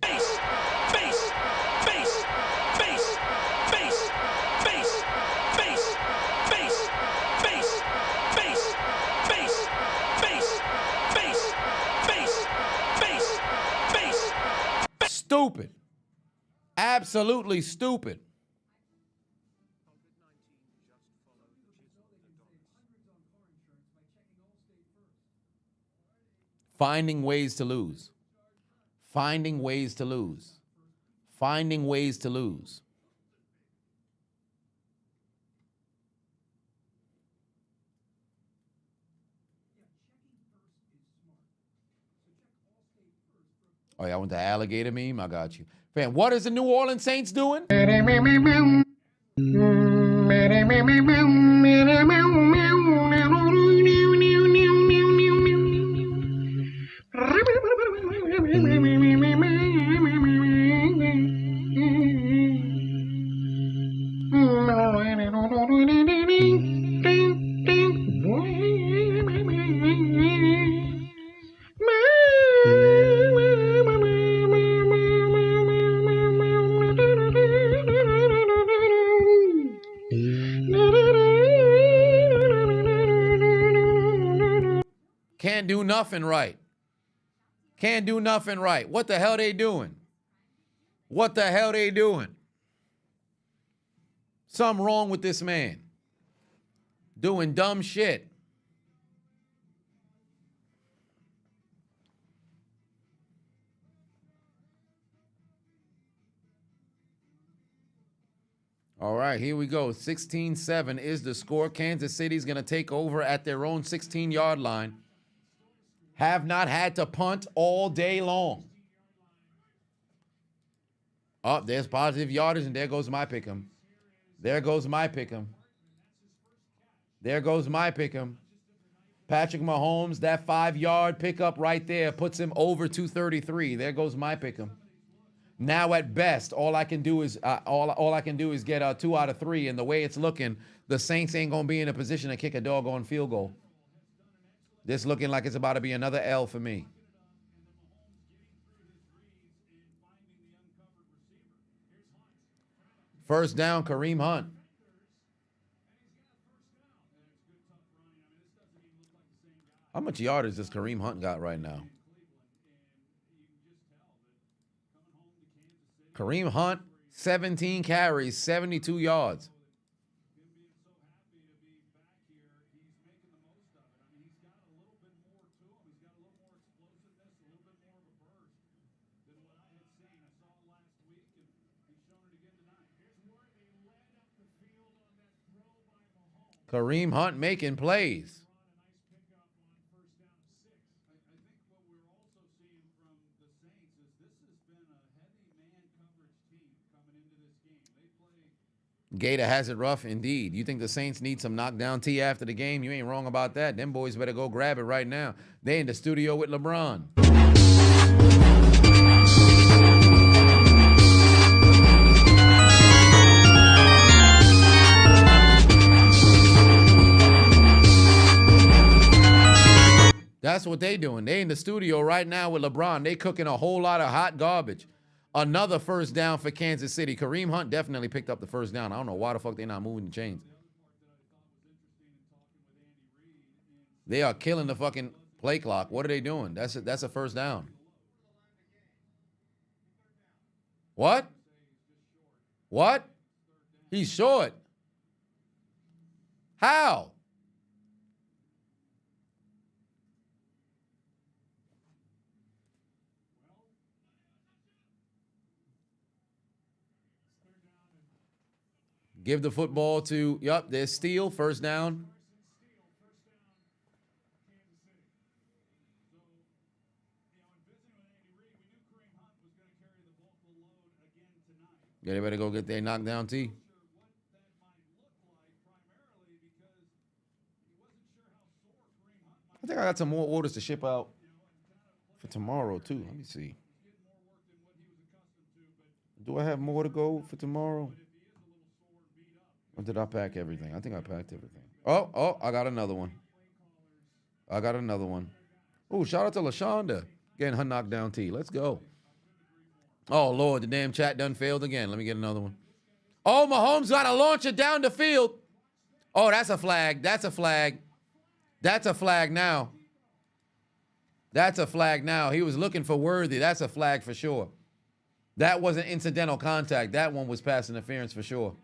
A: Stupid. Absolutely stupid. Finding ways to lose. Finding ways to lose. Finding ways to lose. Oh, yeah, I went to alligator meme. I got you. Fam, what is the New Orleans Saints doing? Can't do nothing right. Can't do nothing right. What the hell they doing? What the hell they doing? Something wrong with this man. Doing dumb shit. All right, here we go. 16-7 is the score. Kansas City's going to take over at their own 16-yard line. Have not had to punt all day long. Oh, there's positive yardage, and there goes my pick'em. There goes my pick'em. There goes my pick'em. Patrick Mahomes, that 5-yard pickup right there puts him over 233. There goes my pick'em. Now at best, all I can do is get 2 out of 3, and the way it's looking, the Saints ain't gonna be in a position to kick a doggone field goal. This looking like it's about to be another L for me. First down, Kareem Hunt. How much yardage does Kareem Hunt got right now? Kareem Hunt, 17 carries, 72 yards. Kareem Hunt making plays. Gator has it rough indeed. You think the Saints need some knockdown tea after the game? You ain't wrong about that. Them boys better go grab it right now. They in the studio with LeBron. That's what they doing. They in the studio right now with LeBron. They cooking a whole lot of hot garbage. Another first down for Kansas City. Kareem Hunt definitely picked up the first down. I don't know why the fuck they not moving the chains. They are killing the fucking play clock. What are they doing? That's a first down. What? What? He's short. How? Give the football to, yup, there's Steele, first down. Yeah, they better go get their knockdown tee. I think I got some more orders to ship out for tomorrow, too. Let me see. Do I have more to go for tomorrow? Or did I pack everything? I think I packed everything. Oh, I got another one. Oh, shout out to LaShonda getting her knockdown tee. Let's go. Oh, Lord, the damn chat done failed again. Let me get another one. Oh, Mahomes got to launch it down the field. Oh, that's a flag. That's a flag. That's a flag now. That's a flag now. He was looking for Worthy. That's a flag for sure. That wasn't incidental contact. That one was pass interference for sure.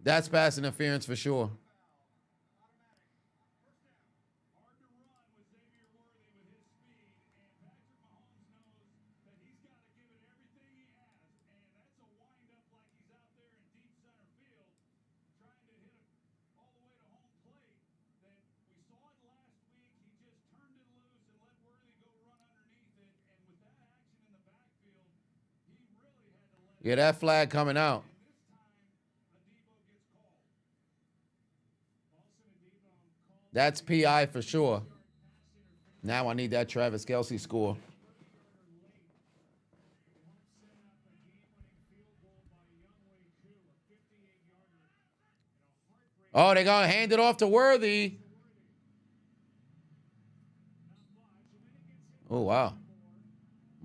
A: That's pass interference for sure. Yeah, that flag coming out. That's PI for sure. Now I need that Travis Kelce score. Oh, they're going to hand it off to Worthy. Oh, wow.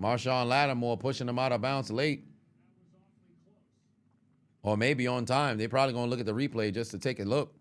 A: Marshawn Lattimore pushing him out of bounds late. Or maybe on time. They're probably going to look at the replay just to take a look.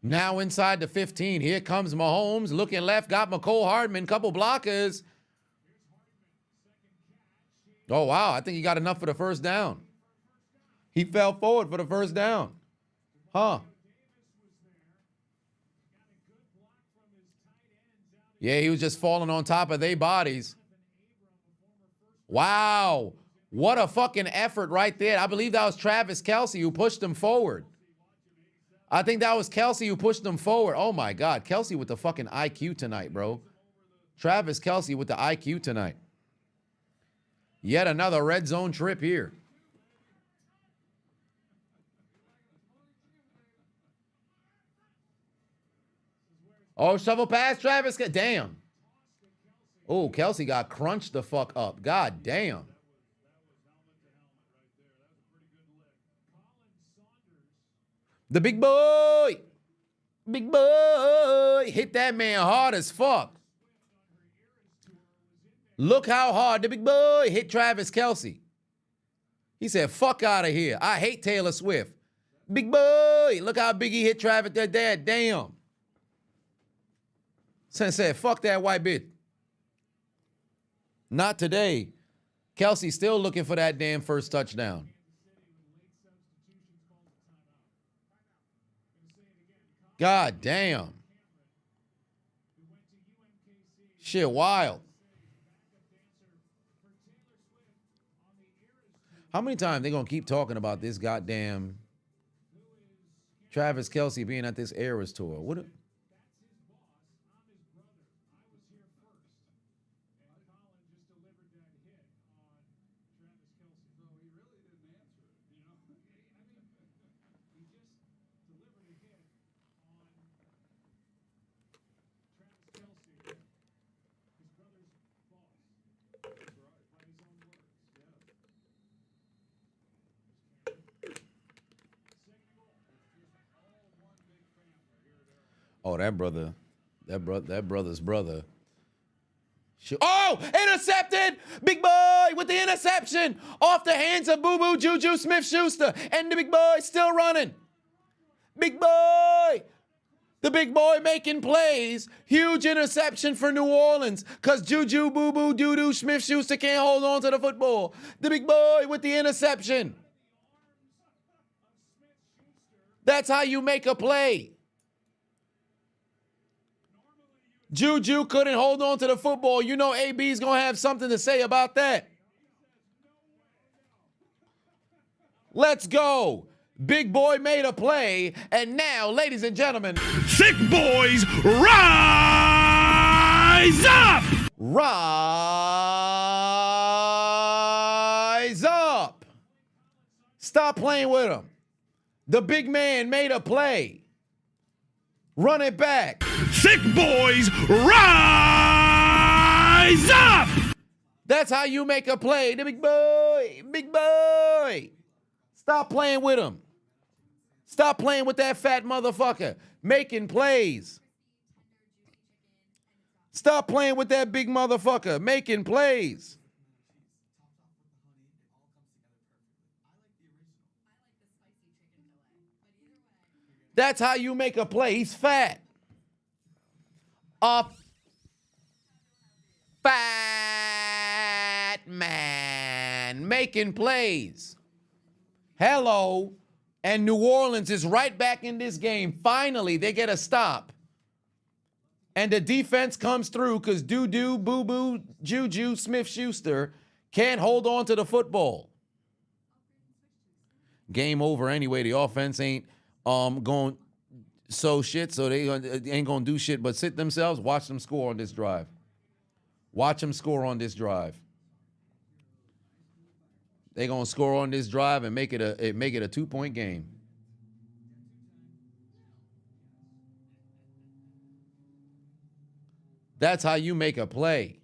A: Now inside the 15. Here comes Mahomes. Looking left. Got McCole Hardman. Couple blockers. Oh, wow. I think he got enough for the first down. He fell forward for the first down. Huh. Yeah, he was just falling on top of their bodies. Wow. What a fucking effort right there. I believe that was Travis Kelce who pushed him forward. I think that was Kelce who pushed them forward. Oh, my God. Kelce with the fucking IQ tonight, bro. Travis Kelce with the IQ tonight. Yet another red zone trip here. Oh, shovel pass, Travis. Damn. Oh, Kelsey got crunched the fuck up. God damn. The big boy. Big boy. Hit that man hard as fuck. Look how hard the big boy hit Travis Kelsey. He said, fuck out of here. I hate Taylor Swift. Big boy. Look how big he hit Travis. That dad. Damn. Sen said, fuck that white bitch. Not today. Kelsey still looking for that damn first touchdown. God damn. Shit wild. How many times they gonna keep talking about this goddamn Travis Kelsey being at this Eras tour? What? Oh, that brother's brother. Oh, intercepted! Big boy with the interception off the hands of Boo Boo Juju Smith-Schuster, and the big boy still running. Big boy! The big boy making plays. Huge interception for New Orleans because Juju Boo Boo Doo Doo Smith-Schuster can't hold on to the football. The big boy with the interception. That's how you make a play. Juju couldn't hold on to the football. You know AB's going to have something to say about that. Let's go. Big boy made a play. And now, ladies and gentlemen,
F: Sick boys, rise up!
A: Rise up. Stop playing with him. The big man made a play. Run it back.
F: Sick boys, rise up!
A: That's how you make a play. The big boy. Big boy. Stop playing with him. Stop playing with that fat motherfucker. Making plays. Stop playing with that big motherfucker. Making plays. That's how you make a play. He's fat. A fat man making plays. Hello. And New Orleans is right back in this game. Finally, they get a stop. And the defense comes through because Doo-Doo, Boo-Boo, Juju, Smith-Schuster can't hold on to the football. Game over anyway. The offense ain't going so shit, so they ain't going to do shit but sit themselves. Watch them score on this drive. Watch them score on this drive. They're going to score on this drive and make it a 2-point game. That's how you make a play.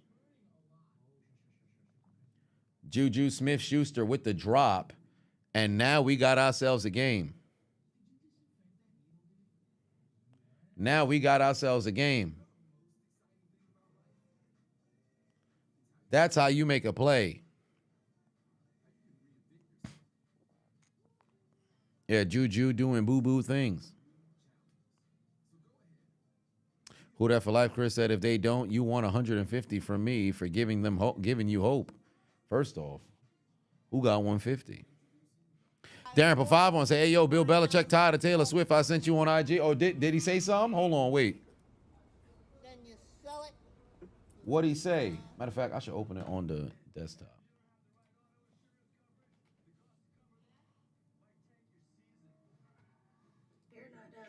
A: Juju Smith-Schuster with the drop, and now we got ourselves a game. Now we got ourselves a game. That's how you make a play. Yeah, Juju doing boo-boo things. Who that for life? Chris said, if they don't, you want 150 from me for giving them hope, giving you hope. First off, who got 150? Darren Pafavon say, hey, yo, Bill Belichick tired of Taylor Swift. I sent you on IG. Oh, did he say something? Hold on, wait.
G: Then you sell it.
A: What'd he say? Matter of fact, I should open it on the desktop.
G: You're not done.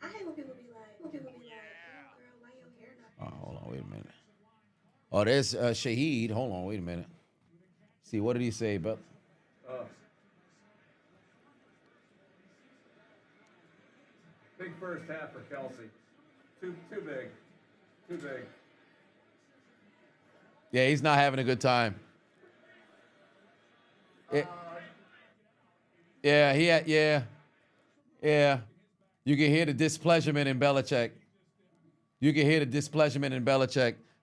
G: I hate when people be like, girl, why your hair not?
A: Hold on, wait a minute. Oh, there's Shaheed. Hold on, wait a minute. See, what did he say about?
H: Big first half for Kelsey. Too big. Too big.
A: Yeah, he's not having a good time. Yeah, yeah. You can hear the displeasurement in Belichick.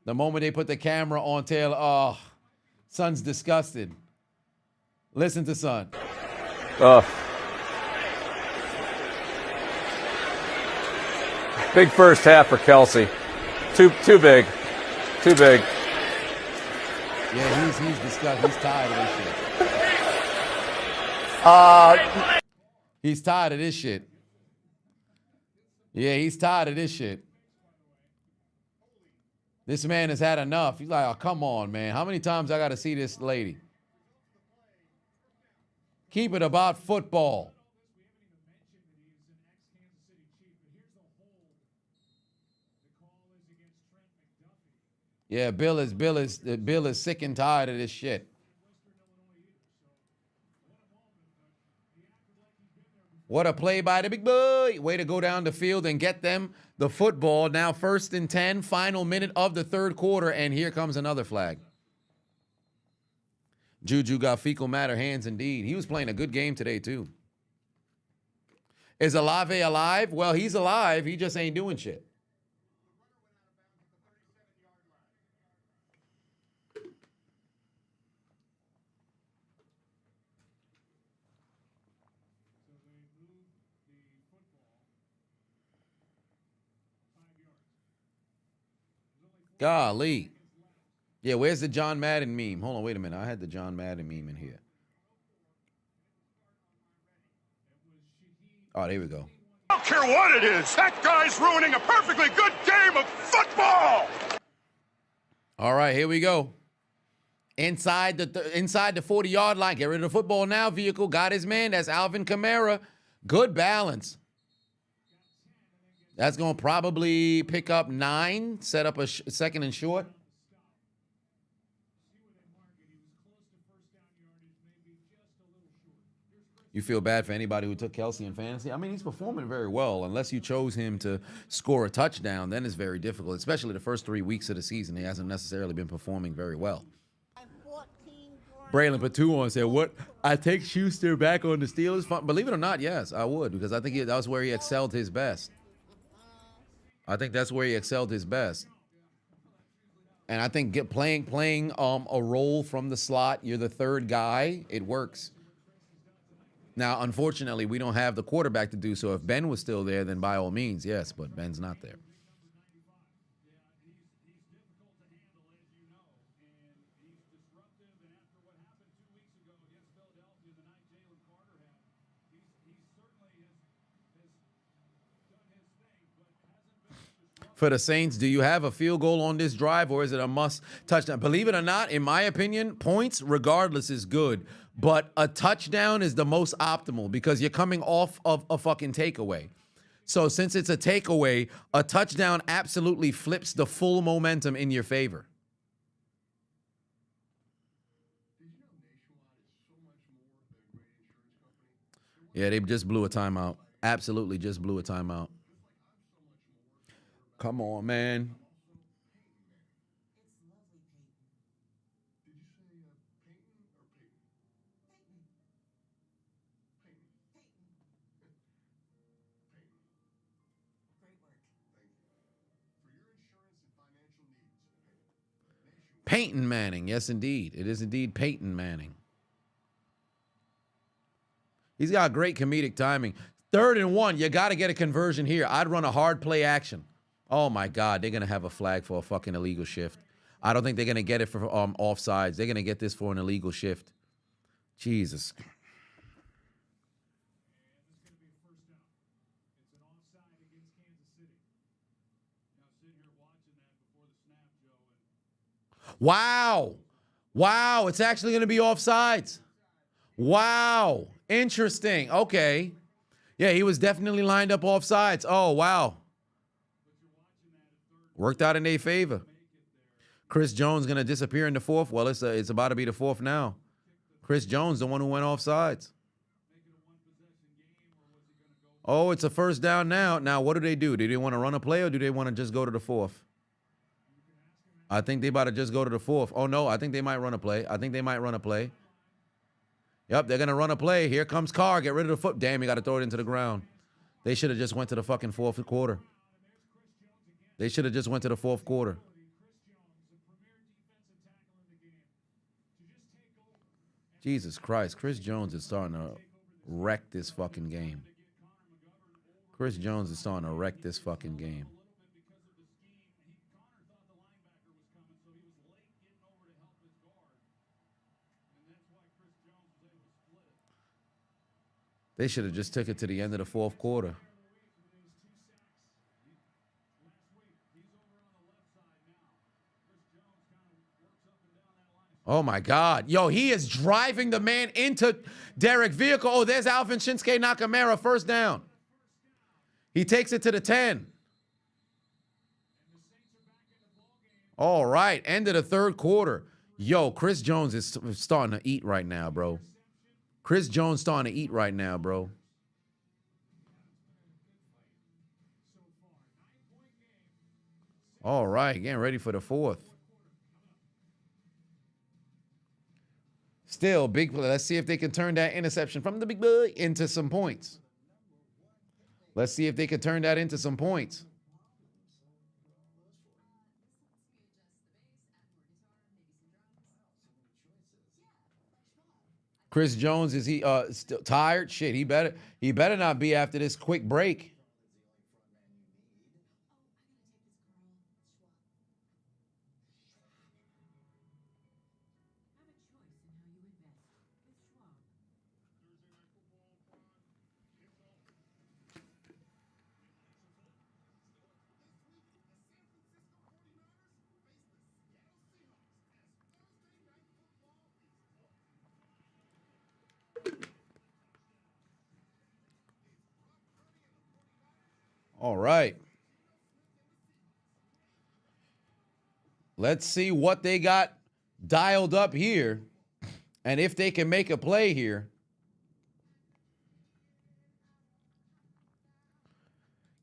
A: The moment they put the camera on Taylor, oh, Son's disgusted. Listen to Son.
H: Big first half for Kelsey. Too big. Too big.
A: Yeah, he's disgusted. He's tired of this shit. He's tired of this shit. Yeah, he's tired of this shit. This man has had enough. He's like, oh, come on, man. How many times I got to see this lady? Keep it about football. Yeah, Bill is sick and tired of this shit. What a play by the big boy. Way to go down the field and get them the football. Now 1st and 10, final minute of the third quarter, and here comes another flag. Juju got fecal matter hands indeed. He was playing a good game today too. Is Olave alive? Well, he's alive. He just ain't doing shit. Golly. Yeah, where's the John Madden meme? Hold on, wait a minute. I had the John Madden meme in here. Oh, there we go.
F: I don't care what it is. That guy's ruining a perfectly good game of football.
A: All right, here we go. Inside the 40-yard line. Get rid of the football now vehicle. Got his man. That's Alvin Kamara. Good balance. That's going to probably pick up 9, set up a second and short. You feel bad for anybody who took Kelsey in fantasy? I mean, he's performing very well. Unless you chose him to score a touchdown, then it's very difficult, especially the first 3 weeks of the season. He hasn't necessarily been performing very well. Braylon Patu said, what? I take Schuster back on the Steelers? Believe it or not, yes, I would, because I think that was where he excelled his best. And I think playing a role from the slot, you're the third guy, it works. Now, unfortunately, we don't have the quarterback to do so. If Ben was still there, then by all means, yes, but Ben's not there. For the Saints, do you have a field goal on this drive, or is it a must touchdown? Believe it or not, in my opinion, points regardless is good. But a touchdown is the most optimal because you're coming off of a fucking takeaway. So since it's a takeaway, a touchdown absolutely flips the full momentum in your favor. Yeah, they just blew a timeout. Absolutely just blew a timeout. Come on, man. Peyton Manning. Yes, indeed. It is indeed Peyton Manning. He's got great comedic timing. 3rd and 1. You got to get a conversion here. I'd run a hard play action. Oh, my God. They're going to have a flag for a fucking illegal shift. I don't think they're going to get it for offsides. They're going to get this for an illegal shift. Jesus. Wow. Wow. It's actually going to be offsides. Wow. Interesting. Okay. Yeah, he was definitely lined up offsides. Oh, wow. Worked out in their favor. Chris Jones going to disappear in the fourth. Well, it's about to be the fourth now. Chris Jones, the one who went off sides. Oh, it's a first down now. Now, what do? Do they want to run a play or do they want to just go to the fourth? I think they about to just go to the fourth. Oh, no, I think they might run a play. Yep, they're going to run a play. Here comes Carr. Get rid of the foot. Damn, you got to throw it into the ground. They should have just went to the fucking fourth quarter. Jesus Christ, Chris Jones is starting to wreck this fucking game. They should have just took it to the end of the fourth quarter. Oh, my God. Yo, he is driving the man into Derek vehicle. Oh, there's Alvin Shinsuke Nakamura, first down. He takes it to the 10. All right, end of the third quarter. Yo, Chris Jones is starting to eat right now, bro. All right, getting ready for the fourth. Still, big play. Let's see if they can turn that interception from the big boy into some points. Chris Jones, is he still tired? Shit, he better not be after this quick break. All right. Let's see what they got dialed up here and if they can make a play here.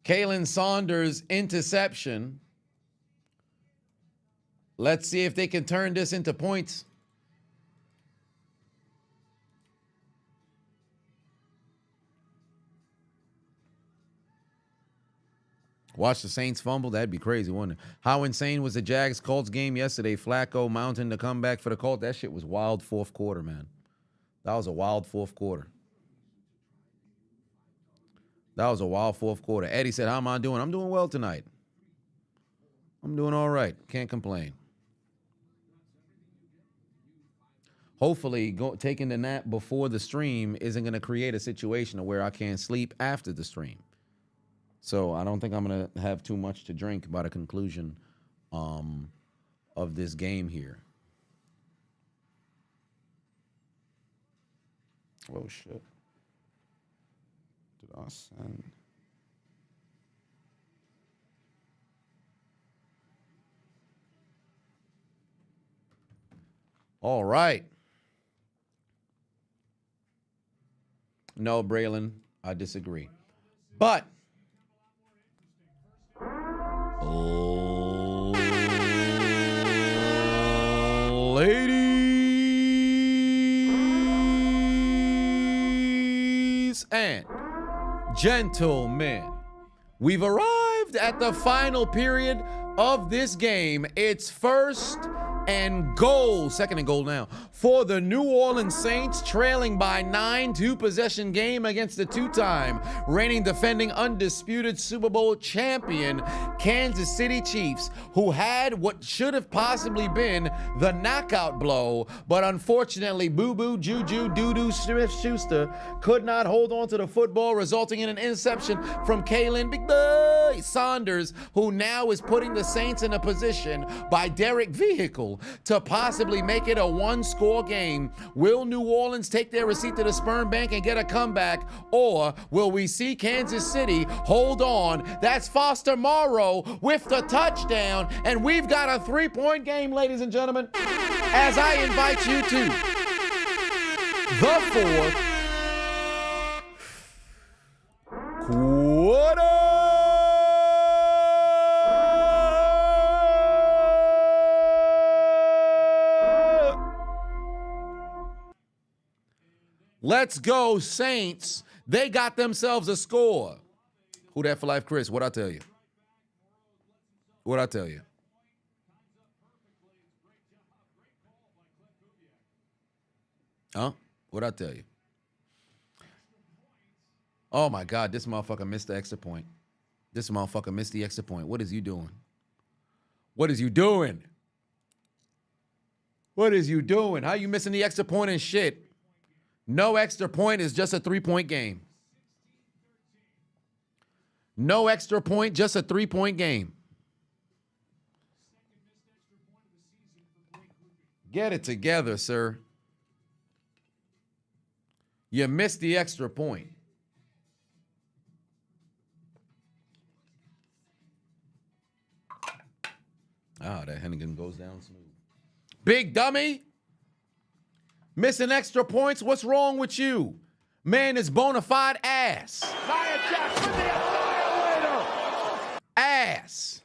A: Kalen Saunders interception. Let's see if they can turn this into points. Watch the Saints fumble. That'd be crazy, wouldn't it? How insane was the Jags-Colts game yesterday? Flacco mounting the comeback for the Colts. That shit was wild fourth quarter, man. That was a wild fourth quarter. Eddie said, how am I doing? I'm doing well tonight. I'm doing all right. Can't complain. Hopefully, taking the nap before the stream isn't going to create a situation where I can't sleep after the stream. So I don't think I'm going to have too much to drink by the conclusion of this game here. Oh, shit. Did I send? All right. No, Braylon, I disagree. But ladies and gentlemen, we've arrived at the final period of this game. It's first and goal, second and goal now, for the New Orleans Saints, trailing by 9, two-possession game against the two-time reigning defending undisputed Super Bowl champion Kansas City Chiefs, who had what should have possibly been the knockout blow, but unfortunately Boo-Boo, Juju, Doo-Doo, Smith-Schuster could not hold on to the football, resulting in an interception from Kalen Big Boy Saunders, who now is putting the Saints in a position by Derek Vehicle potential to possibly make it a one-score game. Will New Orleans take their receipt to the sperm bank and get a comeback, or will we see Kansas City hold on? That's Foster Moreau with the touchdown, and we've got a 3-point game, ladies and gentlemen, as I invite you to the fourth quarter. Let's go, Saints. They got themselves a score. Who that for life, Chris? What'd I tell you? What'd I tell you? Huh? What'd I tell you? Oh, my God. This motherfucker missed the extra point. This motherfucker missed the extra point. What is you doing? What is you doing? What is you doing? How you missing the extra point and shit? No extra point is just a 3-point game. No extra point, just a 3-point game. Get it together, sir. You missed the extra point. Ah, that Hennigan goes down smooth. Big dummy. Missing extra points. What's wrong with you? Man is bona fide ass. Ass.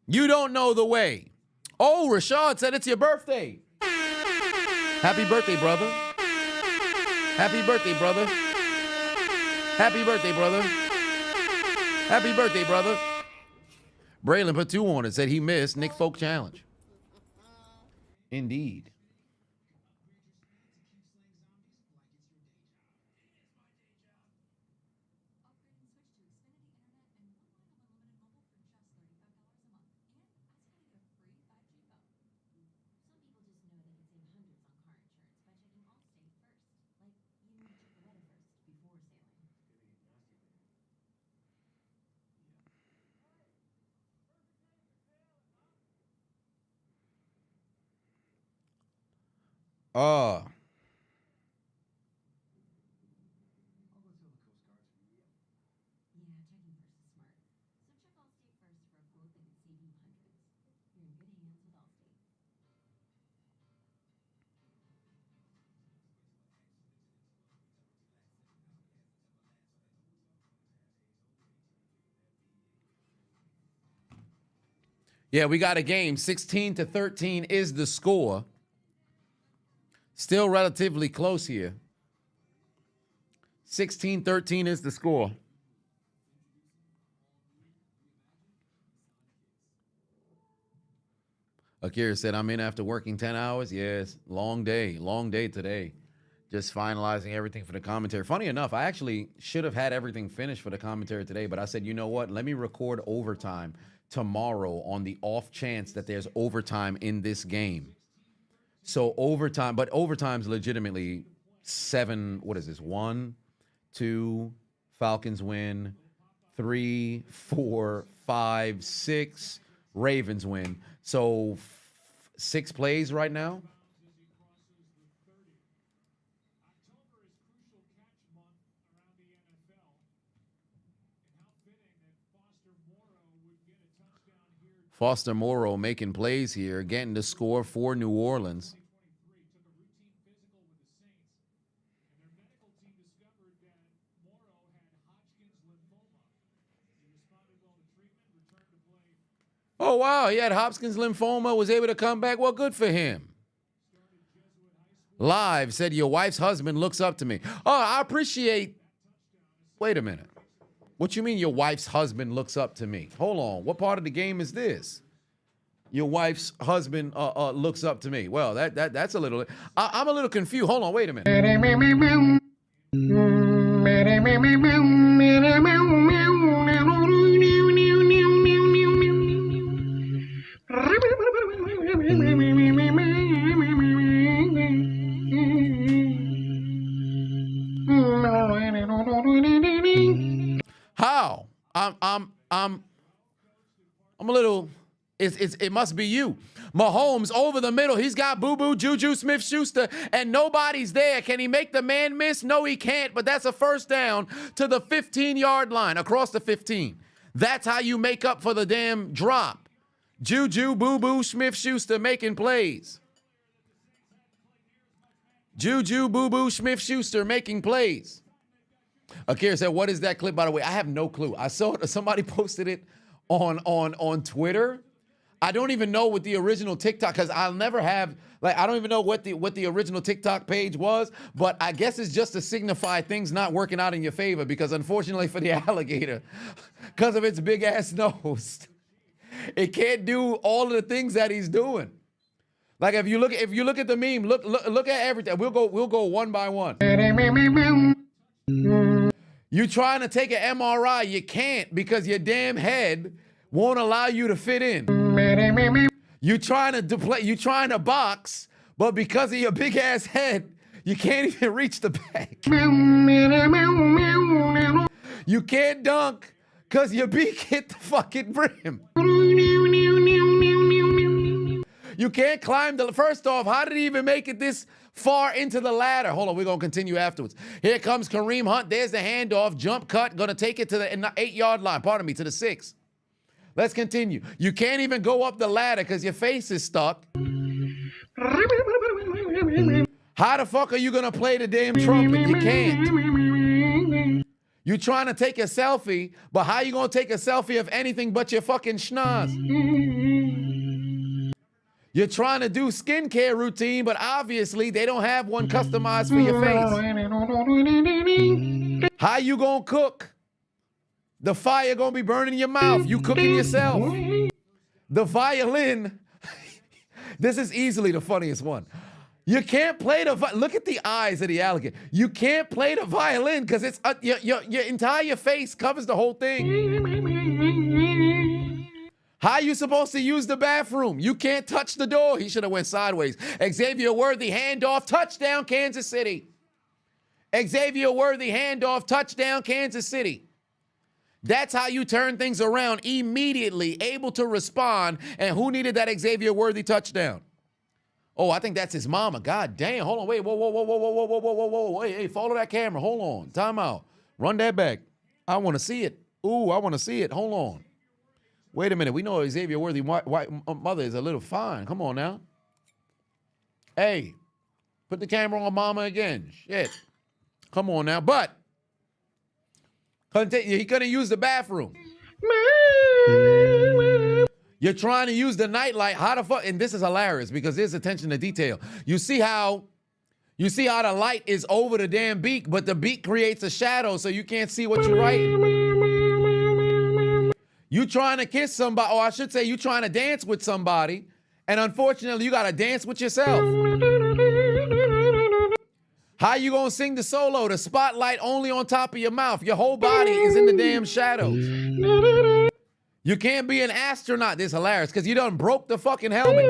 A: You don't know the way. Oh, Rashad said it's your birthday. Happy birthday, brother. Happy birthday, brother. Happy birthday, brother. Happy birthday, brother. Braylon put 2 on it, said he missed Nick Folk Challenge. Indeed. Yeah, we got a game. 16-13 is the score. Still relatively close here. 16-13 is the score. Akira said, I'm in after working 10 hours. Yes, long day today. Just finalizing everything for the commentary. Funny enough, I actually should have had everything finished for the commentary today, but I said, you know what? Let me record overtime tomorrow on the off chance that there's overtime in this game. So overtime, but overtime's legitimately 7, what is this? 1, 2, Falcons win, 3, 4, 5, 6, Ravens win. So 6 plays right now. Foster Moreau making plays here, getting the score for New Orleans. Oh, wow, he had Hopkins lymphoma, was able to come back. Well, good for him. Live said, your wife's husband looks up to me. Oh, I appreciate. Wait a minute. What you mean your wife's husband looks up to me? Hold on. What part of the game is this? Your wife's husband looks up to me. Well, that's a little. I'm a little confused. Hold on. Wait a minute. How? I'm a little It must be you. Mahomes over the middle. He's got Boo-Boo, Juju Smith-Schuster, and nobody's there. Can he make the man miss? No, he can't, but that's a first down to the 15-yard line, across the 15. That's how you make up for the damn drop. Juju, Boo-Boo, Smith-Schuster making plays. Juju, Boo-Boo, Smith-Schuster making plays. Akira said, what is that clip, by the way? I have no clue. I saw somebody posted it on Twitter. I don't even know what the original TikTok, because I'll never have, like, I don't even know what the original TikTok page was, but I guess it's just to signify things not working out in your favor, because unfortunately for the alligator, because of its big ass nose, it can't do all of the things that he's doing. Like if you look at the meme, look at everything. We'll go one by one. You trying to take an MRI, you can't, because your damn head won't allow you to fit in. You trying to box, but because of your big ass head, you can't even reach the bag. You can't dunk because your beak hit the fucking brim. You can't climb first off, how did he even make it this far into the ladder? Hold on, we're going to continue afterwards. Here comes Kareem Hunt. There's the handoff, jump cut, going to take it to the 8-yard line, to the 6. Let's continue. You can't even go up the ladder because your face is stuck. How the fuck are you going to play the damn trumpet? You can't. You trying to take a selfie, but how you going to take a selfie of anything but your fucking schnoz? You're trying to do skincare routine, but obviously they don't have one customized for your face. How you going to cook? The fire gonna be burning your mouth. You cooking yourself. The violin. This is easily the funniest one. You can't play the look at the eyes of the alligator. You can't play the violin because it's your entire face covers the whole thing. How you supposed to use the bathroom? You can't touch the door. He should have went sideways. Xavier Worthy handoff, touchdown, Kansas City. Xavier Worthy handoff, touchdown, Kansas City. That's how you turn things around immediately, able to respond. And who needed that Xavier Worthy touchdown? Oh, I think that's his mama. God damn. Hold on. Wait. Whoa. Hey, follow that camera. Hold on. Time out. Run that back. I want to see it. Ooh, I want to see it. Hold on. Wait a minute. We know Xavier Worthy white mother is a little fine. Come on now. Hey, put the camera on mama again. Shit. Come on now. But he couldn't use the bathroom. You're trying to use the nightlight. How the fuck? And this is hilarious because there's attention to detail. You see how the light is over the damn beak, but the beak creates a shadow so you can't see what you're writing. You trying to kiss somebody, or I should say you trying to dance with somebody, and unfortunately you got to dance with yourself. How you gonna sing the solo? The spotlight only on top of your mouth. Your whole body is in the damn shadows. You can't be an astronaut. This is hilarious because you done broke the fucking helmet.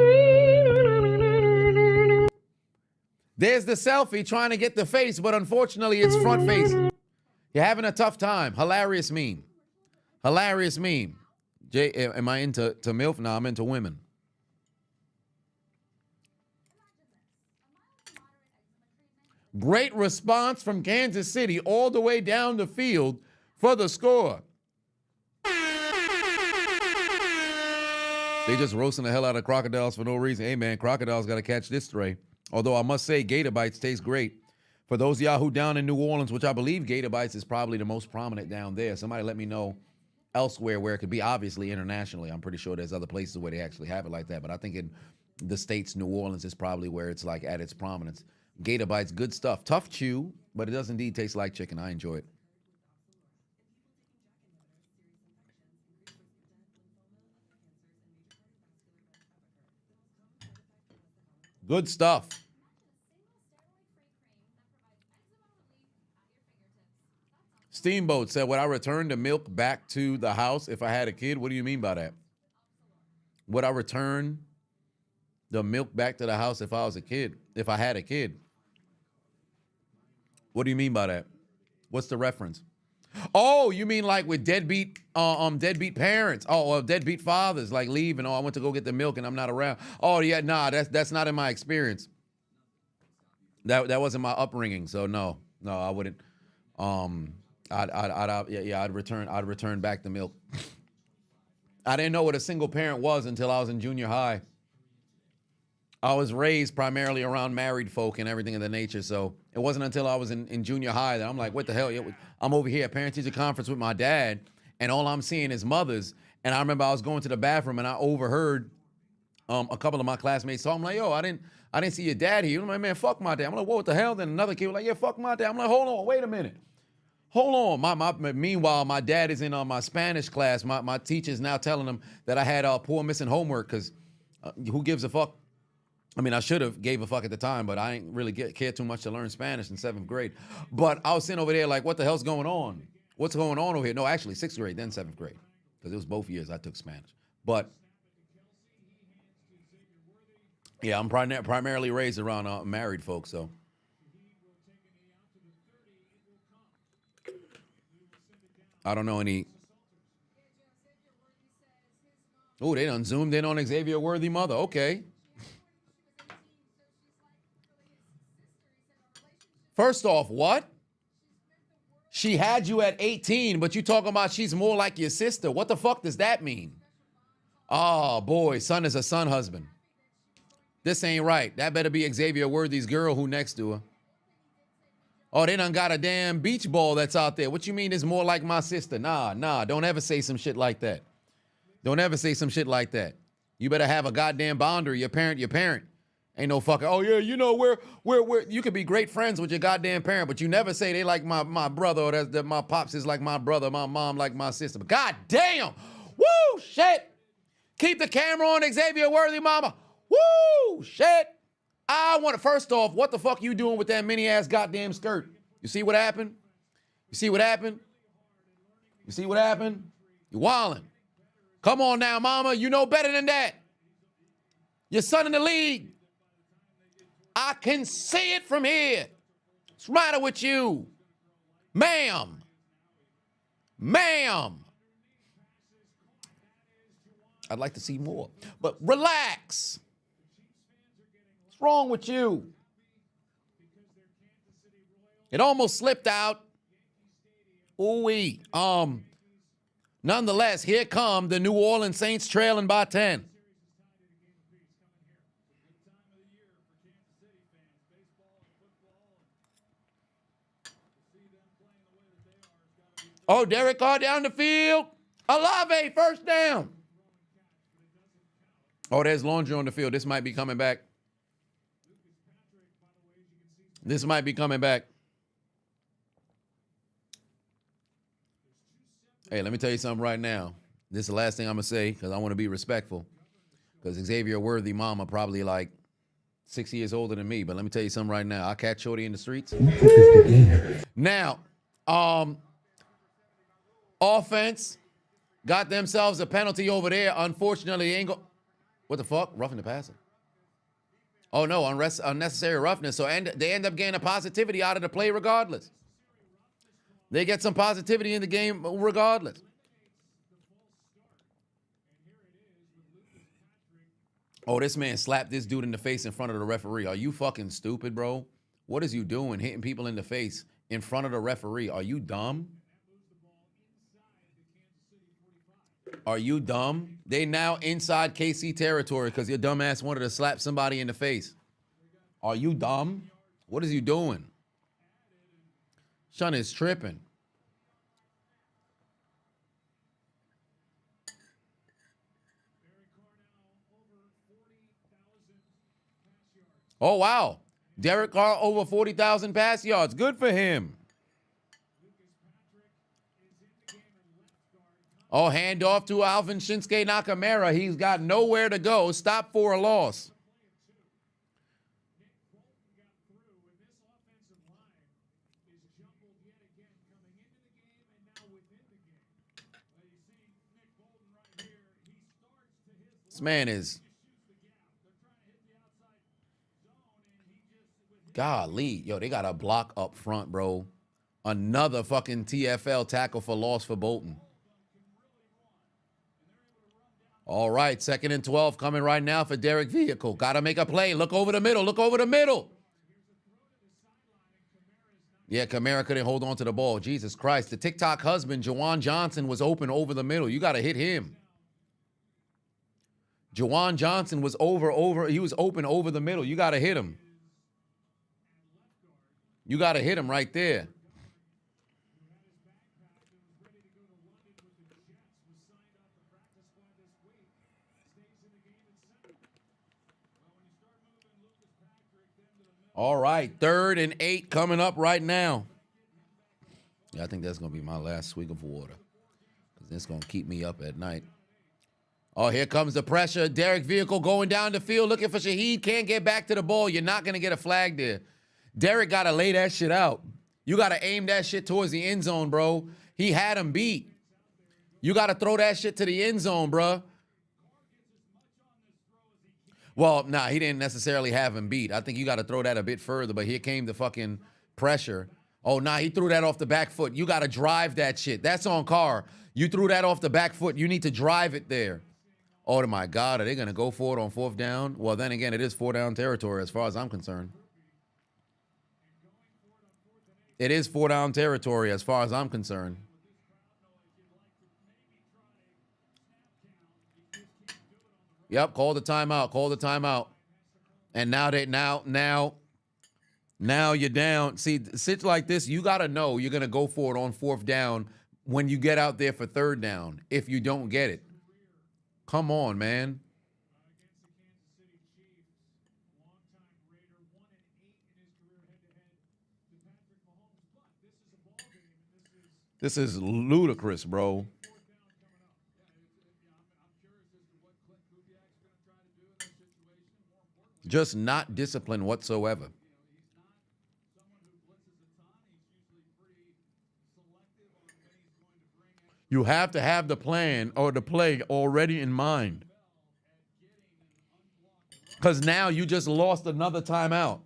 A: There's the selfie trying to get the face, but unfortunately it's front facing. You're having a tough time. Hilarious meme. Hilarious meme. Jay, am I into MILF? No, I'm into women. Great response from Kansas City all the way down the field for the score. They just roasting the hell out of crocodiles for no reason. Hey, man, crocodiles got to catch this stray. Although I must say, gator bites taste great. For those of y'all who down in New Orleans, which I believe gator bites is probably the most prominent down there. Somebody let me know elsewhere where it could be, obviously internationally. I'm pretty sure there's other places where they actually have it like that. But I think in the States, New Orleans is probably where it's like at its prominence. Gator bites, good stuff. Tough chew, but it does indeed taste like chicken. I enjoy it. Good stuff. Steamboat said, would I return the milk back to the house if I had a kid? What do you mean by that? Would I return the milk back to the house if I was a kid, if I had a kid? What do you mean by that? What's the reference? Oh, you mean like with deadbeat parents? Oh, or deadbeat fathers, like leaving. Oh, I went to go get the milk and I'm not around. Oh, yeah, nah, that's not in my experience. That wasn't my upbringing, so no, I wouldn't. I'd return back the milk. I didn't know what a single parent was until I was in junior high. I was raised primarily around married folk and everything of the nature, so it wasn't until I was in junior high that I'm like, what the hell? I'm over here at parent-teacher conference with my dad, and all I'm seeing is mothers. And I remember I was going to the bathroom, and I overheard a couple of my classmates talking. I'm like, yo, I didn't see your dad here. I'm like, man, fuck my dad. I'm like, what the hell? Then another kid was like, yeah, fuck my dad. I'm like, hold on, wait a minute. Hold on. Meanwhile, my dad is in my Spanish class. My teacher's now telling him that I had poor missing homework because who gives a fuck? I mean, I should have gave a fuck at the time, but I ain't really care too much to learn Spanish in 7th grade. But I was sitting over there like, what the hell's going on? What's going on over here? No, actually, 6th grade, then 7th grade. Because it was both years I took Spanish. But, yeah, I'm primarily raised around married folks, so. I don't know any. Oh, they done zoomed in on Xavier Worthy mother. Okay. First off, what? She had you at 18, but you talking about she's more like your sister. What the fuck does that mean? Oh, boy, son is a son husband. This ain't right. That better be Xavier Worthy's girl who next to her. Oh, they done got a damn beach ball that's out there. What you mean is more like my sister? Nah, don't ever say some shit like that. Don't ever say some shit like that. You better have a goddamn boundary. Your parent. Ain't no fucking, oh yeah, you know, where you could be great friends with your goddamn parent, but you never say they like my brother or that my pops is like my brother, my mom like my sister. But goddamn, woo, shit. Keep the camera on Xavier Worthy, mama. Woo, shit. I want to, first off, what the fuck you doing with that mini-ass goddamn skirt? You see what happened? You see what happened? You see what happened? You wildin'. Come on now, mama. You know better than that. Your son in the league. I can see it from here. What's the matter with you? Ma'am. I'd like to see more. But relax. What's wrong with you? It almost slipped out. Ooh-wee. Nonetheless, here come the New Orleans Saints trailing by 10. Oh, Derek Carr down the field. Olave, first down. Oh, there's laundry on the field. This might be coming back. Hey, let me tell you something right now. This is the last thing I'm going to say because I want to be respectful. Because Xavier Worthy mama probably like 6 years older than me. But let me tell you something right now. I'll catch Shorty in the streets. Now, offense got themselves a penalty over there. Unfortunately, they ain't go. What the fuck? Roughing the passer. Oh, no, unnecessary roughness. So they end up getting a positivity out of the play regardless. They get some positivity in the game regardless. Oh, this man slapped this dude in the face in front of the referee. Are you fucking stupid, bro? What is you doing hitting people in the face in front of the referee? Are you dumb? Are you dumb? They now inside KC territory because your dumb ass wanted to slap somebody in the face. Are you dumb? What is you doing? Shun is tripping. Oh, wow. Derek Carr over 40,000 pass yards. Good for him. Oh, handoff to Alvin Shinsuke Nakamura. He's got nowhere to go. Stop for a loss. This man is... Golly. Yo, they got a block up front, bro. Another fucking TFL tackle for loss for Bolton. All right, 2nd and 12 coming right now for Derek Vehicle. Got to make a play. Look over the middle. Look over the middle. Yeah, Kamara couldn't hold on to the ball. Jesus Christ. The TikTok husband, Jawan Johnson, was open over the middle. You got to hit him. Jawan Johnson was he was open over the middle. You got to hit him. You got to hit him right there. All right, 3rd and 8 coming up right now. Yeah, I think that's going to be my last swig of water because it's going to keep me up at night. Oh, here comes the pressure. Derek Vehicle going down the field looking for Shaheed. Can't get back to the ball. You're not going to get a flag there. Derek got to lay that shit out. You got to aim that shit towards the end zone, bro. He had him beat. You got to throw that shit to the end zone, bro. Well, nah, he didn't necessarily have him beat. I think you got to throw that a bit further, but here came the fucking pressure. Oh, nah, he threw that off the back foot. You got to drive that shit. That's on Carr. You threw that off the back foot. You need to drive it there. Oh, my God, are they going to go for it on 4th down? Well, then again, it is 4th down territory as far as I'm concerned. It is 4th down territory as far as I'm concerned. Yep, call the timeout. Call the timeout. And now you're down. See, sits like this, you got to know you're going to go for it on 4th down when you get out there for 3rd down if you don't get it. Come on, man. This is ludicrous, bro. Just not disciplined whatsoever. You have to have the plan or the play already in mind. Because now you just lost another timeout.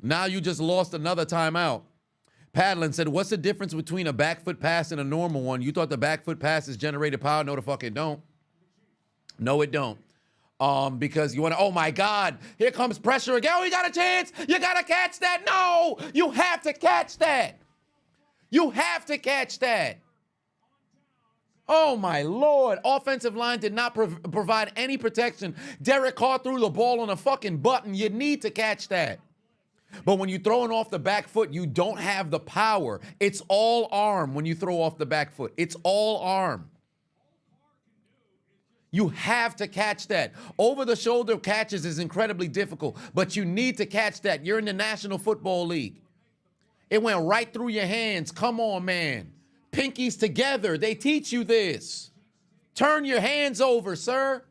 A: Now you just lost another timeout. Padlin said, what's the difference between a back foot pass and a normal one? You thought the back foot passes generated power? No, the fuck it don't. No, it don't. Because you want to, oh my God, here comes pressure again. Oh, you got a chance. You got to catch that. No, you have to catch that. You have to catch that. Oh my Lord. Offensive line did not provide any protection. Derek Carr threw the ball on a fucking button. You need to catch that. But when you're throwing off the back foot, you don't have the power. It's all arm when you throw off the back foot. It's all arm. You have to catch that. Over-the-shoulder catches is incredibly difficult, but you need to catch that. You're in the National Football League. It went right through your hands. Come on, man. Pinkies together. They teach you this. Turn your hands over, sir.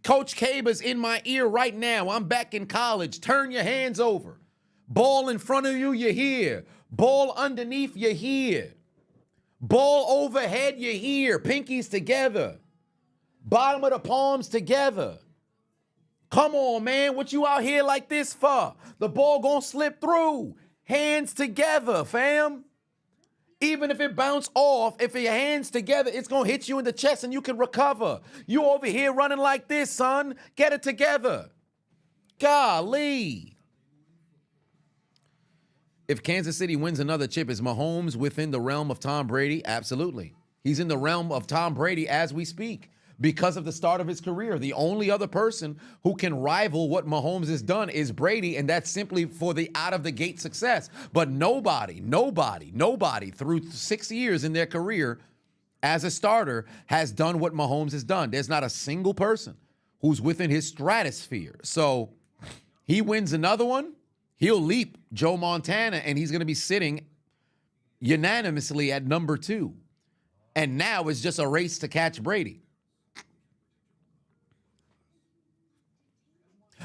A: Coach Caba's in my ear right now. I'm back in college. Turn your hands over. Ball in front of you, you're here. Ball underneath, you're here. Ball overhead, you're here. Pinkies together. Bottom of the palms together. Come on, man. What you out here like this for? The ball gonna slip through. Hands together, fam. Even if it bounce off, if your hands together, it's gonna hit you in the chest and you can recover. You over here running like this, son. Get it together. Golly. If Kansas City wins another chip, is Mahomes within the realm of Tom Brady? Absolutely. He's in the realm of Tom Brady as we speak because of the start of his career. The only other person who can rival what Mahomes has done is Brady, and that's simply for the out-of-the-gate success. But nobody through 6 years in their career as a starter has done what Mahomes has done. There's not a single person who's within his stratosphere. So he wins another one. He'll leap Joe Montana, and he's going to be sitting unanimously at number 2. And now it's just a race to catch Brady.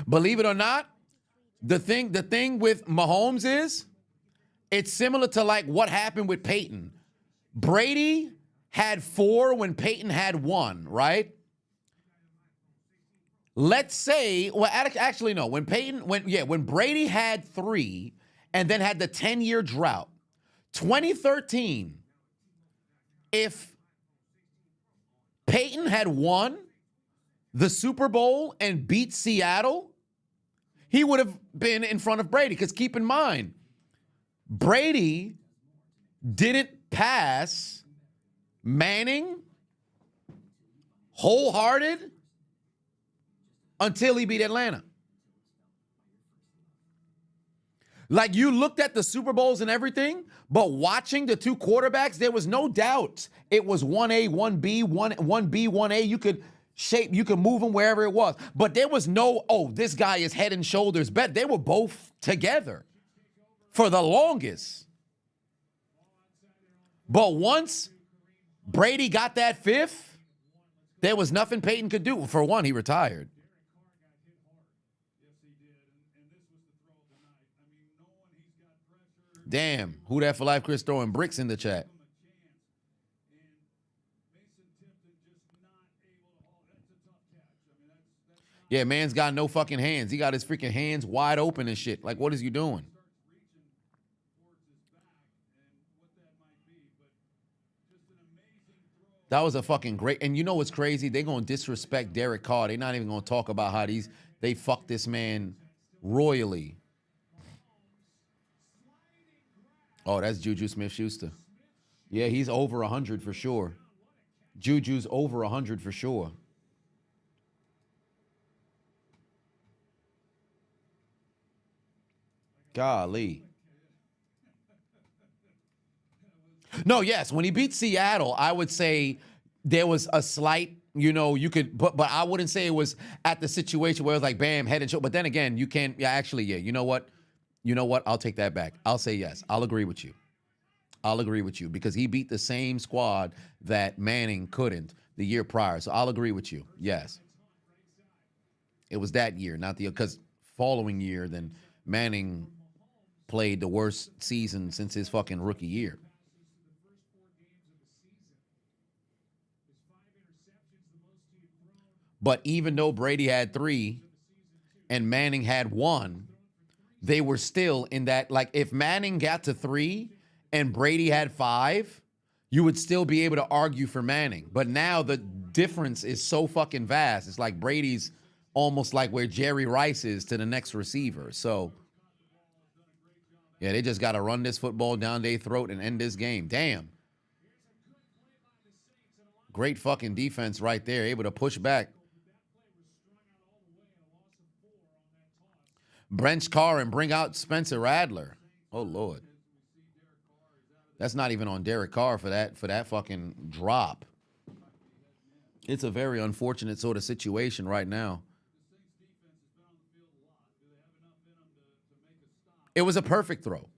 A: Believe it or not, the thing with Mahomes is it's similar to like what happened with Peyton. Brady had 4 when Peyton had 1, right? Let's say, well, actually, no. When Brady had 3 and then had the 10-year drought. 2013, if Peyton had won the Super Bowl and beat Seattle, he would have been in front of Brady. Because keep in mind, Brady didn't pass Manning wholehearted until he beat Atlanta. Like, you looked at the Super Bowls and everything, but watching the two quarterbacks, there was no doubt it was 1A, 1B, 1B, 1A. You could move them wherever it was. But there was no, oh, this guy is head and shoulders better. They were both together for the longest. But once Brady got that fifth, there was nothing Peyton could do. For one, he retired. Damn, who that for life? Chris throwing bricks in the chat. Yeah, man's got no fucking hands. He got his freaking hands wide open and shit. Like, what is you doing? That was a fucking great. And you know what's crazy? They're going to disrespect Derek Carr. They're not even going to talk about how they fucked this man royally. Oh, that's Juju Smith-Schuster. Yeah, he's over 100 for sure. Juju's over 100 for sure. Golly. No, yes, when he beat Seattle, I would say there was a slight, you could, but I wouldn't say it was at the situation where it was like, bam, head and shoulder. But then again, you can't, you know what? You know what? I'll take that back. I'll say yes. I'll agree with you. Because he beat the same squad that Manning couldn't the year prior. So I'll agree with you. Yes. It was that year, not because following year, then Manning played the worst season since his fucking rookie year. But even though Brady had 3 and Manning had 1, they were still in that, like, if Manning got to 3 and Brady had 5, you would still be able to argue for Manning. But now the difference is so fucking vast. It's like Brady's almost like where Jerry Rice is to the next receiver. So, yeah, they just got to run this football down their throat and end this game. Damn. Great fucking defense right there, able to push back. Bench Carr and bring out Spencer Rattler. Oh, Lord. That's not even on Derek Carr for that fucking drop. It's a very unfortunate sort of situation right now. It was a perfect throw.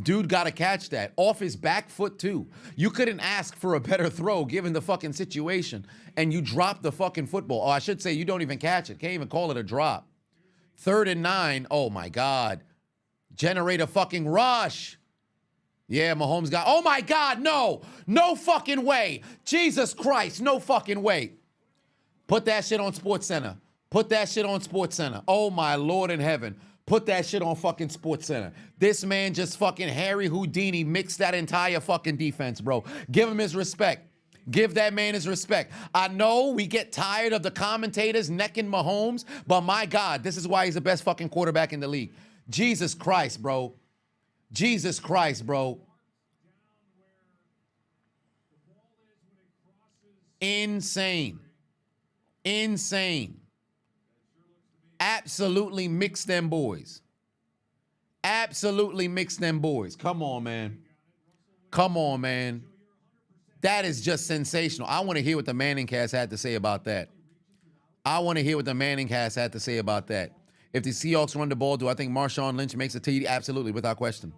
A: Dude got to catch that off his back foot, too. You couldn't ask for a better throw given the fucking situation, and you drop the fucking football. Oh, I should say you don't even catch it. Can't even call it a drop. 3rd and 9. Oh, my God. Generate a fucking rush. Yeah, Mahomes got... Oh, my God, no. No fucking way. Jesus Christ, no fucking way. Put that shit on SportsCenter. Oh, my Lord in heaven. Put that shit on fucking SportsCenter. This man just fucking Harry Houdini mixed that entire fucking defense, bro. Give him his respect. Give that man his respect. I know we get tired of the commentators necking Mahomes, but my God, this is why he's the best fucking quarterback in the league. Jesus Christ, bro. Insane. Absolutely mix them boys. Come on, man. That is just sensational. I want to hear what the Manning cast had to say about that. If the Seahawks run the ball, do I think Marshawn Lynch makes a TD? Absolutely, without question.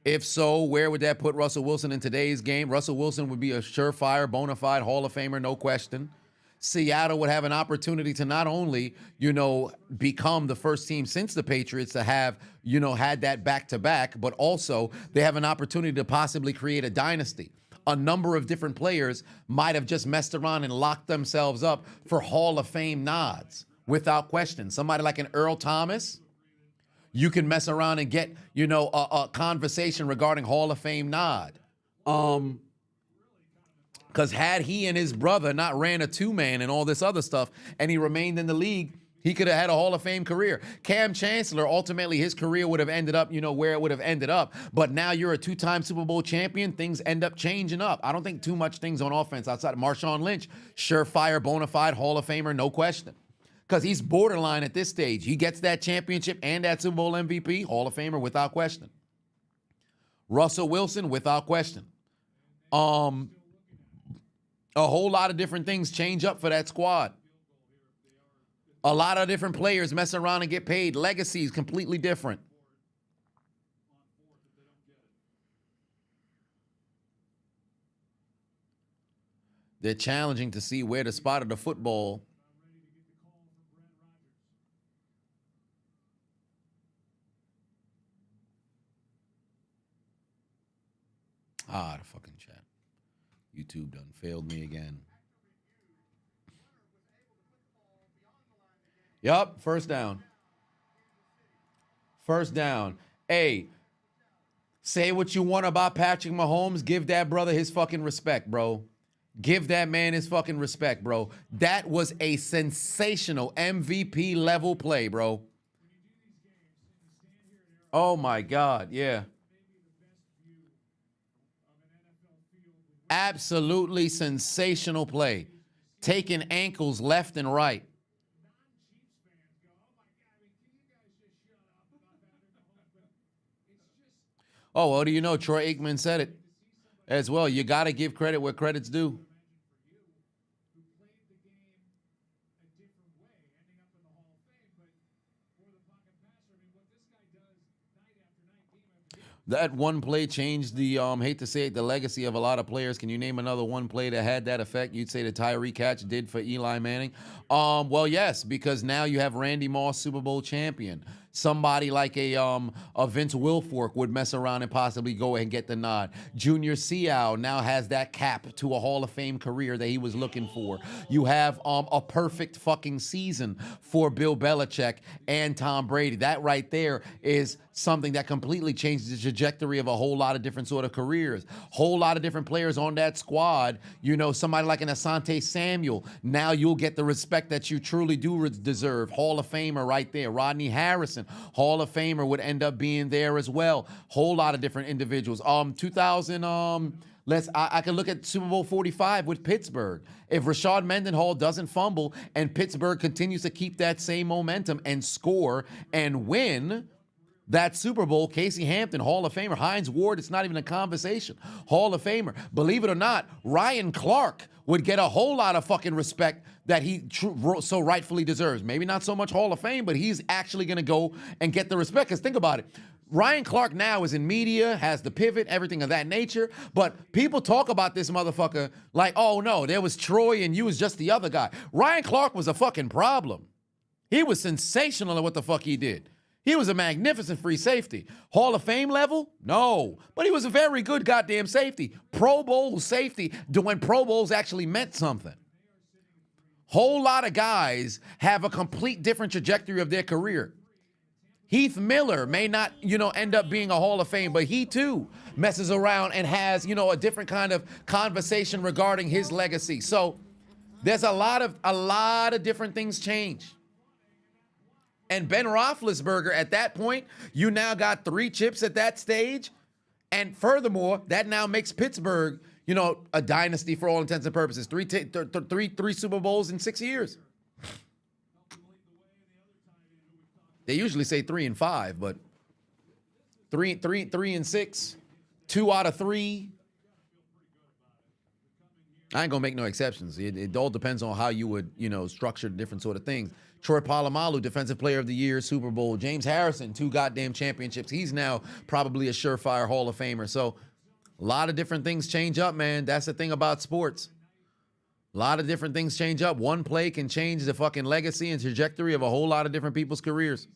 A: If so, where would that put Russell Wilson in today's game? Russell Wilson would be a surefire, bona fide Hall of Famer, no question. Seattle would have an opportunity to not only, become the first team since the Patriots to have, had that back-to-back, but also they have an opportunity to possibly create a dynasty. A number of different players might have just messed around and locked themselves up for Hall of Fame nods, without question. Somebody like an Earl Thomas, you can mess around and get, a conversation regarding Hall of Fame nod. Because had he and his brother not ran a two-man and all this other stuff, and he remained in the league, he could have had a Hall of Fame career. Cam Chancellor, ultimately, his career would have ended up, where it would have ended up. But now you're a two-time Super Bowl champion. Things end up changing up. I don't think too much things on offense outside of Marshawn Lynch. Surefire, bona fide Hall of Famer, no question. Because he's borderline at this stage. He gets that championship and that Super Bowl MVP, Hall of Famer without question. Russell Wilson, without question. A whole lot of different things change up for that squad. A lot of different players mess around and get paid. Legacies completely different. They're challenging to see where the spot of the football. The fucking chat. YouTube done failed me again. Yup, first down. First down. Hey, say what you want about Patrick Mahomes. Give that brother his fucking respect, bro. Give that man his fucking respect, bro. That was a sensational MVP level play, bro. Oh my God, yeah. Absolutely sensational play. Taking ankles left and right. Oh, well, do you know? Troy Aikman said it as well. You got to give credit where credit's due. That one play changed the, hate to say it, the legacy of a lot of players. Can you name another one play that had that effect? You'd say the Tyree catch did for Eli Manning. Well, yes, because now you have Randy Moss, Super Bowl champion. Somebody like a Vince Wilfork would mess around and possibly go and get the nod. Junior Seau now has that cap to a Hall of Fame career that he was looking for. You have a perfect fucking season for Bill Belichick and Tom Brady. That right there is something that completely changes the trajectory of a whole lot of different sort of careers. Whole lot of different players on that squad. Somebody like an Asante Samuel. Now you'll get the respect that you truly do deserve. Hall of Famer right there. Rodney Harrison, Hall of Famer, would end up being there as well. Whole lot of different individuals. 2000. I can look at Super Bowl 45 with Pittsburgh. If Rashad Mendenhall doesn't fumble and Pittsburgh continues to keep that same momentum and score and win that Super Bowl, Casey Hampton, Hall of Famer. Hines Ward, it's not even a conversation. Hall of Famer. Believe it or not, Ryan Clark would get a whole lot of fucking respect that he so rightfully deserves. Maybe not so much Hall of Fame, but he's actually going to go and get the respect. Because think about it. Ryan Clark now is in media, has the pivot, everything of that nature. But people talk about this motherfucker like, oh no, there was Troy and you was just the other guy. Ryan Clark was a fucking problem. He was sensational at what the fuck he did. He was a magnificent free safety. Hall of Fame level? No. But he was a very good goddamn safety. Pro Bowl safety when Pro Bowls actually meant something. Whole lot of guys have a complete different trajectory of their career. Heath Miller may not, end up being a Hall of Fame, but he too messes around and has, a different kind of conversation regarding his legacy. So there's a lot of different things change. And Ben Roethlisberger, at that point, you now got 3 chips at that stage. And furthermore, that now makes Pittsburgh, a dynasty for all intents and purposes. Three Super Bowls in 6 years. They usually say 3 and 5, but 3 and 6, 2 out of 3. I ain't gonna make no exceptions. It all depends on how you would, structure different sort of things. Troy Polamalu, Defensive Player of the Year, Super Bowl. James Harrison, 2 goddamn championships. He's now probably a surefire Hall of Famer. So a lot of different things change up, man. That's the thing about sports. A lot of different things change up. One play can change the fucking legacy and trajectory of a whole lot of different people's careers.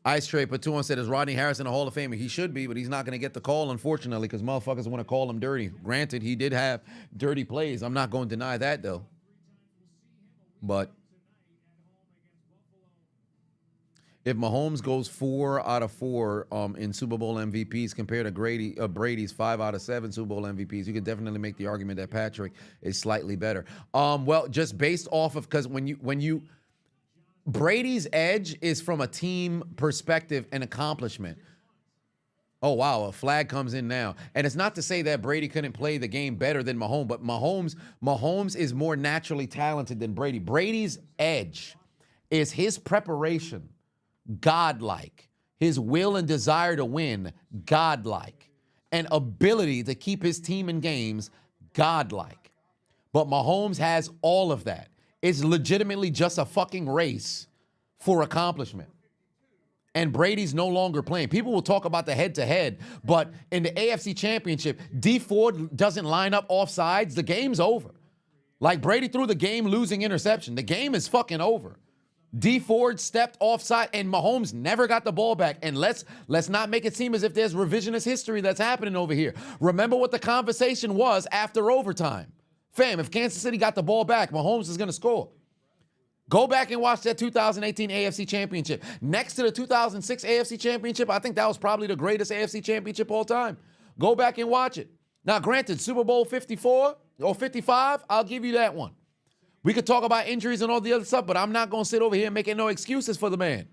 A: Ice Tray Patuan said, is Rodney Harrison a Hall of Famer? He should be, but he's not going to get the call, unfortunately, because motherfuckers want to call him dirty. Granted, he did have dirty plays. I'm not going to deny that, though. But If Mahomes goes 4 out of 4 in Super Bowl MVPs compared to Brady's 5 out of 7 Super Bowl MVPs, you could definitely make the argument that Patrick is slightly better. Well, just based off of, because when you Brady's edge is from a team perspective and accomplishment. Oh, wow, a flag comes in now. And it's not to say that Brady couldn't play the game better than Mahomes, but Mahomes is more naturally talented than Brady. Brady's edge is his preparation, godlike. His will and desire to win, godlike. And ability to keep his team in games, godlike. But Mahomes has all of that. It's legitimately just a fucking race for accomplishment. And Brady's no longer playing. People will talk about the head-to-head, but in the AFC Championship, D Ford doesn't line up off sides, the game's over. Like Brady threw the game-losing interception. The game is fucking over. D Ford stepped offside, and Mahomes never got the ball back. And let's not make it seem as if there's revisionist history that's happening over here. Remember what the conversation was after overtime. Fam, if Kansas City got the ball back, Mahomes is going to score. Go back and watch that 2018 AFC Championship. Next to the 2006 AFC Championship, I think that was probably the greatest AFC Championship all time. Go back and watch it. Now, granted, Super Bowl 54 or 55, I'll give you that one. We could talk about injuries and all the other stuff, but I'm not going to sit over here making no excuses for the man.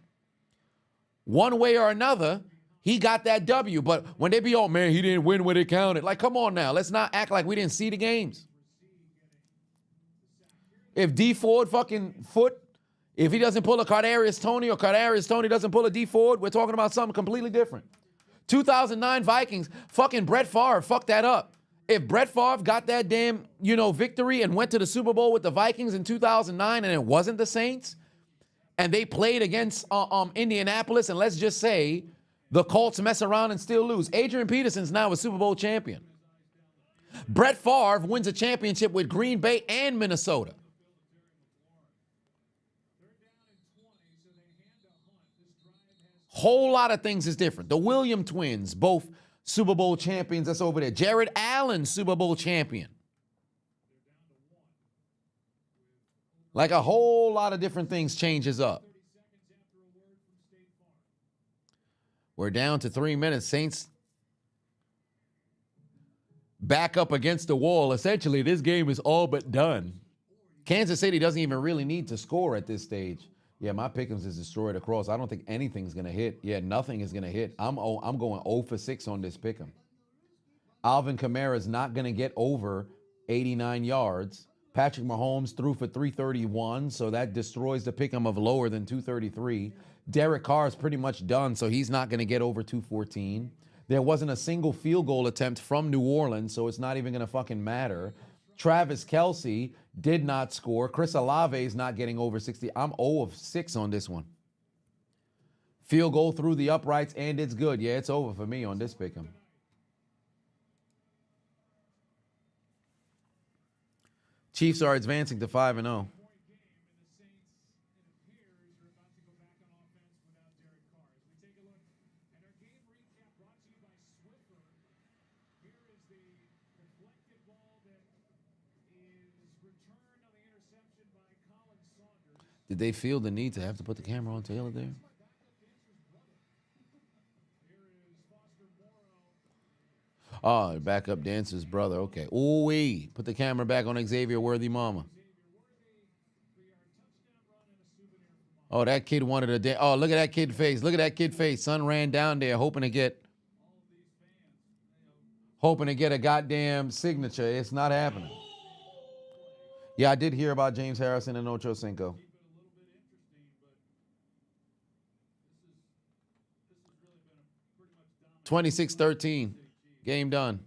A: One way or another, he got that W. But when they be, oh, man, he didn't win when it counted. Like, come on now. Let's not act like we didn't see the games. If D Ford fucking if he doesn't pull a Kadarius Toney or Kadarius Toney doesn't pull a D Ford, we're talking about something completely different. 2009 Vikings, fucking Brett Favre fucked that up. If Brett Favre got that damn, victory and went to the Super Bowl with the Vikings in 2009 and it wasn't the Saints, and they played against Indianapolis, and let's just say the Colts mess around and still lose. Adrian Peterson's now a Super Bowl champion. Brett Favre wins a championship with Green Bay and Minnesota. Whole lot of things is different. The Williams twins, both Super Bowl champions, that's over there. Jared Allen, Super Bowl champion. Like a whole lot of different things changes up. We're down to 3 minutes. Saints back up against the wall. Essentially, this game is all but done. Kansas City doesn't even really need to score at this stage. Yeah, my pick'ems is destroyed across. I don't think anything's going to hit. Yeah, nothing is going to hit. I'm going 0 for 6 on this pick'em. Alvin Kamara is not going to get over 89 yards. Patrick Mahomes threw for 331, so that destroys the pick'em of lower than 233. Derek Carr is pretty much done, so he's not going to get over 214. There wasn't a single field goal attempt from New Orleans, so it's not even going to fucking matter. Travis Kelce did not score. Chris Olave is not getting over 60. I'm 0 of 6 on this one. Field goal through the uprights, and it's good. Yeah, it's over for me on this pick'em. Chiefs are advancing to 5-0. Did they feel the need to have to put the camera on Taylor there? Oh, backup dancer's brother. Okay. Ooh-wee. Put the camera back on Xavier Worthy Mama. Oh, that kid wanted a dance. Oh, look at that kid face. Look at that kid face. Son ran down there hoping to get a goddamn signature. It's not happening. Yeah, I did hear about James Harrison and Ocho Cinco. 26-13. Game done.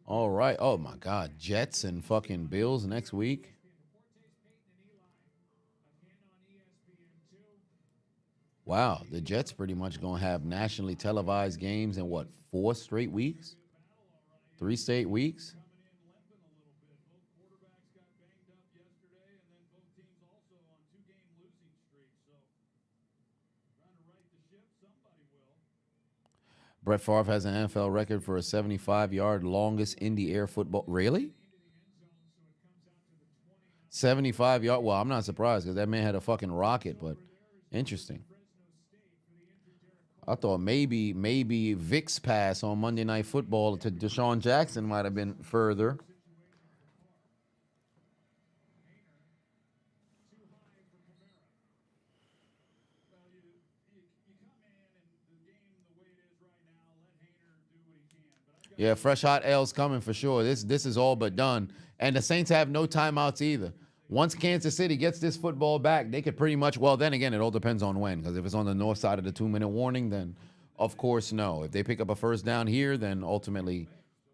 A: All right. Oh, my God. Jets and fucking Bills next week. Wow, the Jets pretty much gonna have nationally televised games in what, 4 straight weeks? 3 straight weeks? Brett Favre has an NFL record for a 75-yard longest in the air football. Really? 75-yard. Well, I'm not surprised because that man had a fucking rocket, but interesting. I thought maybe Vic's pass on Monday Night Football to Deshaun Jackson might have been further. Yeah, fresh hot L's coming for sure. This is all but done. And the Saints have no timeouts either. Once Kansas City gets this football back, they could pretty much, well, then again, it all depends on when. Because if it's on the north side of the 2-minute warning, then of course, no. If they pick up a first down here, then ultimately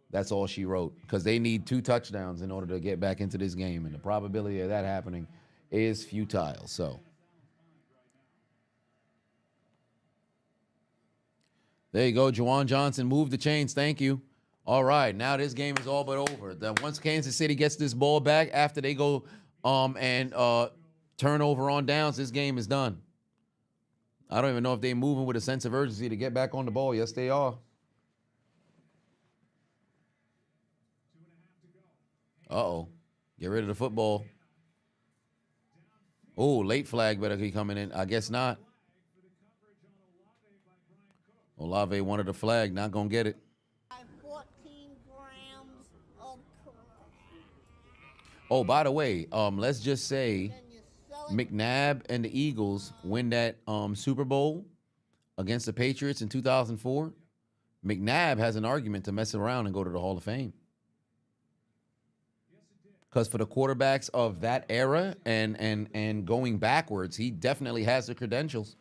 A: that's all she wrote. Because they need 2 touchdowns in order to get back into this game. And the probability of that happening is futile. So there you go. Juwan Johnson, move the chains. Thank you. All right, now this game is all but over. Once Kansas City gets this ball back after they go and turnover on downs, this game is done. I don't even know if they're moving with a sense of urgency to get back on the ball. Yes, they are. Uh-oh. Get rid of the football. Oh, late flag better be coming in. I guess not. Olave wanted a flag, not going to get it.
G: 14 grams of crap.
A: Oh, by the way, let's just say
G: Then you sell it.
A: McNabb and the Eagles win that Super Bowl against the Patriots in 2004. McNabb has an argument to mess around and go to the Hall of Fame. Because for the quarterbacks of that era and going backwards, he definitely has the credentials.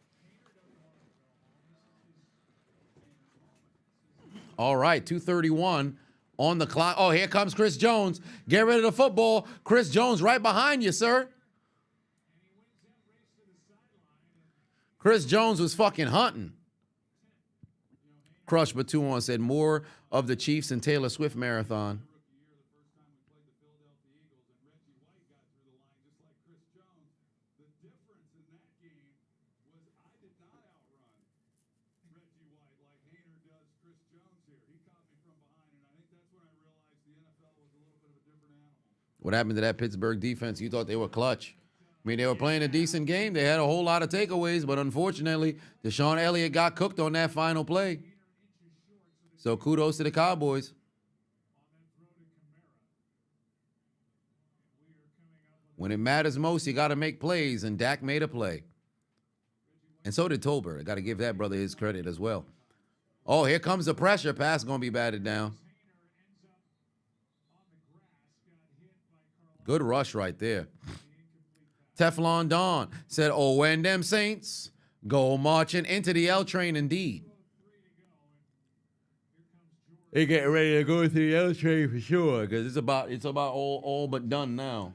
A: All right, 2:31 on the clock. Oh, here comes Chris Jones. Get rid of the football. Chris Jones right behind you, sir. Chris Jones was fucking hunting. Crush Batuan said more of the Chiefs and Taylor Swift marathon. What happened to that Pittsburgh defense? You thought they were clutch. I mean, they were playing a decent game. They had a whole lot of takeaways, but unfortunately, Deshaun Elliott got cooked on that final play. So kudos to the Cowboys. When it matters most, you got to make plays, and Dak made a play. And so did Tolbert. I got to give that brother his credit as well. Oh, here comes the pressure. Pass going to be batted down. Good rush right there. Teflon Don said, oh, when them Saints go marching into the L train indeed. They getting ready to go through the L train for sure, because it's about all but done now.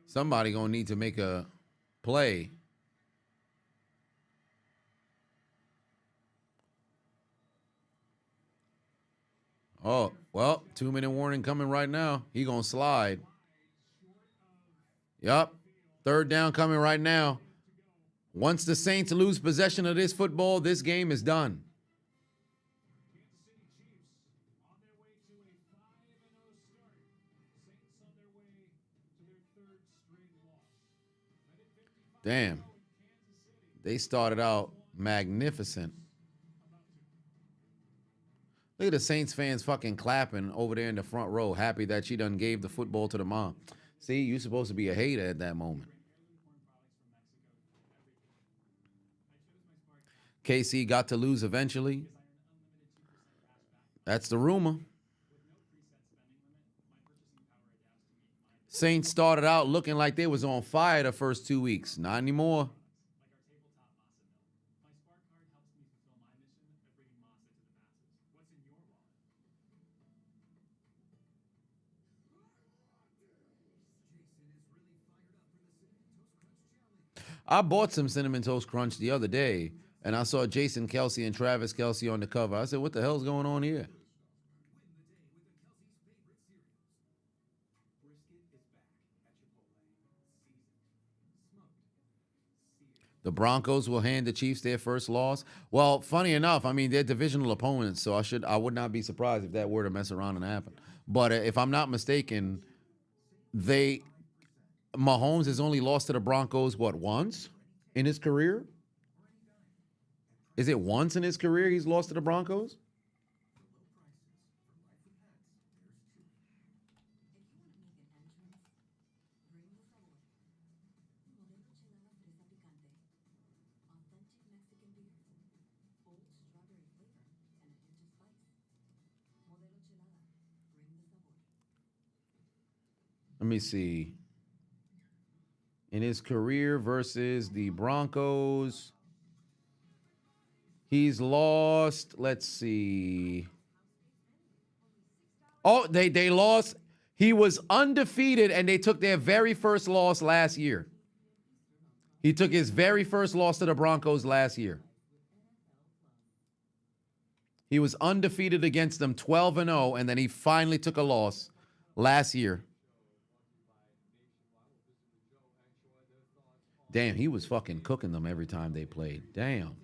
A: Somebody gonna need to make a play. Oh, well, 2-minute warning coming right now. He gonna slide. Yup. 3rd down coming right now. Once the Saints lose possession of this football, this game is done. Damn. They started out magnificent. Look at the Saints fans fucking clapping over there in the front row, happy that she done gave the football to the mom. See, you're supposed to be a hater at that moment. KC got to lose eventually. That's the rumor. Saints started out looking like they was on fire the first 2 weeks. Not anymore. I bought some Cinnamon Toast Crunch the other day, and I saw Jason Kelsey and Travis Kelsey on the cover. I said, what the hell's going on here? The Broncos will hand the Chiefs their first loss. Well, funny enough, I mean, they're divisional opponents, so I would not be surprised if that were to mess around and happen. But if I'm not mistaken, Mahomes has only lost to the Broncos, what, once in his career? Is it once in his career he's lost to the Broncos? Let me see. In his career versus the Broncos, he's lost, let's see. Oh, they lost. He was undefeated, and they took their very first loss last year. He took his very first loss to the Broncos last year. He was undefeated against them 12-0, and then he finally took a loss last year. Damn, he was fucking cooking them every time they played. Damn.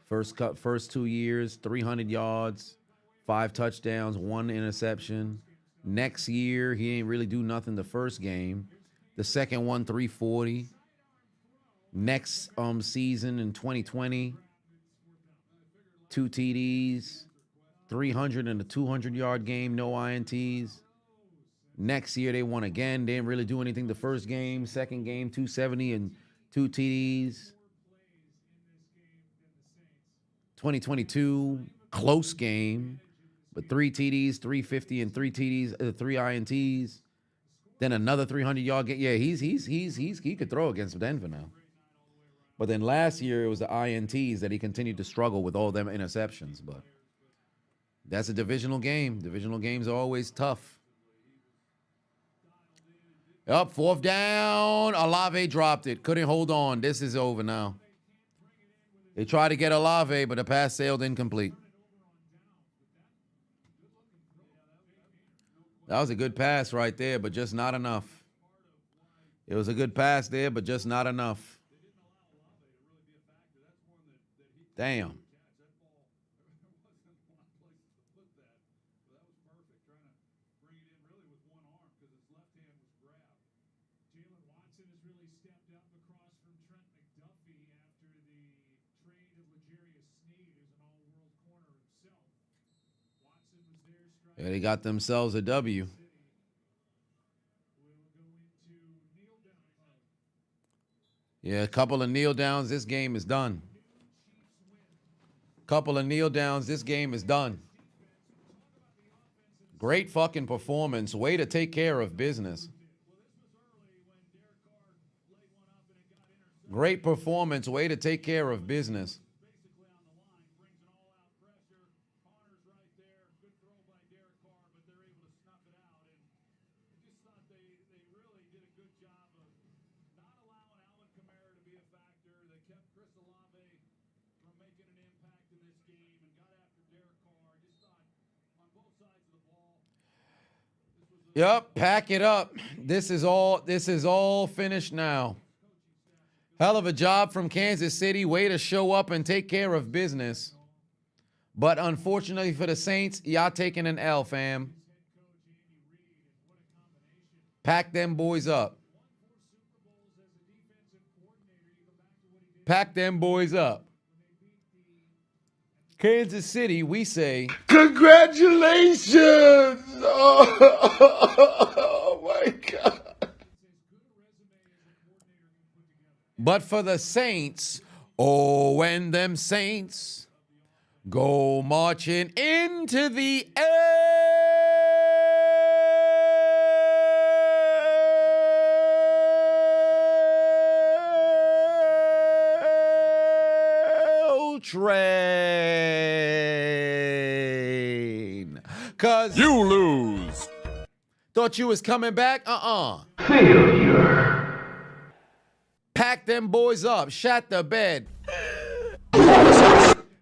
A: First 2 years, 300 yards, 5 touchdowns, 1 interception. Next year, he ain't really do nothing the first game. The second one, 340. Next season in 2020, 2 TDs, 300 and a 200-yard game, no INTs. Next year, they won again. They didn't really do anything the first game. Second game, 270 and 2 TDs. 2022, close game, but 3 TDs, 350 and 3 TDs, 3 INTs. Then another 300-yard game. Yeah, he could throw against Denver now. But then last year, it was the INTs that he continued to struggle with all them interceptions. But that's a divisional game. Divisional games are always tough. Up, 4th down. Olave dropped it. Couldn't hold on. This is over now. They tried to get Olave, but the pass sailed incomplete. That was a good pass right there, but just not enough. It was a good pass there, but just not enough. Damn. Yeah, they got themselves a W. Yeah, a couple of kneel downs, this game is done. Couple of kneel downs, this game is done. Great fucking performance. Way to take care of business. Great performance. Way to take care of business. Yep, pack it up. This is all finished now. Hell of a job from Kansas City. Way to show up and take care of business. But unfortunately for the Saints, y'all taking an L, fam. Pack them boys up. Pack them boys up. Kansas City, we say,
I: congratulations! Oh my God.
A: But for the Saints, oh, when them Saints go marching into the L train. 'Cause
F: You lose.
A: Thought you was coming back?
B: Failure.
A: Pack them boys up. Shut the bed.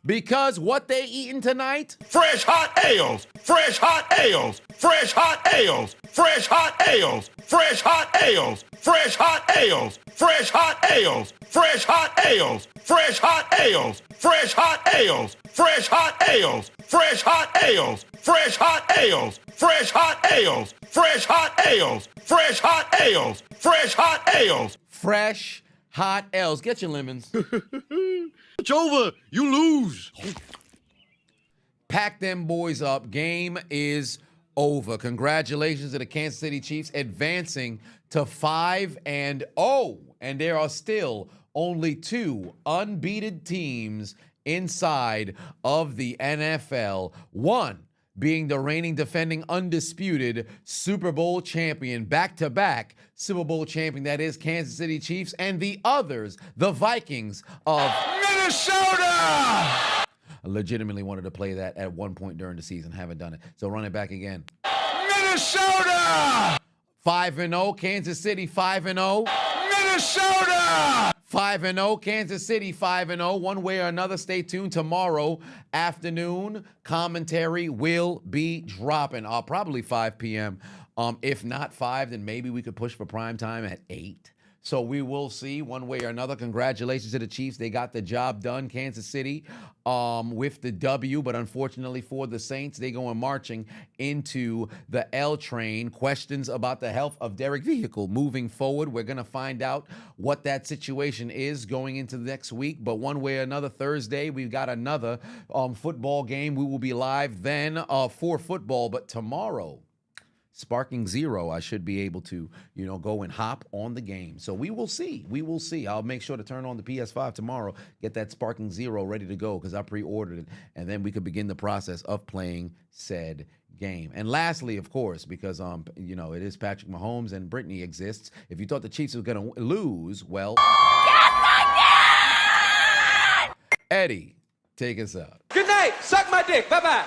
A: Because what they eating tonight?
F: Fresh hot ales, fresh hot ales, fresh hot ales, fresh hot ales, fresh hot ales, fresh hot ales, fresh hot ales, fresh hot ales, fresh hot ales, fresh hot ales, fresh hot ales, fresh hot ales, fresh hot ales, fresh hot ales, fresh hot ales, fresh hot ales, fresh hot ales.
A: Fresh hot ales. Get your lemons.
F: It's over. You lose.
A: Pack them boys up. Game is over. Congratulations to the Kansas City Chiefs advancing to 5-0. And there are still only 2 unbeaten teams inside of the NFL. One being the reigning defending undisputed Super Bowl champion, back-to-back Super Bowl champion, that is Kansas City Chiefs, and the others, the Vikings of
F: Minnesota!
A: I legitimately wanted to play that at one point during the season. Haven't done it. So run it back again.
F: Minnesota!
A: 5-0, Kansas City 5-0.
F: Minnesota!
A: 5-0, Kansas City 5-0. One way or another, stay tuned. Tomorrow afternoon, commentary will be dropping. Probably 5 p.m. If not 5, then maybe we could push for prime time at 8. So we will see one way or another. Congratulations to the Chiefs. They got the job done. Kansas City with the W, but unfortunately for the Saints, they go marching into the L train. Questions about the health of Derek Vehicle moving forward. We're going to find out what that situation is going into the next week. But one way or another, Thursday, we've got another football game. We will be live then for football. But tomorrow, Sparking Zero, I should be able to, go and hop on the game. So we will see. We will see. I'll make sure to turn on the PS5 tomorrow, get that Sparking Zero ready to go because I pre-ordered it, and then we could begin the process of playing said game. And lastly, of course, because it is Patrick Mahomes and Brittany exists. If you thought the Chiefs were going to lose, well, yes, I did! Eddie, take us out.
I: Good night. Suck my dick. Bye-bye.